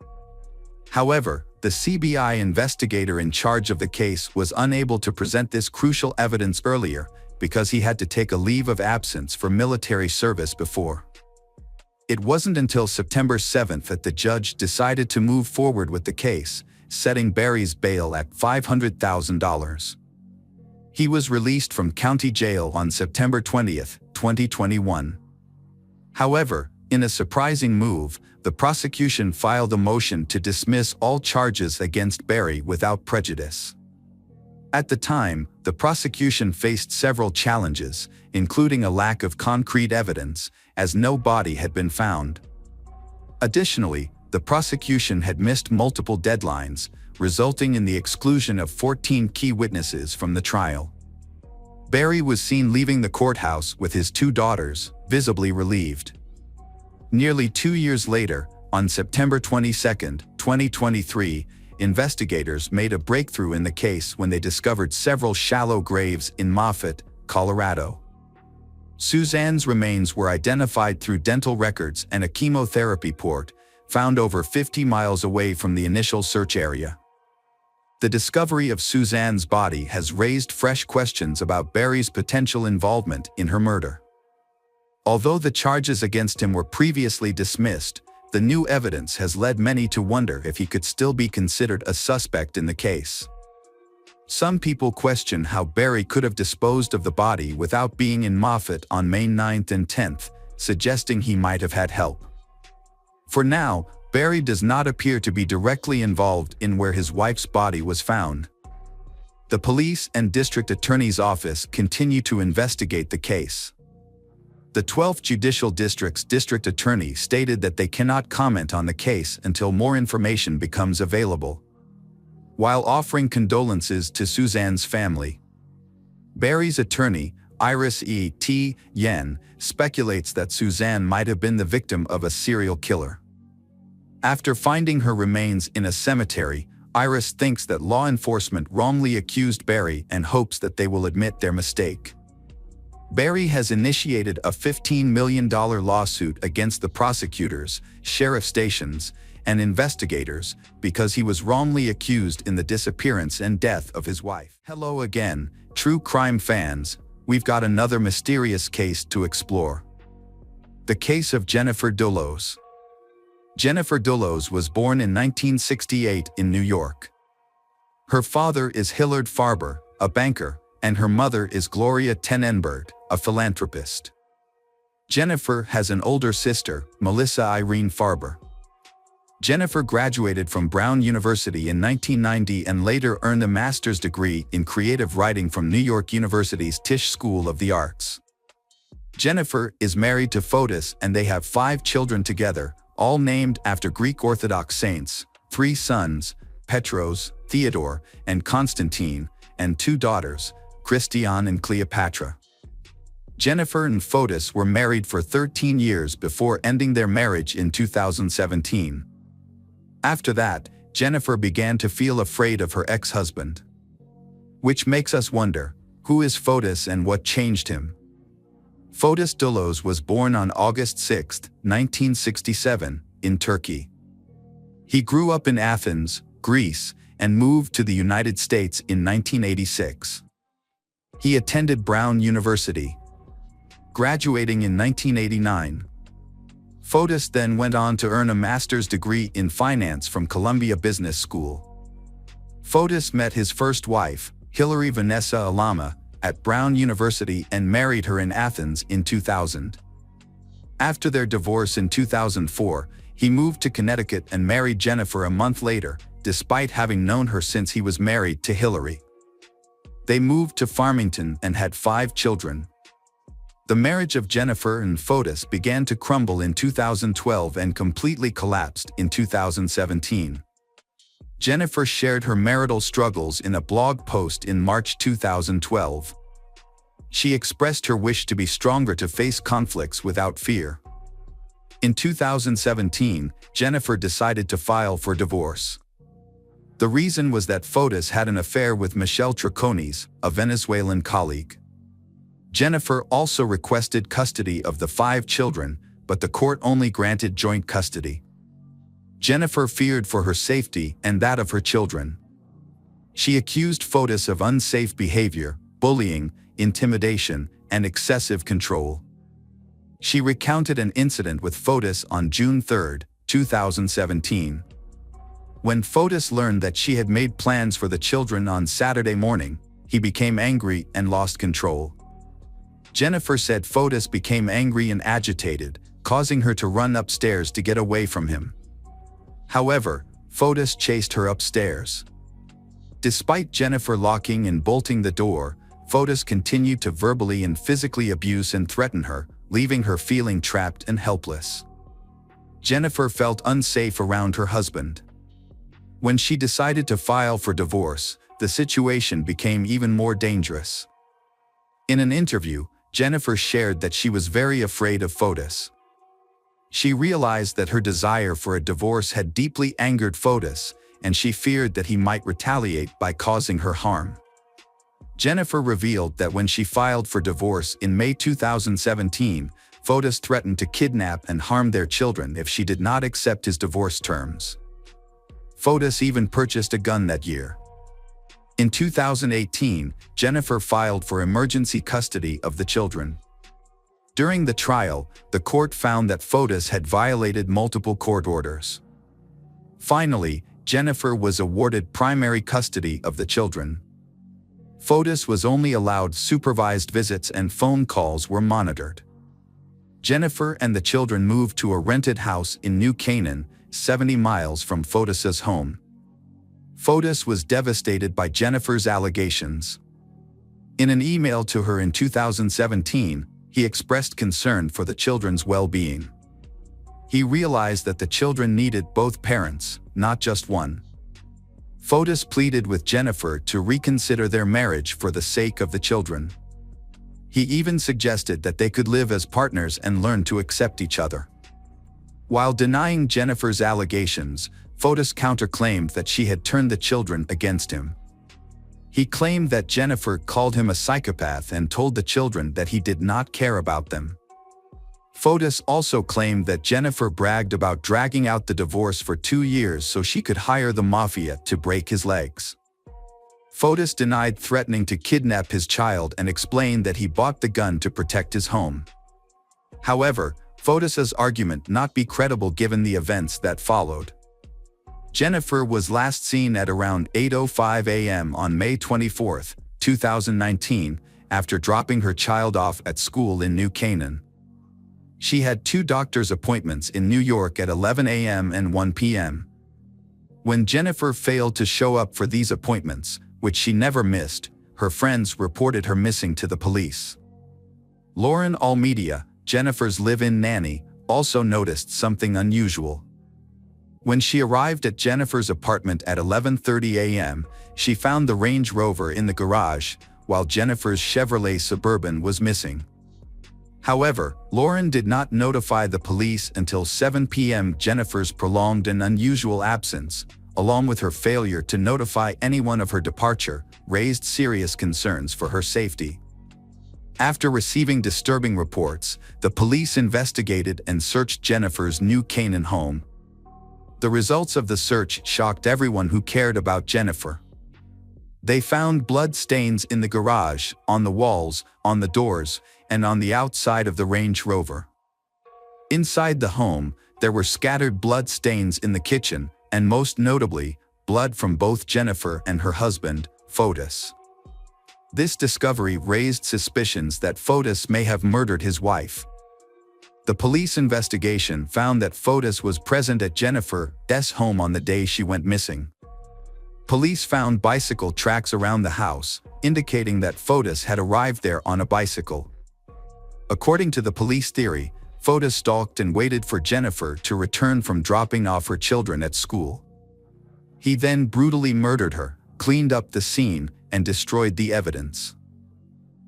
However, the CBI investigator in charge of the case was unable to present this crucial evidence earlier because he had to take a leave of absence for military service before. It wasn't until September 7 that the judge decided to move forward with the case, setting Barry's bail at $500,000. He was released from county jail on September 20, 2021. However, in a surprising move, the prosecution filed a motion to dismiss all charges against Barry without prejudice. At the time, the prosecution faced several challenges, including a lack of concrete evidence, as no body had been found. Additionally, the prosecution had missed multiple deadlines, resulting in the exclusion of 14 key witnesses from the trial. Barry was seen leaving the courthouse with his 2 daughters, visibly relieved. Nearly 2 years later, on September 22, 2023, investigators made a breakthrough in the case when they discovered several shallow graves in Moffat, Colorado. Suzanne's remains were identified through dental records and a chemotherapy port, found over 50 miles away from the initial search area. The discovery of Suzanne's body has raised fresh questions about Barry's potential involvement in her murder. Although the charges against him were previously dismissed, the new evidence has led many to wonder if he could still be considered a suspect in the case. Some people question how Barry could have disposed of the body without being in Moffat on May 9 and 10, suggesting he might have had help. For now, Barry does not appear to be directly involved in where his wife's body was found. The police and district attorney's office continue to investigate the case. The 12th Judicial District's district attorney stated that they cannot comment on the case until more information becomes available. While offering condolences to Suzanne's family, Barry's attorney, Iris E.T. Yen, speculates that Suzanne might have been the victim of a serial killer. After finding her remains in a cemetery, Iris thinks that law enforcement wrongly accused Barry and hopes that they will admit their mistake. Barry has initiated a $15 million lawsuit against the prosecutors, sheriff stations, and investigators because he was wrongly accused in the disappearance and death of his wife. Hello again, true crime fans. We've got another mysterious case to explore. The case of Jennifer Dullos. Jennifer Dullos was born in 1968 in New York. Her father is Hillard Farber, a banker, and her mother is Gloria Tenenberg, a philanthropist. Jennifer has an older sister, Melissa Irene Farber. Jennifer graduated from Brown University in 1990 and later earned a master's degree in creative writing from New York University's Tisch School of the Arts. Jennifer is married to Fotis and they have 5 children together, all named after Greek Orthodox saints, 3 sons, Petros, Theodore, and Constantine, and 2 daughters, Christiane and Cleopatra. Jennifer and Fotis were married for 13 years before ending their marriage in 2017. After that, Jennifer began to feel afraid of her ex-husband. Which makes us wonder, who is Fotis and what changed him? Fotis Dullos was born on August 6, 1967, in Turkey. He grew up in Athens, Greece, and moved to the United States in 1986. He attended Brown University, graduating in 1989. Fotis then went on to earn a master's degree in finance from Columbia Business School. Fotis met his first wife, Hilary Vanessa Alama, at Brown University and married her in Athens in 2000. After their divorce in 2004, he moved to Connecticut and married Jennifer a month later, despite having known her since he was married to Hilary. They moved to Farmington and had 5 children. The marriage of Jennifer and Fotis began to crumble in 2012 and completely collapsed in 2017. Jennifer shared her marital struggles in a blog post in March 2012. She expressed her wish to be stronger to face conflicts without fear. In 2017, Jennifer decided to file for divorce. The reason was that Fotis had an affair with Michelle Troconis, a Venezuelan colleague. Jennifer also requested custody of the 5 children, but the court only granted joint custody. Jennifer feared for her safety and that of her children. She accused Fotis of unsafe behavior, bullying, intimidation, and excessive control. She recounted an incident with Fotis on June 3, 2017. When Fotis learned that she had made plans for the children on Saturday morning, he became angry and lost control. Jennifer said Fotis became angry and agitated, causing her to run upstairs to get away from him. However, Fotis chased her upstairs. Despite Jennifer locking and bolting the door, Fotis continued to verbally and physically abuse and threaten her, leaving her feeling trapped and helpless. Jennifer felt unsafe around her husband. When she decided to file for divorce, the situation became even more dangerous. In an interview, Jennifer shared that she was very afraid of Fotis. She realized that her desire for a divorce had deeply angered Fotis, and she feared that he might retaliate by causing her harm. Jennifer revealed that when she filed for divorce in May 2017, Fotis threatened to kidnap and harm their children if she did not accept his divorce terms. Fotis even purchased a gun that year. In 2018, Jennifer filed for emergency custody of the children. During the trial, the court found that Fotis had violated multiple court orders. Finally, Jennifer was awarded primary custody of the children. Fotis was only allowed supervised visits and phone calls were monitored. Jennifer and the children moved to a rented house in New Canaan, 70 miles from Fotis's home. Fotis was devastated by Jennifer's allegations. In an email to her in 2017, he expressed concern for the children's well-being. He realized that the children needed both parents, not just one. Fotis pleaded with Jennifer to reconsider their marriage for the sake of the children. He even suggested that they could live as partners and learn to accept each other. While denying Jennifer's allegations, Fotis counterclaimed that she had turned the children against him. He claimed that Jennifer called him a psychopath and told the children that he did not care about them. Fotis also claimed that Jennifer bragged about dragging out the divorce for 2 years so she could hire the mafia to break his legs. Fotis denied threatening to kidnap his child and explained that he bought the gun to protect his home. However, Fotis's argument not be credible given the events that followed. Jennifer was last seen at around 8:05 a.m. on May 24, 2019, after dropping her child off at school in New Canaan. She had 2 doctor's appointments in New York at 11 a.m. and 1 p.m. When Jennifer failed to show up for these appointments, which she never missed, her friends reported her missing to the police. Lauren Almeida, Jennifer's live-in nanny, also noticed something unusual. When she arrived at Jennifer's apartment at 11:30 a.m., she found the Range Rover in the garage, while Jennifer's Chevrolet Suburban was missing. However, Lauren did not notify the police until 7 p.m. Jennifer's prolonged and unusual absence, along with her failure to notify anyone of her departure, raised serious concerns for her safety. After receiving disturbing reports, the police investigated and searched Jennifer's New Canaan home. The results of the search shocked everyone who cared about Jennifer. They found blood stains in the garage, on the walls, on the doors, and on the outside of the Range Rover. Inside the home, there were scattered blood stains in the kitchen, and most notably, blood from both Jennifer and her husband, Fotis. This discovery raised suspicions that Fotis may have murdered his wife. The police investigation found that Fotis was present at Jennifer's home on the day she went missing. Police found bicycle tracks around the house, indicating that Fotis had arrived there on a bicycle. According to the police theory, Fotis stalked and waited for Jennifer to return from dropping off her children at school. He then brutally murdered her, cleaned up the scene, and destroyed the evidence.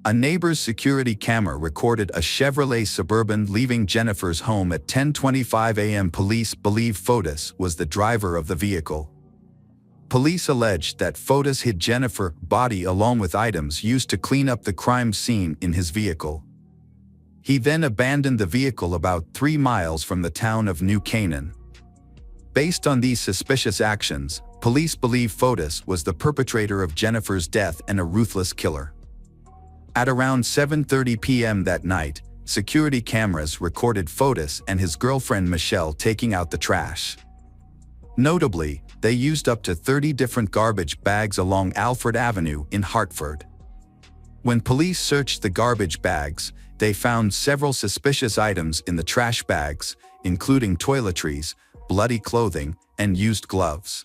A neighbor's security camera recorded a Chevrolet Suburban leaving Jennifer's home at 10:25 a.m. Police believe Fotis was the driver of the vehicle. Police alleged that Fotis hid Jennifer's body along with items used to clean up the crime scene in his vehicle. He then abandoned the vehicle about 3 miles from the town of New Canaan. Based on these suspicious actions, police believe Fotis was the perpetrator of Jennifer's death and a ruthless killer. At around 7:30 p.m. that night, security cameras recorded Fotis and his girlfriend Michelle taking out the trash. Notably, they used up to 30 different garbage bags along Alfred Avenue in Hartford. When police searched the garbage bags, they found several suspicious items in the trash bags, including toiletries, bloody clothing, and used gloves.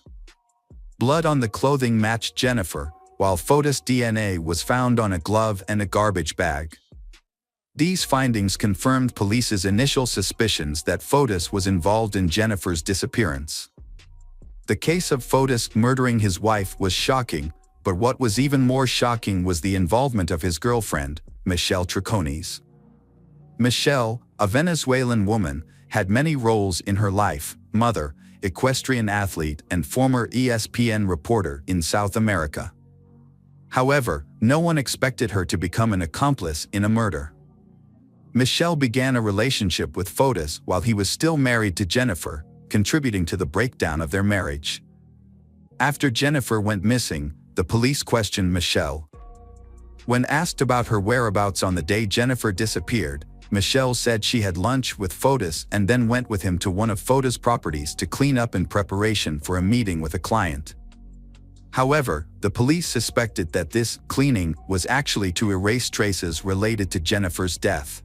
Blood on the clothing matched Jennifer, while Fotis' DNA was found on a glove and a garbage bag. These findings confirmed police's initial suspicions that Fotis was involved in Jennifer's disappearance. The case of Fotis murdering his wife was shocking, but what was even more shocking was the involvement of his girlfriend, Michelle Triconis. Michelle, a Venezuelan woman, had many roles in her life: mother, equestrian athlete, and former ESPN reporter in South America. However, no one expected her to become an accomplice in a murder. Michelle began a relationship with Fotis while he was still married to Jennifer, contributing to the breakdown of their marriage. After Jennifer went missing, the police questioned Michelle. When asked about her whereabouts on the day Jennifer disappeared, Michelle said she had lunch with Fotis and then went with him to one of Fotis' properties to clean up in preparation for a meeting with a client. However, the police suspected that this cleaning was actually to erase traces related to Jennifer's death.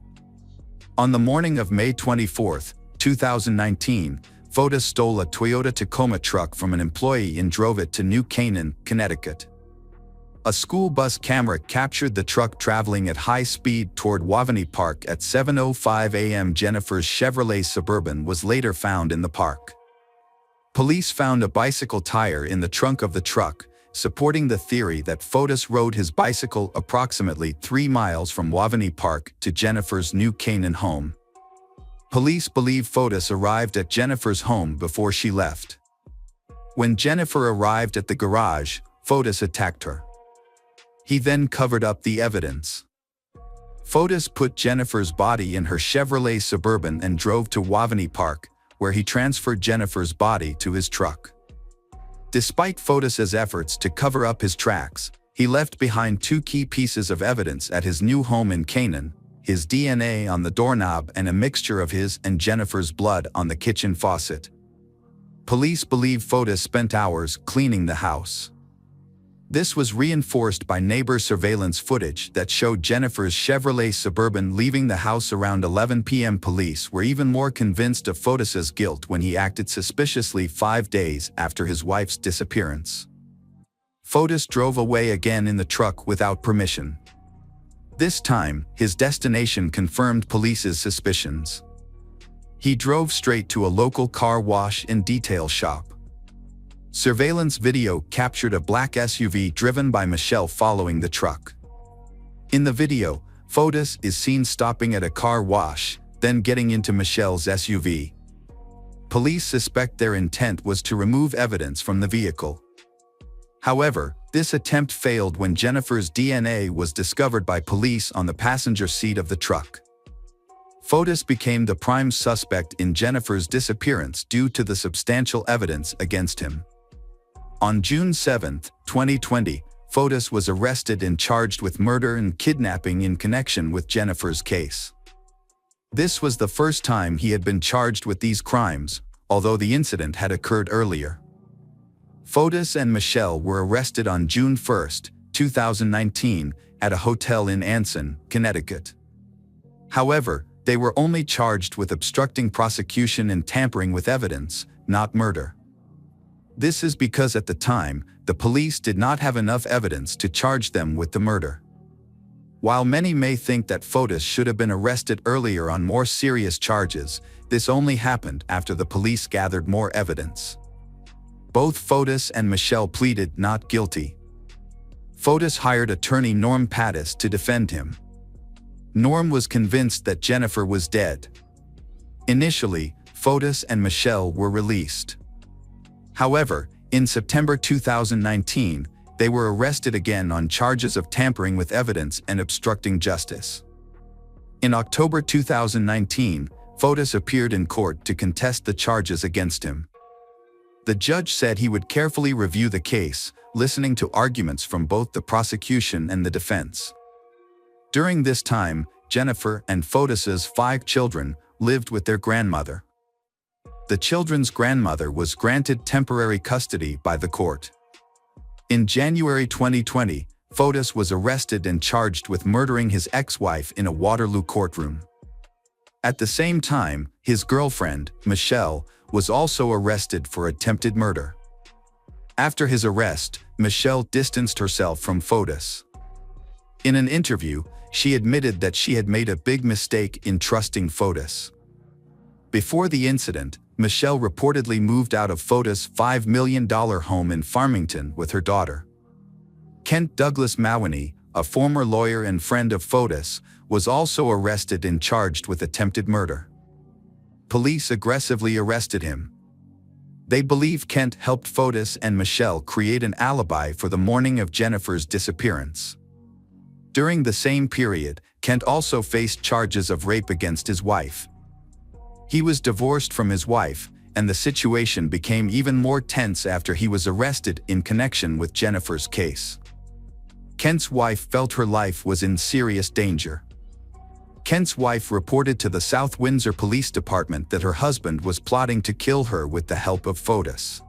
On the morning of May 24, 2019, Fotis stole a Toyota Tacoma truck from an employee and drove it to New Canaan, Connecticut. A school bus camera captured the truck traveling at high speed toward Wavani Park at 7:05 a.m. Jennifer's Chevrolet Suburban was later found in the park. Police found a bicycle tire in the trunk of the truck, supporting the theory that Fotis rode his bicycle approximately 3 miles from Wavani Park to Jennifer's New Canaan home. Police believe Fotis arrived at Jennifer's home before she left. When Jennifer arrived at the garage, Fotis attacked her. He then covered up the evidence. Fotis put Jennifer's body in her Chevrolet Suburban and drove to Wavani Park, where he transferred Jennifer's body to his truck. Despite Fotis's efforts to cover up his tracks, he left behind 2 key pieces of evidence at his new home in Canaan: his DNA on the doorknob and a mixture of his and Jennifer's blood on the kitchen faucet. Police believe Fotis spent hours cleaning the house. This was reinforced by neighbor surveillance footage that showed Jennifer's Chevrolet Suburban leaving the house around 11 p.m. Police were even more convinced of Fotis's guilt when he acted suspiciously 5 days after his wife's disappearance. Fotis drove away again in the truck without permission. This time, his destination confirmed police's suspicions. He drove straight to a local car wash and detail shop. Surveillance video captured a black SUV driven by Michelle following the truck. In the video, Fotis is seen stopping at a car wash, then getting into Michelle's SUV. Police suspect their intent was to remove evidence from the vehicle. However, this attempt failed when Jennifer's DNA was discovered by police on the passenger seat of the truck. Fotis became the prime suspect in Jennifer's disappearance due to the substantial evidence against him. On June 7, 2020, Fotis was arrested and charged with murder and kidnapping in connection with Jennifer's case. This was the first time he had been charged with these crimes, although the incident had occurred earlier. Fotis and Michelle were arrested on June 1, 2019, at a hotel in Anson, Connecticut. However, they were only charged with obstructing prosecution and tampering with evidence, not murder. This is because at the time, the police did not have enough evidence to charge them with the murder. While many may think that Fotis should have been arrested earlier on more serious charges, this only happened after the police gathered more evidence. Both Fotis and Michelle pleaded not guilty. Fotis hired attorney Norm Pattis to defend him. Norm was convinced that Jennifer was dead. Initially, Fotis and Michelle were released. However, in September 2019, they were arrested again on charges of tampering with evidence and obstructing justice. In October 2019, Fotis appeared in court to contest the charges against him. The judge said he would carefully review the case, listening to arguments from both the prosecution and the defense. During this time, Jennifer and Fotis's 5 children lived with their grandmother. The children's grandmother was granted temporary custody by the court. In January 2020, Fotis was arrested and charged with murdering his ex-wife in a Waterloo courtroom. At the same time, his girlfriend, Michelle, was also arrested for attempted murder. After his arrest, Michelle distanced herself from Fotis. In an interview, she admitted that she had made a big mistake in trusting Fotis. Before the incident, Michelle reportedly moved out of Fotis' $5 million home in Farmington with her daughter. Kent Douglas Mawhinney, a former lawyer and friend of Fotis, was also arrested and charged with attempted murder. Police aggressively arrested him. They believe Kent helped Fotis and Michelle create an alibi for the morning of Jennifer's disappearance. During the same period, Kent also faced charges of rape against his wife. He was divorced from his wife, and the situation became even more tense after he was arrested in connection with Jennifer's case. Kent's wife felt her life was in serious danger. Kent's wife reported to the South Windsor Police Department that her husband was plotting to kill her with the help of Fotis.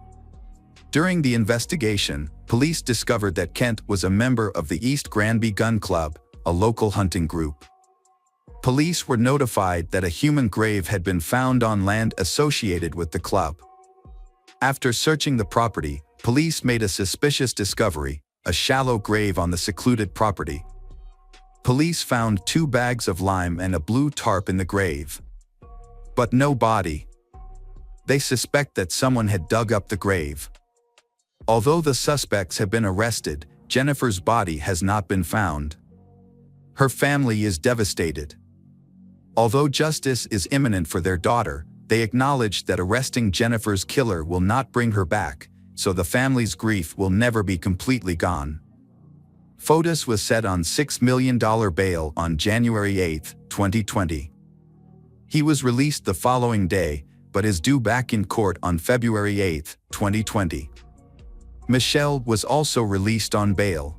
During the investigation, police discovered that Kent was a member of the East Granby Gun Club, a local hunting group. Police were notified that a human grave had been found on land associated with the club. After searching the property, police made a suspicious discovery, a shallow grave on the secluded property. Police found 2 bags of lime and a blue tarp in the grave. But no body. They suspect that someone had dug up the grave. Although the suspects have been arrested, Jennifer's body has not been found. Her family is devastated. Although justice is imminent for their daughter, they acknowledge that arresting Jennifer's killer will not bring her back, so the family's grief will never be completely gone. Fotis was set on $6 million bail on January 8, 2020. He was released the following day, but is due back in court on February 8, 2020. Michelle was also released on bail.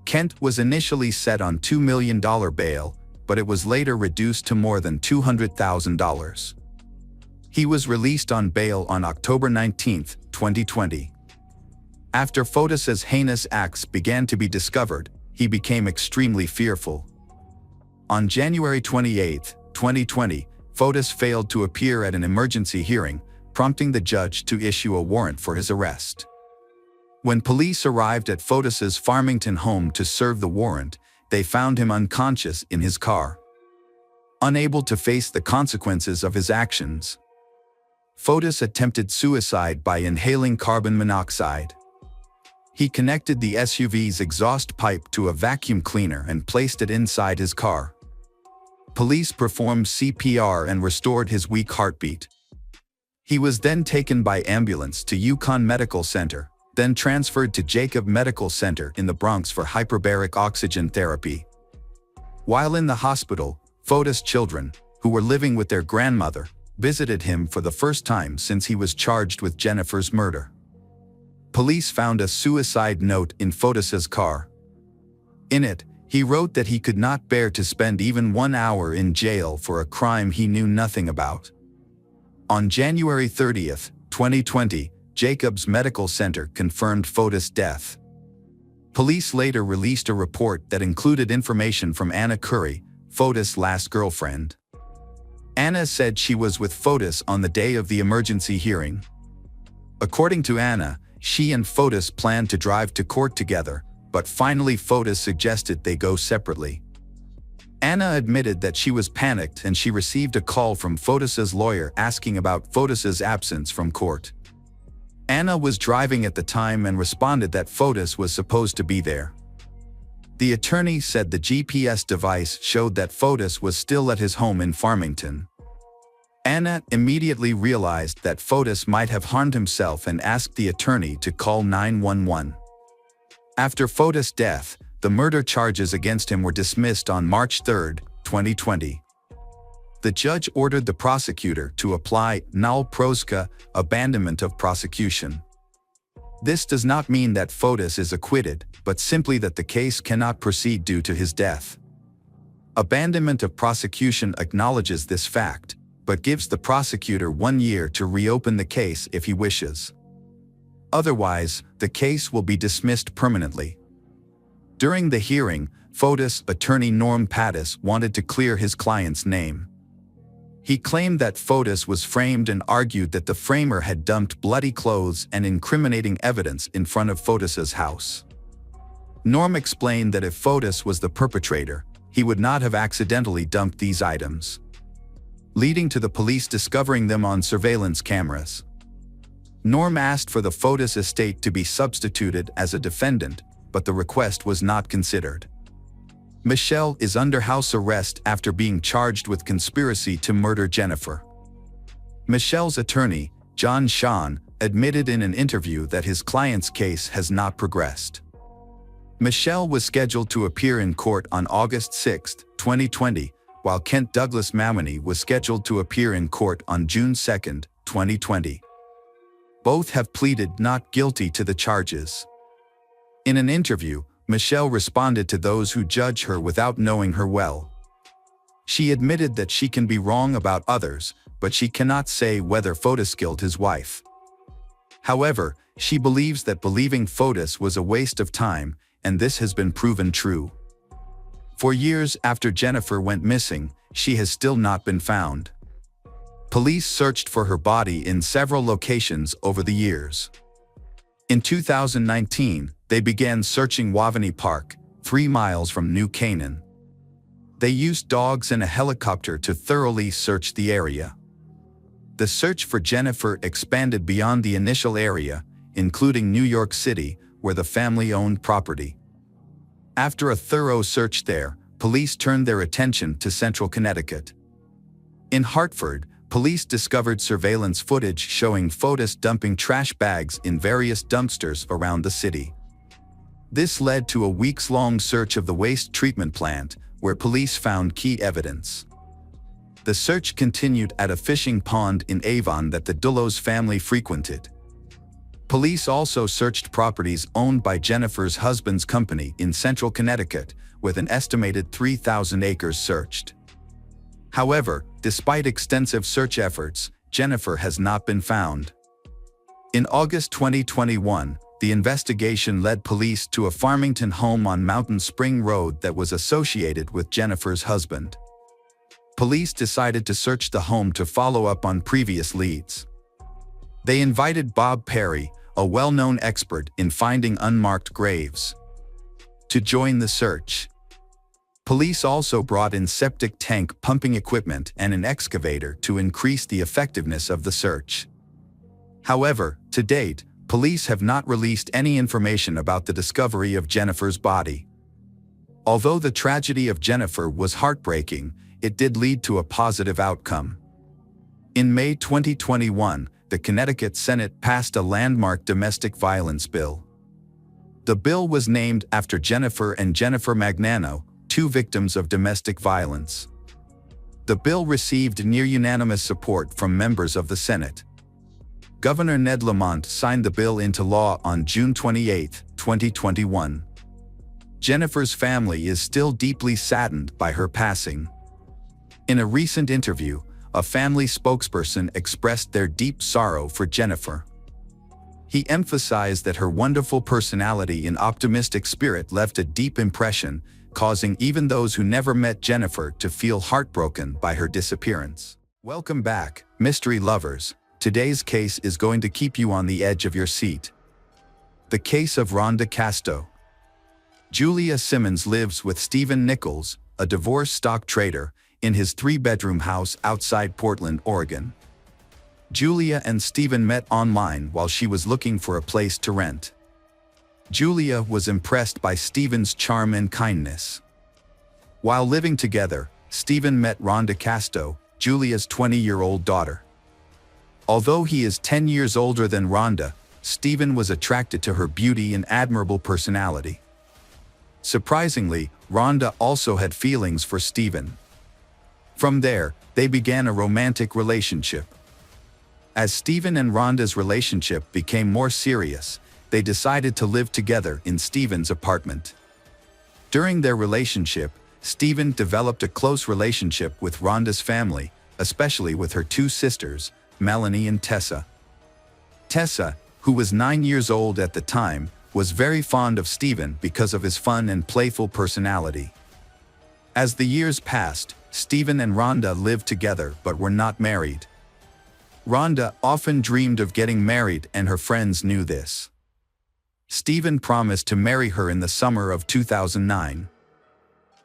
Kent was initially set on $2 million bail, but it was later reduced to more than $200,000. He was released on bail on October 19, 2020. After Fotis's heinous acts began to be discovered, he became extremely fearful. On January 28, 2020, Fotis failed to appear at an emergency hearing, prompting the judge to issue a warrant for his arrest. When police arrived at Fotis's Farmington home to serve the warrant, they found him unconscious in his car. Unable to face the consequences of his actions, Fotis attempted suicide by inhaling carbon monoxide. He connected the SUV's exhaust pipe to a vacuum cleaner and placed it inside his car. Police performed CPR and restored his weak heartbeat. He was then taken by ambulance to Yukon Medical Center, then transferred to Jacob Medical Center in the Bronx for hyperbaric oxygen therapy. While in the hospital, Fotis' children, who were living with their grandmother, visited him for the first time since he was charged with Jennifer's murder. Police found a suicide note in Fotis's car. In it, he wrote that he could not bear to spend even 1 hour in jail for a crime he knew nothing about. On January 30, 2020, Jacobs Medical Center confirmed Fotis' death. Police later released a report that included information from Anna Curry, Fotis' last girlfriend. Anna said she was with Fotis on the day of the emergency hearing. According to Anna, she and Fotis planned to drive to court together, but finally Fotis suggested they go separately. Anna admitted that she was panicked and she received a call from Fotis's lawyer asking about Fotis's absence from court. Anna was driving at the time and responded that Fotis was supposed to be there. The attorney said the GPS device showed that Fotis was still at his home in Farmington. Anna immediately realized that Fotis might have harmed himself and asked the attorney to call 911. After Fotis' death, the murder charges against him were dismissed on March 3, 2020. The judge ordered the prosecutor to apply null prosequi, abandonment of prosecution. This does not mean that Fotis is acquitted, but simply that the case cannot proceed due to his death. Abandonment of prosecution acknowledges this fact, but gives the prosecutor 1 year to reopen the case if he wishes. Otherwise, the case will be dismissed permanently. During the hearing, Fotis' attorney Norm Pattis wanted to clear his client's name. He claimed that Fotis was framed and argued that the framer had dumped bloody clothes and incriminating evidence in front of Fotis's house. Norm explained that if Fotis was the perpetrator, he would not have accidentally dumped these items, leading to the police discovering them on surveillance cameras. Norm asked for the Fotis estate to be substituted as a defendant, but the request was not considered. Michelle is under house arrest after being charged with conspiracy to murder Jennifer. Michelle's attorney, John Sean, admitted in an interview that his client's case has not progressed. Michelle was scheduled to appear in court on August 6, 2020, while Kent Douglas Mamony was scheduled to appear in court on June 2, 2020. Both have pleaded not guilty to the charges. In an interview, Michelle responded to those who judge her without knowing her well. She admitted that she can be wrong about others, but she cannot say whether Fotis killed his wife. However, she believes that believing Fotis was a waste of time, and this has been proven true. For years after Jennifer went missing, she has still not been found. Police searched for her body in several locations over the years. In 2019, they began searching Wavani Park, 3 miles from New Canaan. They used dogs and a helicopter to thoroughly search the area. The search for Jennifer expanded beyond the initial area, including New York City, where the family owned property. After a thorough search there, police turned their attention to central Connecticut. In Hartford, police discovered surveillance footage showing photos dumping trash bags in various dumpsters around the city. This led to a weeks-long search of the waste treatment plant, where police found key evidence. The search continued at a fishing pond in Avon that the Dullos family frequented. Police also searched properties owned by Jennifer's husband's company in central Connecticut, with an estimated 3,000 acres searched. However, despite extensive search efforts, Jennifer has not been found. In August 2021, the investigation led police to a Farmington home on Mountain Spring Road that was associated with Jennifer's husband. Police decided to search the home to follow up on previous leads. They invited Bob Perry, a well-known expert in finding unmarked graves, to join the search. Police also brought in septic tank pumping equipment and an excavator to increase the effectiveness of the search. However, to date, police have not released any information about the discovery of Jennifer's body. Although the tragedy of Jennifer was heartbreaking, it did lead to a positive outcome. In May 2021, the Connecticut Senate passed a landmark domestic violence bill. The bill was named after Jennifer and Jennifer Magnano, 2 victims of domestic violence. The bill received near-unanimous support from members of the Senate. Governor Ned Lamont signed the bill into law on June 28, 2021. Jennifer's family is still deeply saddened by her passing. In a recent interview, a family spokesperson expressed their deep sorrow for Jennifer. He emphasized that her wonderful personality and optimistic spirit left a deep impression, causing even those who never met Jennifer to feel heartbroken by her disappearance. Welcome back, mystery lovers. Today's case is going to keep you on the edge of your seat. The case of Rhonda Casto. Julia Simmons lives with Stephen Nichols, a divorced stock trader, in his 3-bedroom house outside Portland, Oregon. Julia and Stephen met online while she was looking for a place to rent. Julia was impressed by Stephen's charm and kindness. While living together, Stephen met Rhonda Casto, Julia's 20-year-old daughter. Although he is 10 years older than Rhonda, Stephen was attracted to her beauty and admirable personality. Surprisingly, Rhonda also had feelings for Stephen. From there, they began a romantic relationship. As Stephen and Rhonda's relationship became more serious, they decided to live together in Stephen's apartment. During their relationship, Stephen developed a close relationship with Rhonda's family, especially with her 2 sisters, Melanie and Tessa. Tessa, who was 9 years old at the time, was very fond of Stephen because of his fun and playful personality. As the years passed, Stephen and Rhonda lived together but were not married. Rhonda often dreamed of getting married, and her friends knew this. Stephen promised to marry her in the summer of 2009.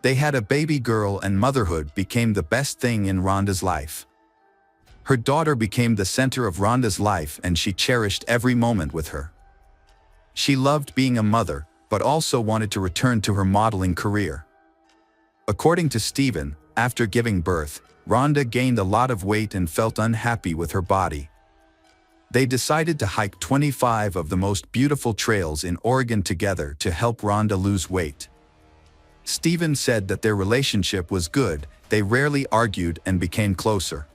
They had a baby girl, and motherhood became the best thing in Rhonda's life. Her daughter became the center of Rhonda's life, and she cherished every moment with her. She loved being a mother, but also wanted to return to her modeling career. According to Stephen, after giving birth, Rhonda gained a lot of weight and felt unhappy with her body. They decided to hike 25 of the most beautiful trails in Oregon together to help Rhonda lose weight. Stephen said that their relationship was good, they rarely argued and became closer.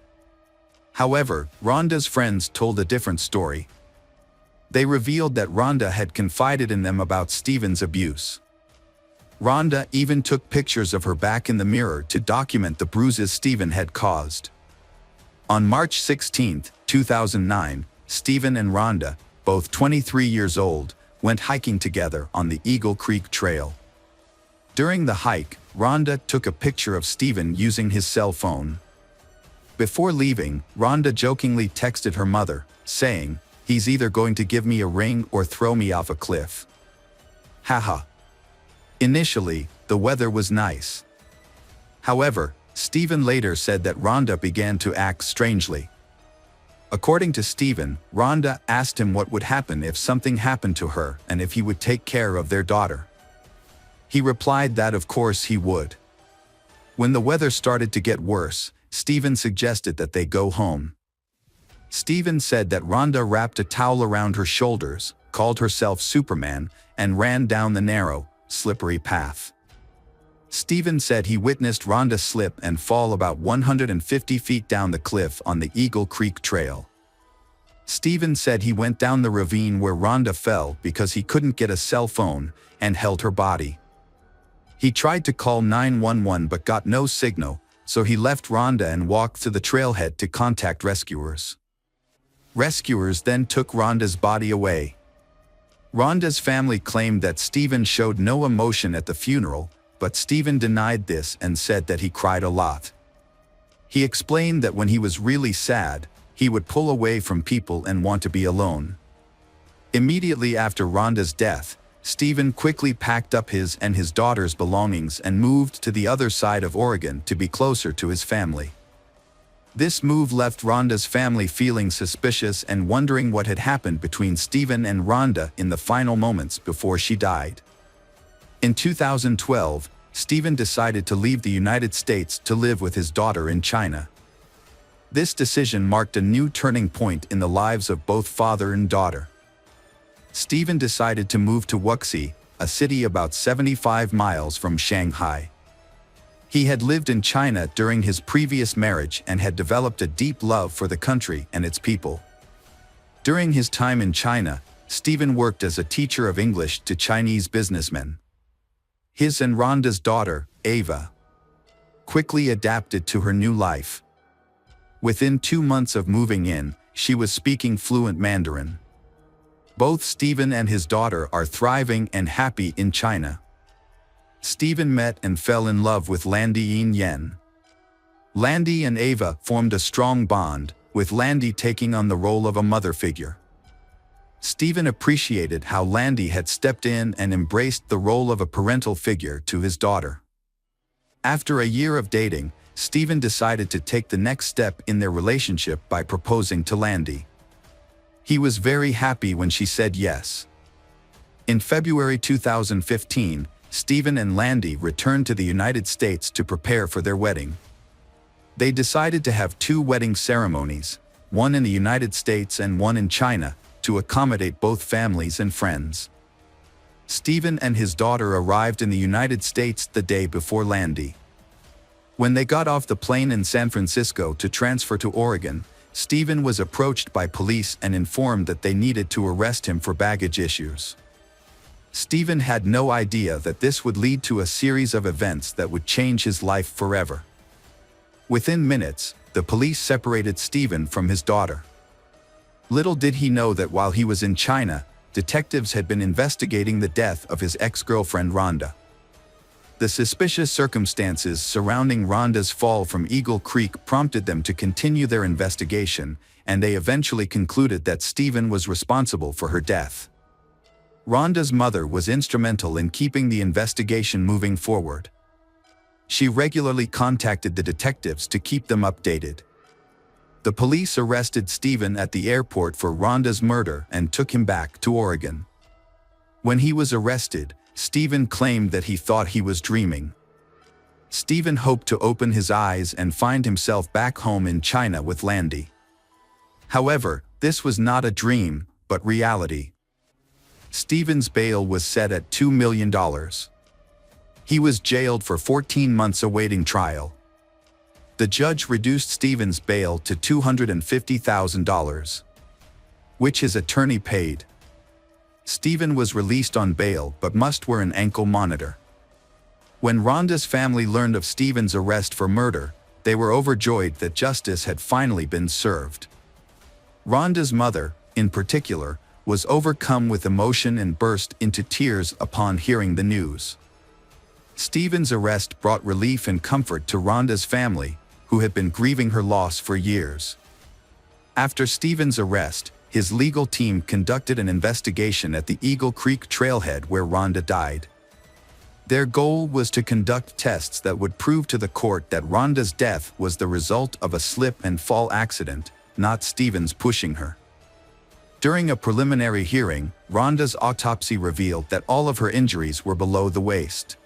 However, Rhonda's friends told a different story. They revealed that Rhonda had confided in them about Stephen's abuse. Rhonda even took pictures of her back in the mirror to document the bruises Stephen had caused. On March 16, 2009, Stephen and Rhonda, both 23 years old, went hiking together on the Eagle Creek Trail. During the hike, Rhonda took a picture of Stephen using his cell phone. Before leaving, Rhonda jokingly texted her mother, saying, "He's either going to give me a ring or throw me off a cliff. Haha." Initially, the weather was nice. However, Stephen later said that Rhonda began to act strangely. According to Stephen, Rhonda asked him what would happen if something happened to her and if he would take care of their daughter. He replied that of course he would. When the weather started to get worse, Stephen suggested that they go home. Stephen said that Rhonda wrapped a towel around her shoulders, called herself Superman, and ran down the narrow, slippery path. Stephen said he witnessed Rhonda slip and fall about 150 feet down the cliff on the Eagle Creek Trail. Stephen said he went down the ravine where Rhonda fell because he couldn't get a cell phone and held her body. He tried to call 911 but got no signal, so he left Rhonda and walked to the trailhead to contact rescuers. Rescuers then took Rhonda's body away. Rhonda's family claimed that Stephen showed no emotion at the funeral, but Stephen denied this and said that he cried a lot. He explained that when he was really sad, he would pull away from people and want to be alone. Immediately after Rhonda's death, Stephen quickly packed up his and his daughter's belongings and moved to the other side of Oregon to be closer to his family. This move left Rhonda's family feeling suspicious and wondering what had happened between Stephen and Rhonda in the final moments before she died. In 2012, Stephen decided to leave the United States to live with his daughter in China. This decision marked a new turning point in the lives of both father and daughter. Stephen decided to move to Wuxi, a city about 75 miles from Shanghai. He had lived in China during his previous marriage and had developed a deep love for the country and its people. During his time in China, Stephen worked as a teacher of English to Chinese businessmen. His and Rhonda's daughter, Ava, quickly adapted to her new life. Within 2 months of moving in, she was speaking fluent Mandarin. Both Stephen and his daughter are thriving and happy in China. Stephen met and fell in love with Landy Yen. Landy and Ava formed a strong bond, with Landy taking on the role of a mother figure. Stephen appreciated how Landy had stepped in and embraced the role of a parental figure to his daughter. After a year of dating, Stephen decided to take the next step in their relationship by proposing to Landy. He was very happy when she said yes. In February 2015, Stephen and Landy returned to the United States to prepare for their wedding. They decided to have 2 wedding ceremonies, one in the United States and one in China, to accommodate both families and friends. Stephen and his daughter arrived in the United States the day before Landy. When they got off the plane in San Francisco to transfer to Oregon, Stephen was approached by police and informed that they needed to arrest him for baggage issues. Stephen had no idea that this would lead to a series of events that would change his life forever. Within minutes, the police separated Stephen from his daughter. Little did he know that while he was in China, detectives had been investigating the death of his ex-girlfriend Rhonda. The suspicious circumstances surrounding Rhonda's fall from Eagle Creek prompted them to continue their investigation, and they eventually concluded that Stephen was responsible for her death. Rhonda's mother was instrumental in keeping the investigation moving forward. She regularly contacted the detectives to keep them updated. The police arrested Stephen at the airport for Rhonda's murder and took him back to Oregon. When he was arrested, Stephen claimed that he thought he was dreaming. Stephen hoped to open his eyes and find himself back home in China with Landy. However, this was not a dream, but reality. Stephen's bail was set at $2 million. He was jailed for 14 months awaiting trial. The judge reduced Stephen's bail to $250,000, which his attorney paid. Stephen was released on bail but must wear an ankle monitor. When Rhonda's family learned of Stephen's arrest for murder, they were overjoyed that justice had finally been served. Rhonda's mother, in particular, was overcome with emotion and burst into tears upon hearing the news. Stephen's arrest brought relief and comfort to Rhonda's family, who had been grieving her loss for years. After Stephen's arrest, his legal team conducted an investigation at the Eagle Creek trailhead where Rhonda died. Their goal was to conduct tests that would prove to the court that Rhonda's death was the result of a slip and fall accident, not Stephen's pushing her. During a preliminary hearing, Rhonda's autopsy revealed that all of her injuries were below the waist.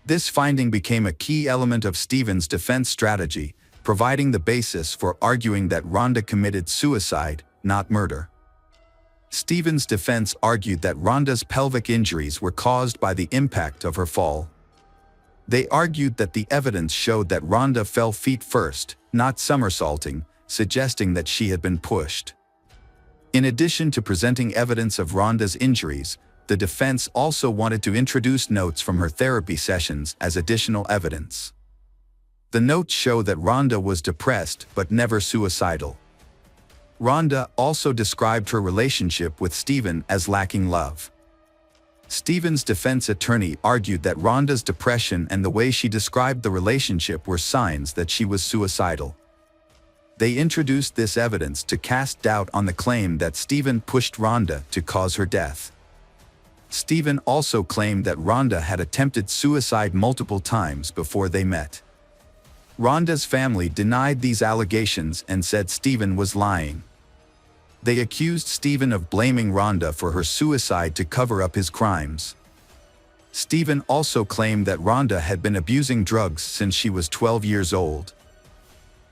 This finding became a key element of Stephen's defense strategy, providing the basis for arguing that Rhonda committed suicide, not murder. Stephen's defense argued that Rhonda's pelvic injuries were caused by the impact of her fall. They argued that the evidence showed that Rhonda fell feet first, not somersaulting, suggesting that she had been pushed. In addition to presenting evidence of Rhonda's injuries, the defense also wanted to introduce notes from her therapy sessions as additional evidence. The notes show that Rhonda was depressed but never suicidal. Rhonda also described her relationship with Stephen as lacking love. Stephen's defense attorney argued that Rhonda's depression and the way she described the relationship were signs that she was suicidal. They introduced this evidence to cast doubt on the claim that Stephen pushed Rhonda to cause her death. Stephen also claimed that Rhonda had attempted suicide multiple times before they met. Rhonda's family denied these allegations and said Stephen was lying. They accused Stephen of blaming Rhonda for her suicide to cover up his crimes. Stephen also claimed that Rhonda had been abusing drugs since she was 12 years old.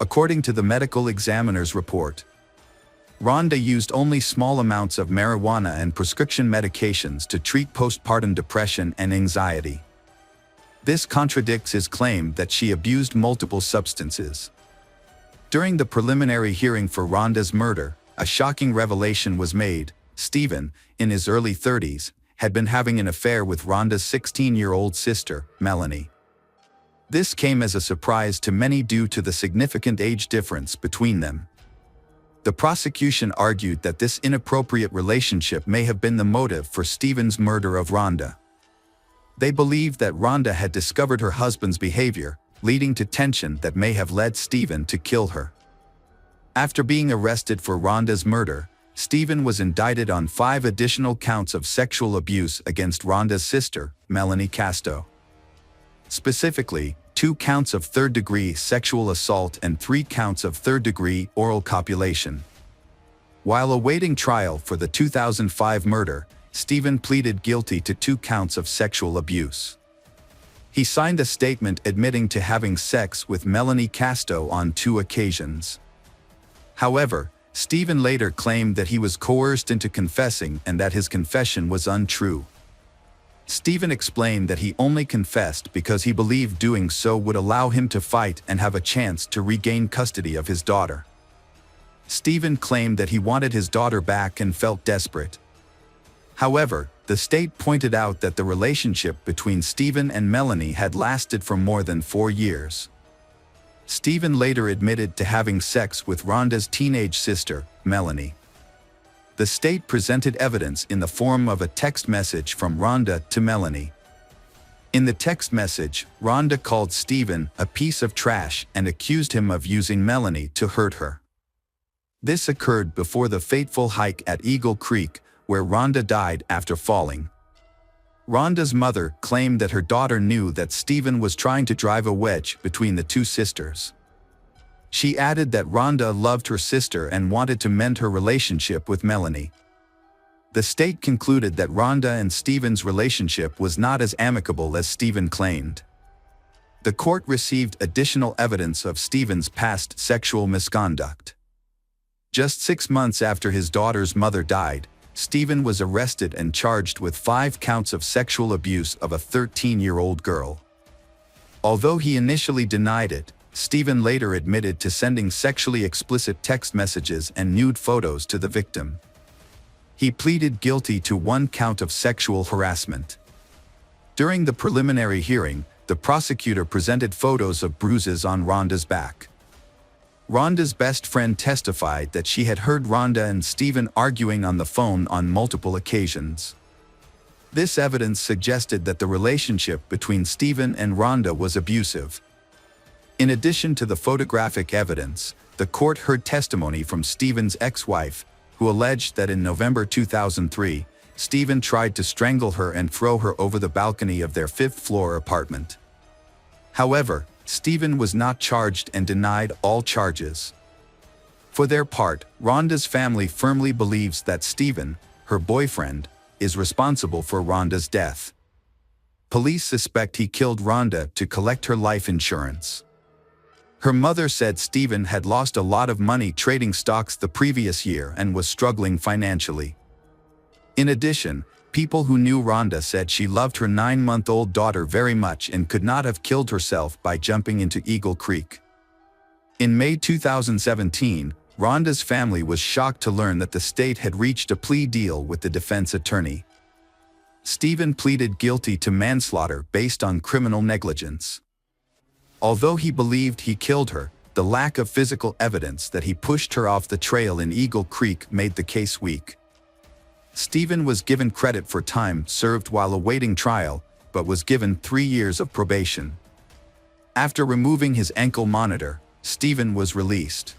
According to the medical examiner's report, Rhonda used only small amounts of marijuana and prescription medications to treat postpartum depression and anxiety. This contradicts his claim that she abused multiple substances. During the preliminary hearing for Rhonda's murder, a shocking revelation was made. Stephen, in his early 30s, had been having an affair with Rhonda's 16-year-old sister, Melanie. This came as a surprise to many due to the significant age difference between them. The prosecution argued that this inappropriate relationship may have been the motive for Stephen's murder of Rhonda. They believed that Rhonda had discovered her husband's behavior, leading to tension that may have led Stephen to kill her. After being arrested for Rhonda's murder, Stephen was indicted on 5 additional counts of sexual abuse against Rhonda's sister, Melanie Casto. Specifically, 2 counts of third-degree sexual assault and 3 counts of third-degree oral copulation. While awaiting trial for the 2005 murder, Stephen pleaded guilty to 2 counts of sexual abuse. He signed a statement admitting to having sex with Melanie Casto on 2 occasions. However, Stephen later claimed that he was coerced into confessing and that his confession was untrue. Stephen explained that he only confessed because he believed doing so would allow him to fight and have a chance to regain custody of his daughter. Stephen claimed that he wanted his daughter back and felt desperate. However, the state pointed out that the relationship between Stephen and Melanie had lasted for more than 4 years. Stephen later admitted to having sex with Rhonda's teenage sister, Melanie. The state presented evidence in the form of a text message from Rhonda to Melanie. In the text message, Rhonda called Stephen a piece of trash and accused him of using Melanie to hurt her. This occurred before the fateful hike at Eagle Creek, where Rhonda died after falling. Rhonda's mother claimed that her daughter knew that Stephen was trying to drive a wedge between the 2 sisters. She added that Rhonda loved her sister and wanted to mend her relationship with Melanie. The state concluded that Rhonda and Stephen's relationship was not as amicable as Stephen claimed. The court received additional evidence of Stephen's past sexual misconduct. Just 6 months after his daughter's mother died, Stephen was arrested and charged with 5 counts of sexual abuse of a 13-year-old girl. Although he initially denied it, Stephen later admitted to sending sexually explicit text messages and nude photos to the victim. He pleaded guilty to 1 count of sexual harassment. During the preliminary hearing, the prosecutor presented photos of bruises on Rhonda's back. Rhonda's best friend testified that she had heard Rhonda and Stephen arguing on the phone on multiple occasions. This evidence suggested that the relationship between Stephen and Rhonda was abusive. In addition to the photographic evidence, the court heard testimony from Stephen's ex-wife, who alleged that in November 2003, Stephen tried to strangle her and throw her over the balcony of their fifth-floor apartment. However, Stephen was not charged and denied all charges. For their part, Rhonda's family firmly believes that Stephen, her boyfriend, is responsible for Rhonda's death. Police suspect he killed Rhonda to collect her life insurance. Her mother said Stephen had lost a lot of money trading stocks the previous year and was struggling financially. In addition, people who knew Rhonda said she loved her 9-month-old daughter very much and could not have killed herself by jumping into Eagle Creek. In May 2017, Rhonda's family was shocked to learn that the state had reached a plea deal with the defense attorney. Stephen pleaded guilty to manslaughter based on criminal negligence. Although he believed he killed her, the lack of physical evidence that he pushed her off the trail in Eagle Creek made the case weak. Stephen was given credit for time served while awaiting trial, but was given 3 years of probation. After removing his ankle monitor, Stephen was released.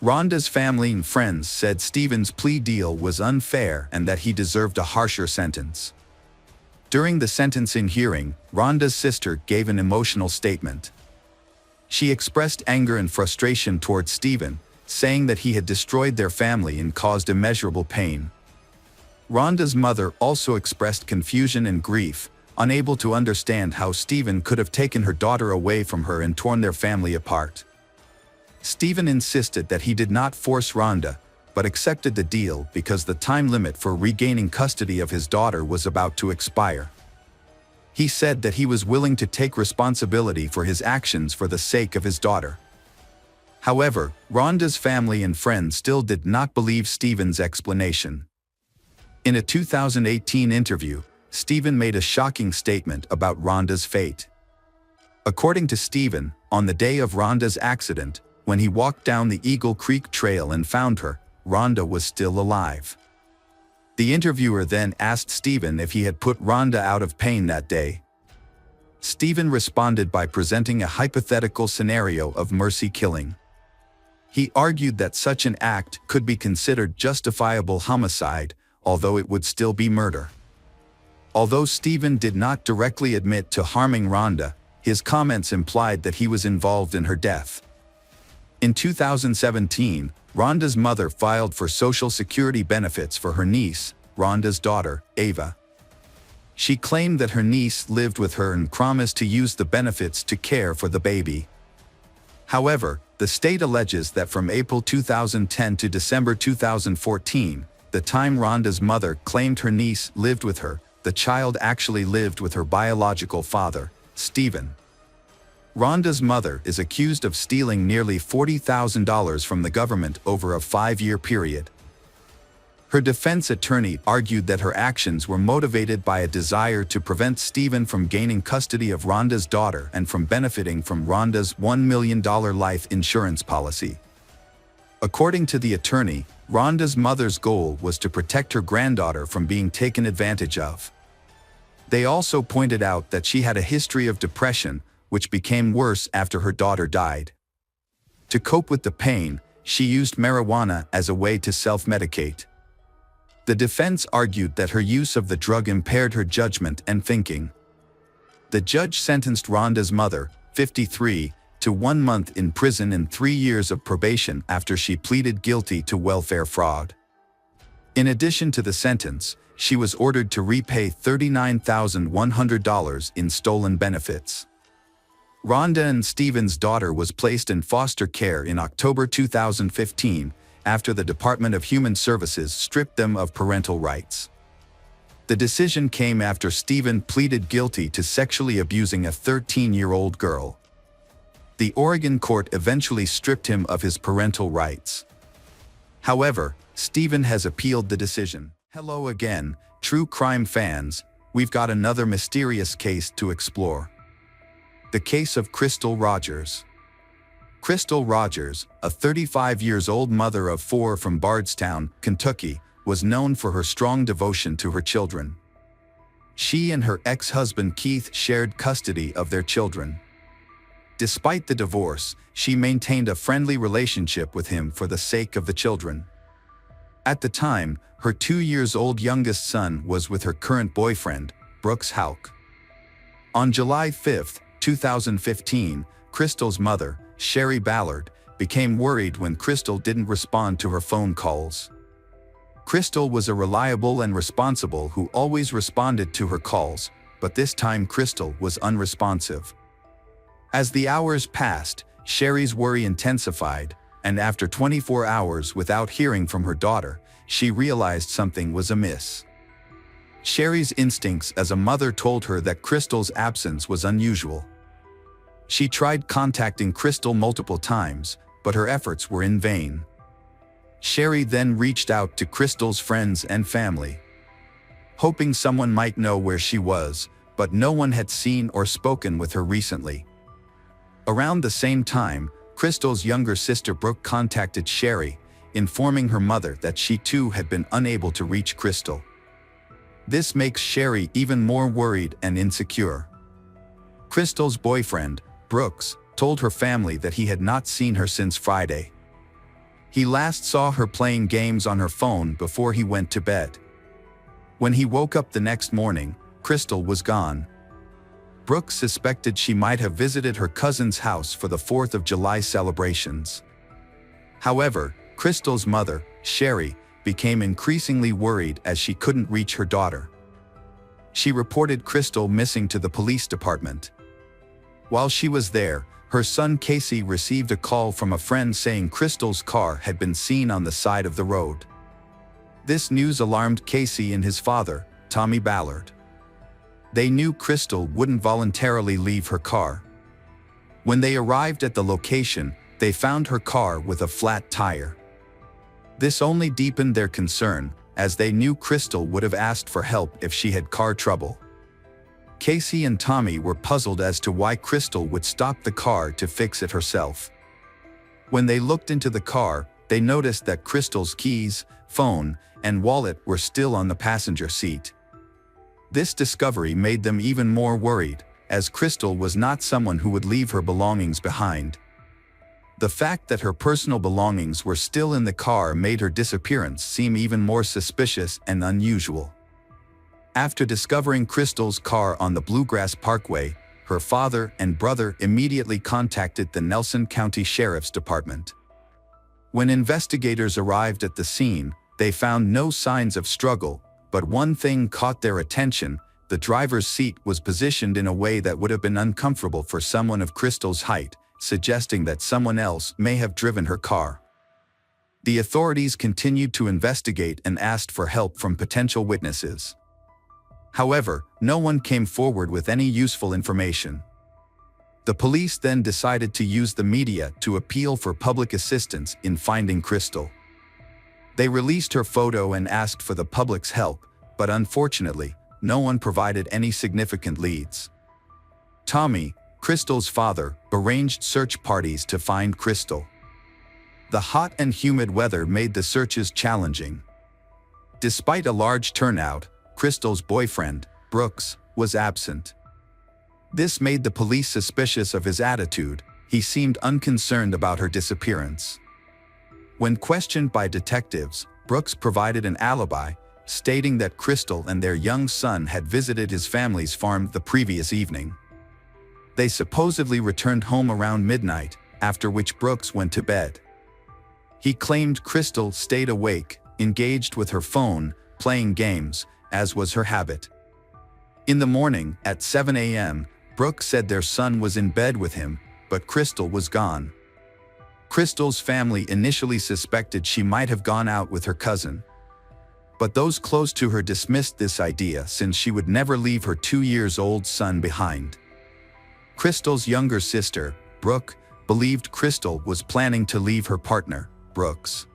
Rhonda's family and friends said Stephen's plea deal was unfair and that he deserved a harsher sentence. During the sentencing hearing, Rhonda's sister gave an emotional statement. She expressed anger and frustration toward Stephen, saying that he had destroyed their family and caused immeasurable pain. Rhonda's mother also expressed confusion and grief, unable to understand how Stephen could have taken her daughter away from her and torn their family apart. Stephen insisted that he did not force Rhonda, but accepted the deal because the time limit for regaining custody of his daughter was about to expire. He said that he was willing to take responsibility for his actions for the sake of his daughter. However, Rhonda's family and friends still did not believe Stephen's explanation. In a 2018 interview, Stephen made a shocking statement about Rhonda's fate. According to Stephen, on the day of Rhonda's accident, when he walked down the Eagle Creek Trail and found her, Rhonda was still alive. The interviewer then asked Stephen if he had put Rhonda out of pain that day. Stephen responded by presenting a hypothetical scenario of mercy killing. He argued that such an act could be considered justifiable homicide, although it would still be murder. Although Stephen did not directly admit to harming Rhonda, his comments implied that he was involved in her death. In 2017, Rhonda's mother filed for Social Security benefits for her niece, Rhonda's daughter, Ava. She claimed that her niece lived with her and promised to use the benefits to care for the baby. However, the state alleges that from April 2010 to December 2014, the time Rhonda's mother claimed her niece lived with her, the child actually lived with her biological father, Stephen. Rhonda's mother is accused of stealing nearly $40,000 from the government over a 5-year period. Her defense attorney argued that her actions were motivated by a desire to prevent Stephen from gaining custody of Rhonda's daughter and from benefiting from Rhonda's $1 million life insurance policy. According to the attorney, Rhonda's mother's goal was to protect her granddaughter from being taken advantage of. They also pointed out that she had a history of depression, which became worse after her daughter died. To cope with the pain, she used marijuana as a way to self-medicate. The defense argued that her use of the drug impaired her judgment and thinking. The judge sentenced Rhonda's mother, 53, to 1 month in prison and 3 years of probation after she pleaded guilty to welfare fraud. In addition to the sentence, she was ordered to repay $39,100 in stolen benefits. Rhonda and Stephen's daughter was placed in foster care in October 2015 after the Department of Human Services stripped them of parental rights. The decision came after Stephen pleaded guilty to sexually abusing a 13-year-old girl. The Oregon court eventually stripped him of his parental rights. However, Stephen has appealed the decision. Hello again, true crime fans, we've got another mysterious case to explore. The case of Crystal Rogers. Crystal Rogers, a 35-year-old mother of 4 from Bardstown, Kentucky, was known for her strong devotion to her children. She and her ex-husband Keith shared custody of their children. Despite the divorce, she maintained a friendly relationship with him for the sake of the children. At the time, her 2-year-old youngest son was with her current boyfriend, Brooks Houck. On July 5, 2015, Crystal's mother, Sherry Ballard, became worried when Crystal didn't respond to her phone calls. Crystal was a reliable and responsible who always responded to her calls, but this time Crystal was unresponsive. As the hours passed, Sherry's worry intensified, and after 24 hours without hearing from her daughter, she realized something was amiss. Sherry's instincts as a mother told her that Crystal's absence was unusual. She tried contacting Crystal multiple times, but her efforts were in vain. Sherry then reached out to Crystal's friends and family, hoping someone might know where she was, but no one had seen or spoken with her recently. Around the same time, Crystal's younger sister Brooke contacted Sherry, informing her mother that she too had been unable to reach Crystal. This makes Sherry even more worried and insecure. Crystal's boyfriend, Brooks, told her family that he had not seen her since Friday. He last saw her playing games on her phone before he went to bed. When he woke up the next morning, Crystal was gone. Brooks suspected she might have visited her cousin's house for the 4th of July celebrations. However, Crystal's mother, Sherry, became increasingly worried as she couldn't reach her daughter. She reported Crystal missing to the police department. While she was there, her son Casey received a call from a friend saying Crystal's car had been seen on the side of the road. This news alarmed Casey and his father, Tommy Ballard. They knew Crystal wouldn't voluntarily leave her car. When they arrived at the location, they found her car with a flat tire. This only deepened their concern, as they knew Crystal would have asked for help if she had car trouble. Casey and Tommy were puzzled as to why Crystal would stop the car to fix it herself. When they looked into the car, they noticed that Crystal's keys, phone, and wallet were still on the passenger seat. This discovery made them even more worried, as Crystal was not someone who would leave her belongings behind. The fact that her personal belongings were still in the car made her disappearance seem even more suspicious and unusual. After discovering Crystal's car on the Bluegrass Parkway, her father and brother immediately contacted the Nelson County Sheriff's Department. When investigators arrived at the scene, they found no signs of struggle, but one thing caught their attention: the driver's seat was positioned in a way that would have been uncomfortable for someone of Crystal's height, suggesting that someone else may have driven her car. The authorities continued to investigate and asked for help from potential witnesses. However, no one came forward with any useful information. The police then decided to use the media to appeal for public assistance in finding Crystal. They released her photo and asked for the public's help, but unfortunately, no one provided any significant leads. Tommy, Crystal's father, arranged search parties to find Crystal. The hot and humid weather made the searches challenging. Despite a large turnout, Crystal's boyfriend, Brooks, was absent. This made the police suspicious of his attitude. He seemed unconcerned about her disappearance. When questioned by detectives, Brooks provided an alibi, stating that Crystal and their young son had visited his family's farm the previous evening. They supposedly returned home around midnight, after which Brooks went to bed. He claimed Crystal stayed awake, engaged with her phone, playing games, as was her habit. In the morning, at 7 a.m., Brooks said their son was in bed with him, but Crystal was gone. Crystal's family initially suspected she might have gone out with her cousin. But those close to her dismissed this idea since she would never leave her 2-year-old son behind. Crystal's younger sister, Brooke, believed Crystal was planning to leave her partner, Brooks.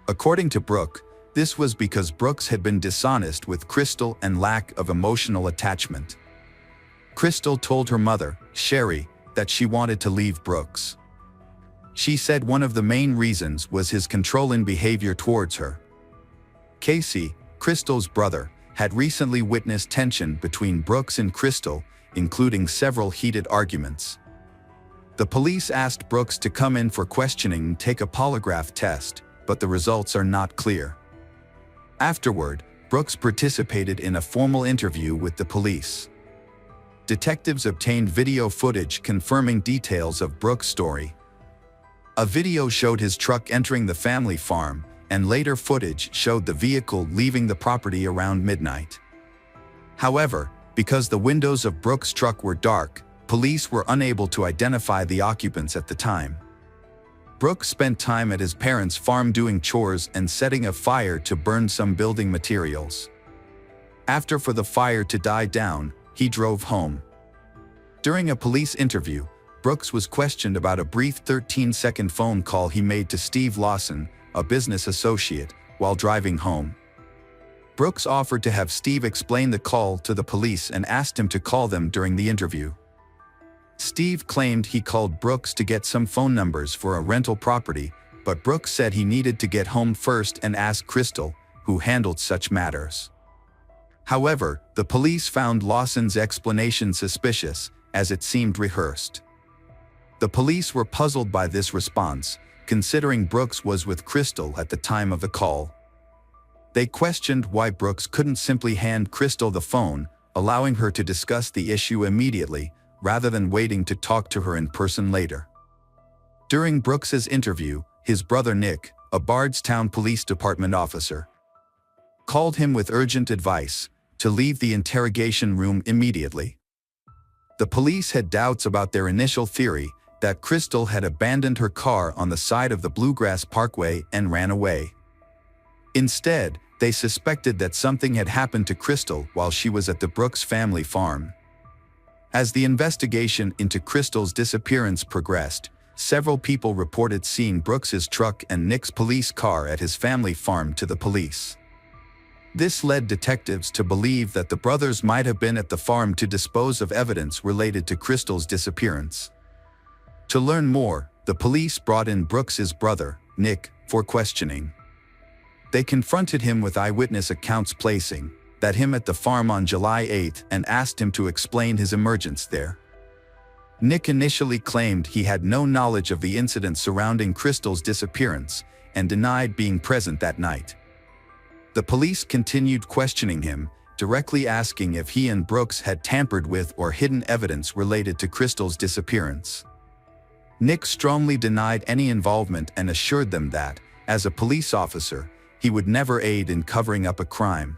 According to Brooke, this was because Brooks had been dishonest with Crystal and lack of emotional attachment. Crystal told her mother, Sherry, that she wanted to leave Brooks. She said one of the main reasons was his controlling behavior towards her. Casey, Crystal's brother, had recently witnessed tension between Brooks and Crystal, including several heated arguments. The police asked Brooks to come in for questioning and take a polygraph test, but the results are not clear. Afterward, Brooks participated in a formal interview with the police. Detectives obtained video footage confirming details of Brooks' story. A video showed his truck entering the family farm, and later footage showed the vehicle leaving the property around midnight. However, because the windows of Brooks' truck were dark, police were unable to identify the occupants at the time. Brooks spent time at his parents' farm doing chores and setting a fire to burn some building materials. After for the fire to die down, he drove home. During a police interview, Brooks was questioned about a brief 13-second phone call he made to Steve Lawson, a business associate, while driving home. Brooks offered to have Steve explain the call to the police and asked him to call them during the interview. Steve claimed he called Brooks to get some phone numbers for a rental property, but Brooks said he needed to get home first and ask Crystal, who handled such matters. However, the police found Lawson's explanation suspicious, as it seemed rehearsed. The police were puzzled by this response, considering Brooks was with Crystal at the time of the call. They questioned why Brooks couldn't simply hand Crystal the phone, allowing her to discuss the issue immediately, rather than waiting to talk to her in person later. During Brooks's interview, his brother Nick, a Bardstown Police Department officer, called him with urgent advice to leave the interrogation room immediately. The police had doubts about their initial theory that Crystal had abandoned her car on the side of the Bluegrass Parkway and ran away. Instead, they suspected that something had happened to Crystal while she was at the Brooks family farm. As the investigation into Crystal's disappearance progressed, several people reported seeing Brooks's truck and Nick's police car at his family farm to the police. This led detectives to believe that the brothers might have been at the farm to dispose of evidence related to Crystal's disappearance. To learn more, the police brought in Brooks's brother, Nick, for questioning. They confronted him with eyewitness accounts placing that him at the farm on July 8 and asked him to explain his emergence there. Nick initially claimed he had no knowledge of the incident surrounding Crystal's disappearance and denied being present that night. The police continued questioning him, directly asking if he and Brooks had tampered with or hidden evidence related to Crystal's disappearance. Nick strongly denied any involvement and assured them that, as a police officer, he would never aid in covering up a crime.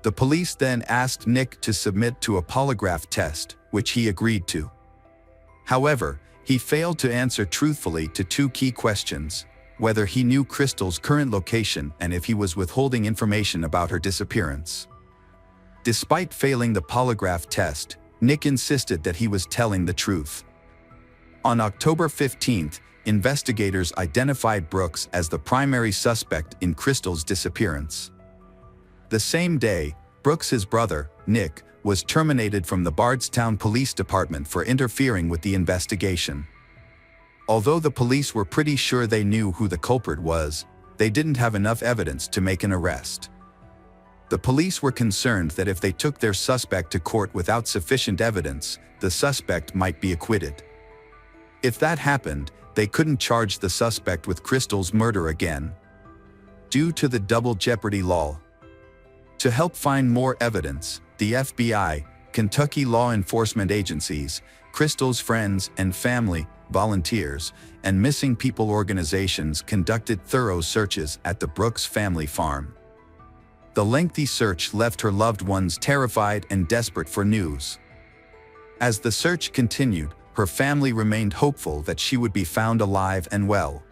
The police then asked Nick to submit to a polygraph test, which he agreed to. However, he failed to answer truthfully to two key questions: whether he knew Crystal's current location and if he was withholding information about her disappearance. Despite failing the polygraph test, Nick insisted that he was telling the truth. On October 15, investigators identified Brooks as the primary suspect in Crystal's disappearance. The same day, Brooks's brother, Nick, was terminated from the Bardstown Police Department for interfering with the investigation. Although the police were pretty sure they knew who the culprit was, they didn't have enough evidence to make an arrest. The police were concerned that if they took their suspect to court without sufficient evidence, the suspect might be acquitted. If that happened, they couldn't charge the suspect with Crystal's murder again. Due to the double jeopardy law. To help find more evidence, the FBI, Kentucky law enforcement agencies, Crystal's friends and family, volunteers, and missing people organizations conducted thorough searches at the Brooks family farm. The lengthy search left her loved ones terrified and desperate for news. As the search continued, her family remained hopeful that she would be found alive and well.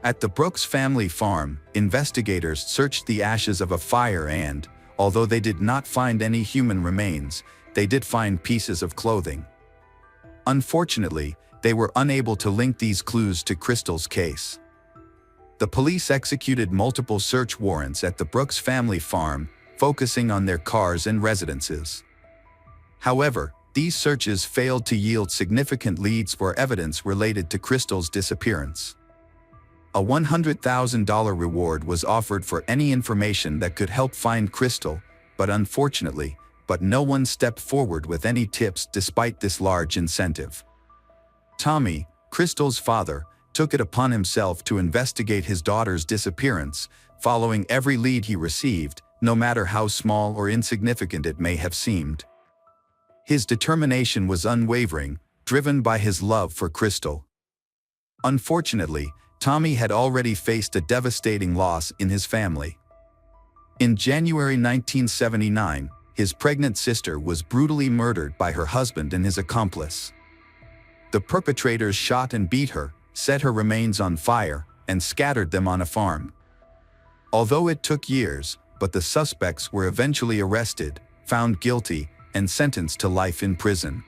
At the Brooks family farm, investigators searched the ashes of a fire and, although they did not find any human remains, they did find pieces of clothing. Unfortunately, they were unable to link these clues to Crystal's case. The police executed multiple search warrants at the Brooks family farm, focusing on their cars and residences. However, these searches failed to yield significant leads or evidence related to Crystal's disappearance. A $100,000 reward was offered for any information that could help find Crystal, but no one stepped forward with any tips despite this large incentive. Tommy, Crystal's father, took it upon himself to investigate his daughter's disappearance, following every lead he received, no matter how small or insignificant it may have seemed. His determination was unwavering, driven by his love for Crystal. Unfortunately, Tommy had already faced a devastating loss in his family. In January 1979, his pregnant sister was brutally murdered by her husband and his accomplice. The perpetrators shot and beat her, set her remains on fire, and scattered them on a farm. Although it took years, but the suspects were eventually arrested, found guilty, and sentenced to life in prison.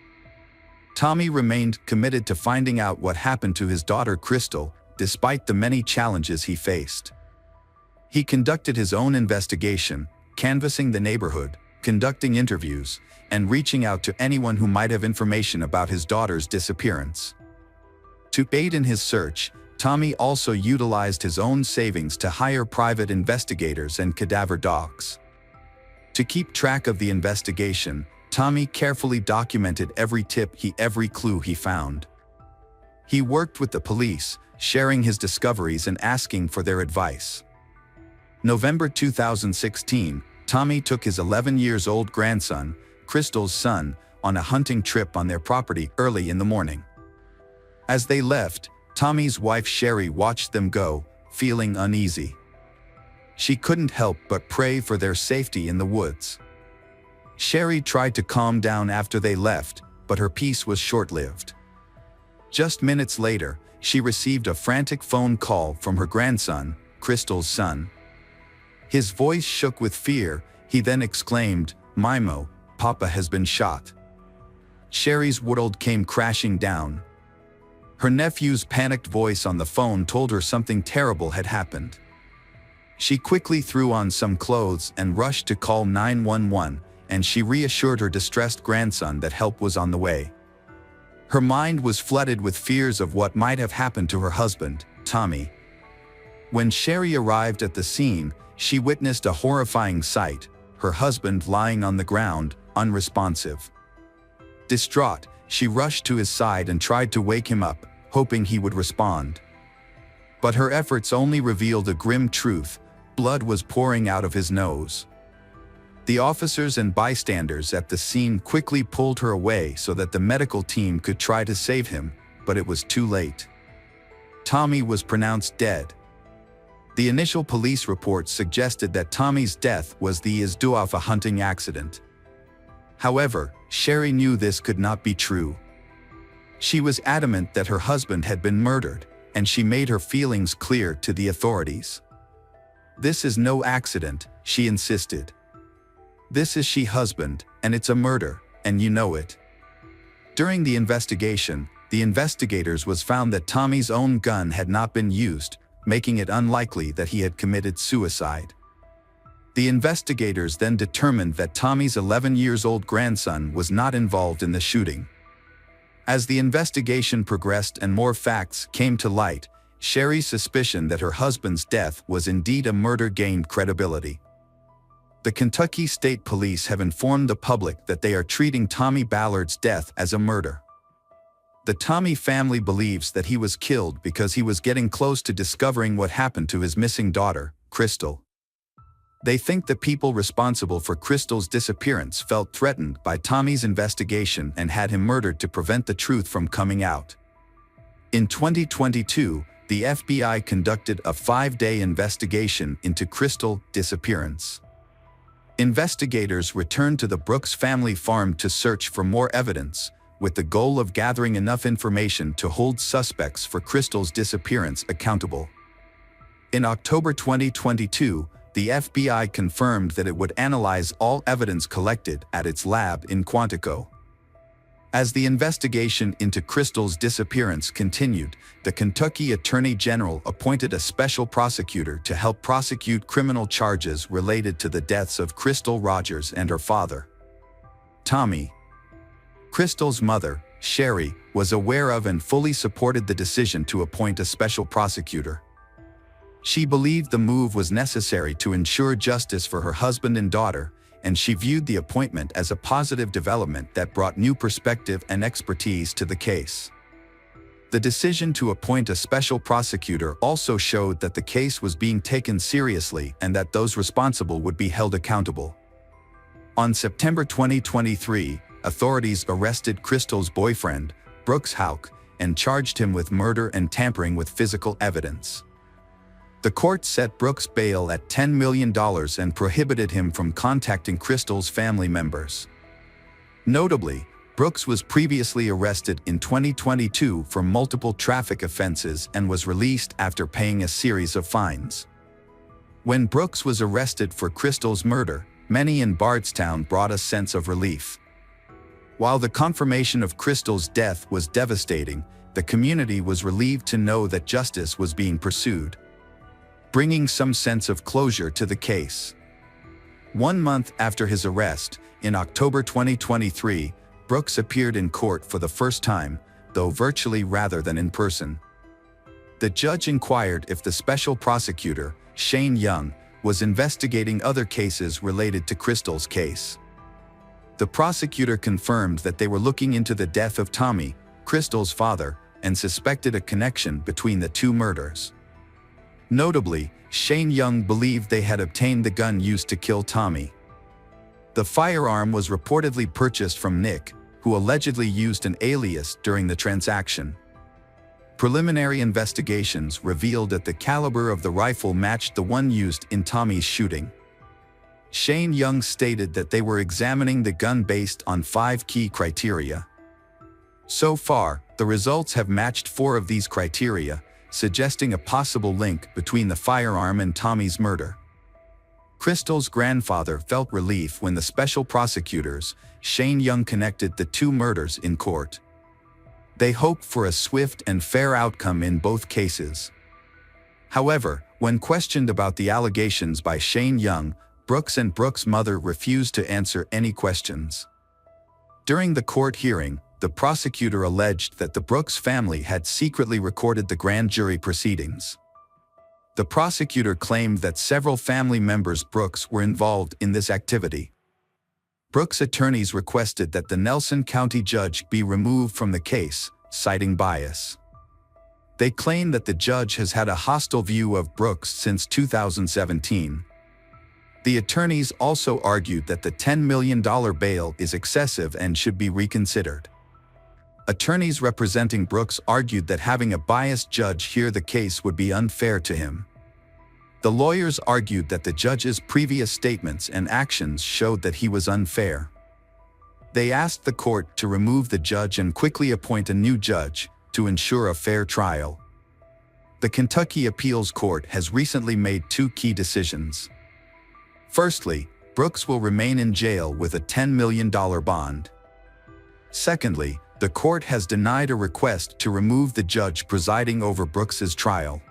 Tommy remained committed to finding out what happened to his daughter Crystal, despite the many challenges he faced. He conducted his own investigation, canvassing the neighborhood, conducting interviews, and reaching out to anyone who might have information about his daughter's disappearance. To aid in his search, Tommy also utilized his own savings to hire private investigators and cadaver dogs. To keep track of the investigation, Tommy carefully documented every clue he found. He worked with the police, sharing his discoveries and asking for their advice. November 2016, Tommy took his 11-year-old grandson, Crystal's son, on a hunting trip on their property early in the morning. As they left, Tommy's wife Sherry watched them go, feeling uneasy. She couldn't help but pray for their safety in the woods. Sherry tried to calm down after they left, but her peace was short-lived. Just minutes later, she received a frantic phone call from her grandson, Crystal's son. His voice shook with fear. He then exclaimed, "Mimo, Papa has been shot." Sherry's world came crashing down. Her nephew's panicked voice on the phone told her something terrible had happened. She quickly threw on some clothes and rushed to call 911, and she reassured her distressed grandson that help was on the way. Her mind was flooded with fears of what might have happened to her husband, Tommy. When Sherry arrived at the scene, she witnessed a horrifying sight: her husband lying on the ground, unresponsive. Distraught, she rushed to his side and tried to wake him up, hoping he would respond. But her efforts only revealed a grim truth: blood was pouring out of his nose. The officers and bystanders at the scene quickly pulled her away so that the medical team could try to save him, but it was too late. Tommy was pronounced dead. The initial police reports suggested that Tommy's death was the result of a hunting accident. However, Sherry knew this could not be true. She was adamant that her husband had been murdered, and she made her feelings clear to the authorities. "This is no accident," she insisted. "This is she husband, and it's a murder, and you know it." During the investigation, the investigators was found that Tommy's own gun had not been used, making it unlikely that he had committed suicide. The investigators then determined that Tommy's 11-year-old grandson was not involved in the shooting. As the investigation progressed and more facts came to light, Sherry's suspicion that her husband's death was indeed a murder gained credibility. The Kentucky State Police have informed the public that they are treating Tommy Ballard's death as a murder. The Tommy family believes that he was killed because he was getting close to discovering what happened to his missing daughter, Crystal. They think the people responsible for Crystal's disappearance felt threatened by Tommy's investigation and had him murdered to prevent the truth from coming out. In 2022, the FBI conducted a 5-day investigation into Crystal's disappearance. Investigators returned to the Brooks family farm to search for more evidence, with the goal of gathering enough information to hold suspects for Crystal's disappearance accountable. In October 2022, the FBI confirmed that it would analyze all evidence collected at its lab in Quantico. As the investigation into Crystal's disappearance continued, the Kentucky Attorney General appointed a special prosecutor to help prosecute criminal charges related to the deaths of Crystal Rogers and her father, Tommy. Crystal's mother, Sherry, was aware of and fully supported the decision to appoint a special prosecutor. She believed the move was necessary to ensure justice for her husband and daughter, and she viewed the appointment as a positive development that brought new perspective and expertise to the case. The decision to appoint a special prosecutor also showed that the case was being taken seriously and that those responsible would be held accountable. On September 2023, authorities arrested Crystal's boyfriend, Brooks Houck, and charged him with murder and tampering with physical evidence. The court set Brooks bail at $10 million and prohibited him from contacting Crystal's family members. Notably, Brooks was previously arrested in 2022 for multiple traffic offenses and was released after paying a series of fines. When Brooks was arrested for Crystal's murder, many in Bardstown brought a sense of relief. While the confirmation of Crystal's death was devastating, the community was relieved to know that justice was being pursued, bringing some sense of closure to the case. 1 month after his arrest, in October 2023, Brooks appeared in court for the first time, though virtually rather than in person. The judge inquired if the special prosecutor, Shane Young, was investigating other cases related to Crystal's case. The prosecutor confirmed that they were looking into the death of Tommy, Crystal's father, and suspected a connection between the two murders. Notably, Shane Young believed they had obtained the gun used to kill Tommy. The firearm was reportedly purchased from Nick, who allegedly used an alias during the transaction. Preliminary investigations revealed that the caliber of the rifle matched the one used in Tommy's shooting. Shane Young stated that they were examining the gun based on 5 key criteria. So far, the results have matched 4 of these criteria, suggesting a possible link between the firearm and Tommy's murder. Crystal's grandfather felt relief when the special prosecutors, Shane Young, connected the 2 murders in court. They hoped for a swift and fair outcome in both cases. However, when questioned about the allegations by Shane Young, Brooks and Brooks' mother refused to answer any questions. During the court hearing, the prosecutor alleged that the Brooks family had secretly recorded the grand jury proceedings. The prosecutor claimed that several family members Brooks were involved in this activity. Brooks' attorneys requested that the Nelson County judge be removed from the case, citing bias. They claim that the judge has had a hostile view of Brooks since 2017. The attorneys also argued that the $10 million bail is excessive and should be reconsidered. Attorneys representing Brooks argued that having a biased judge hear the case would be unfair to him. The lawyers argued that the judge's previous statements and actions showed that he was unfair. They asked the court to remove the judge and quickly appoint a new judge to ensure a fair trial. The Kentucky Appeals Court has recently made 2 key decisions. Firstly, Brooks will remain in jail with a $10 million bond. Secondly, the court has denied a request to remove the judge presiding over Brooks's trial.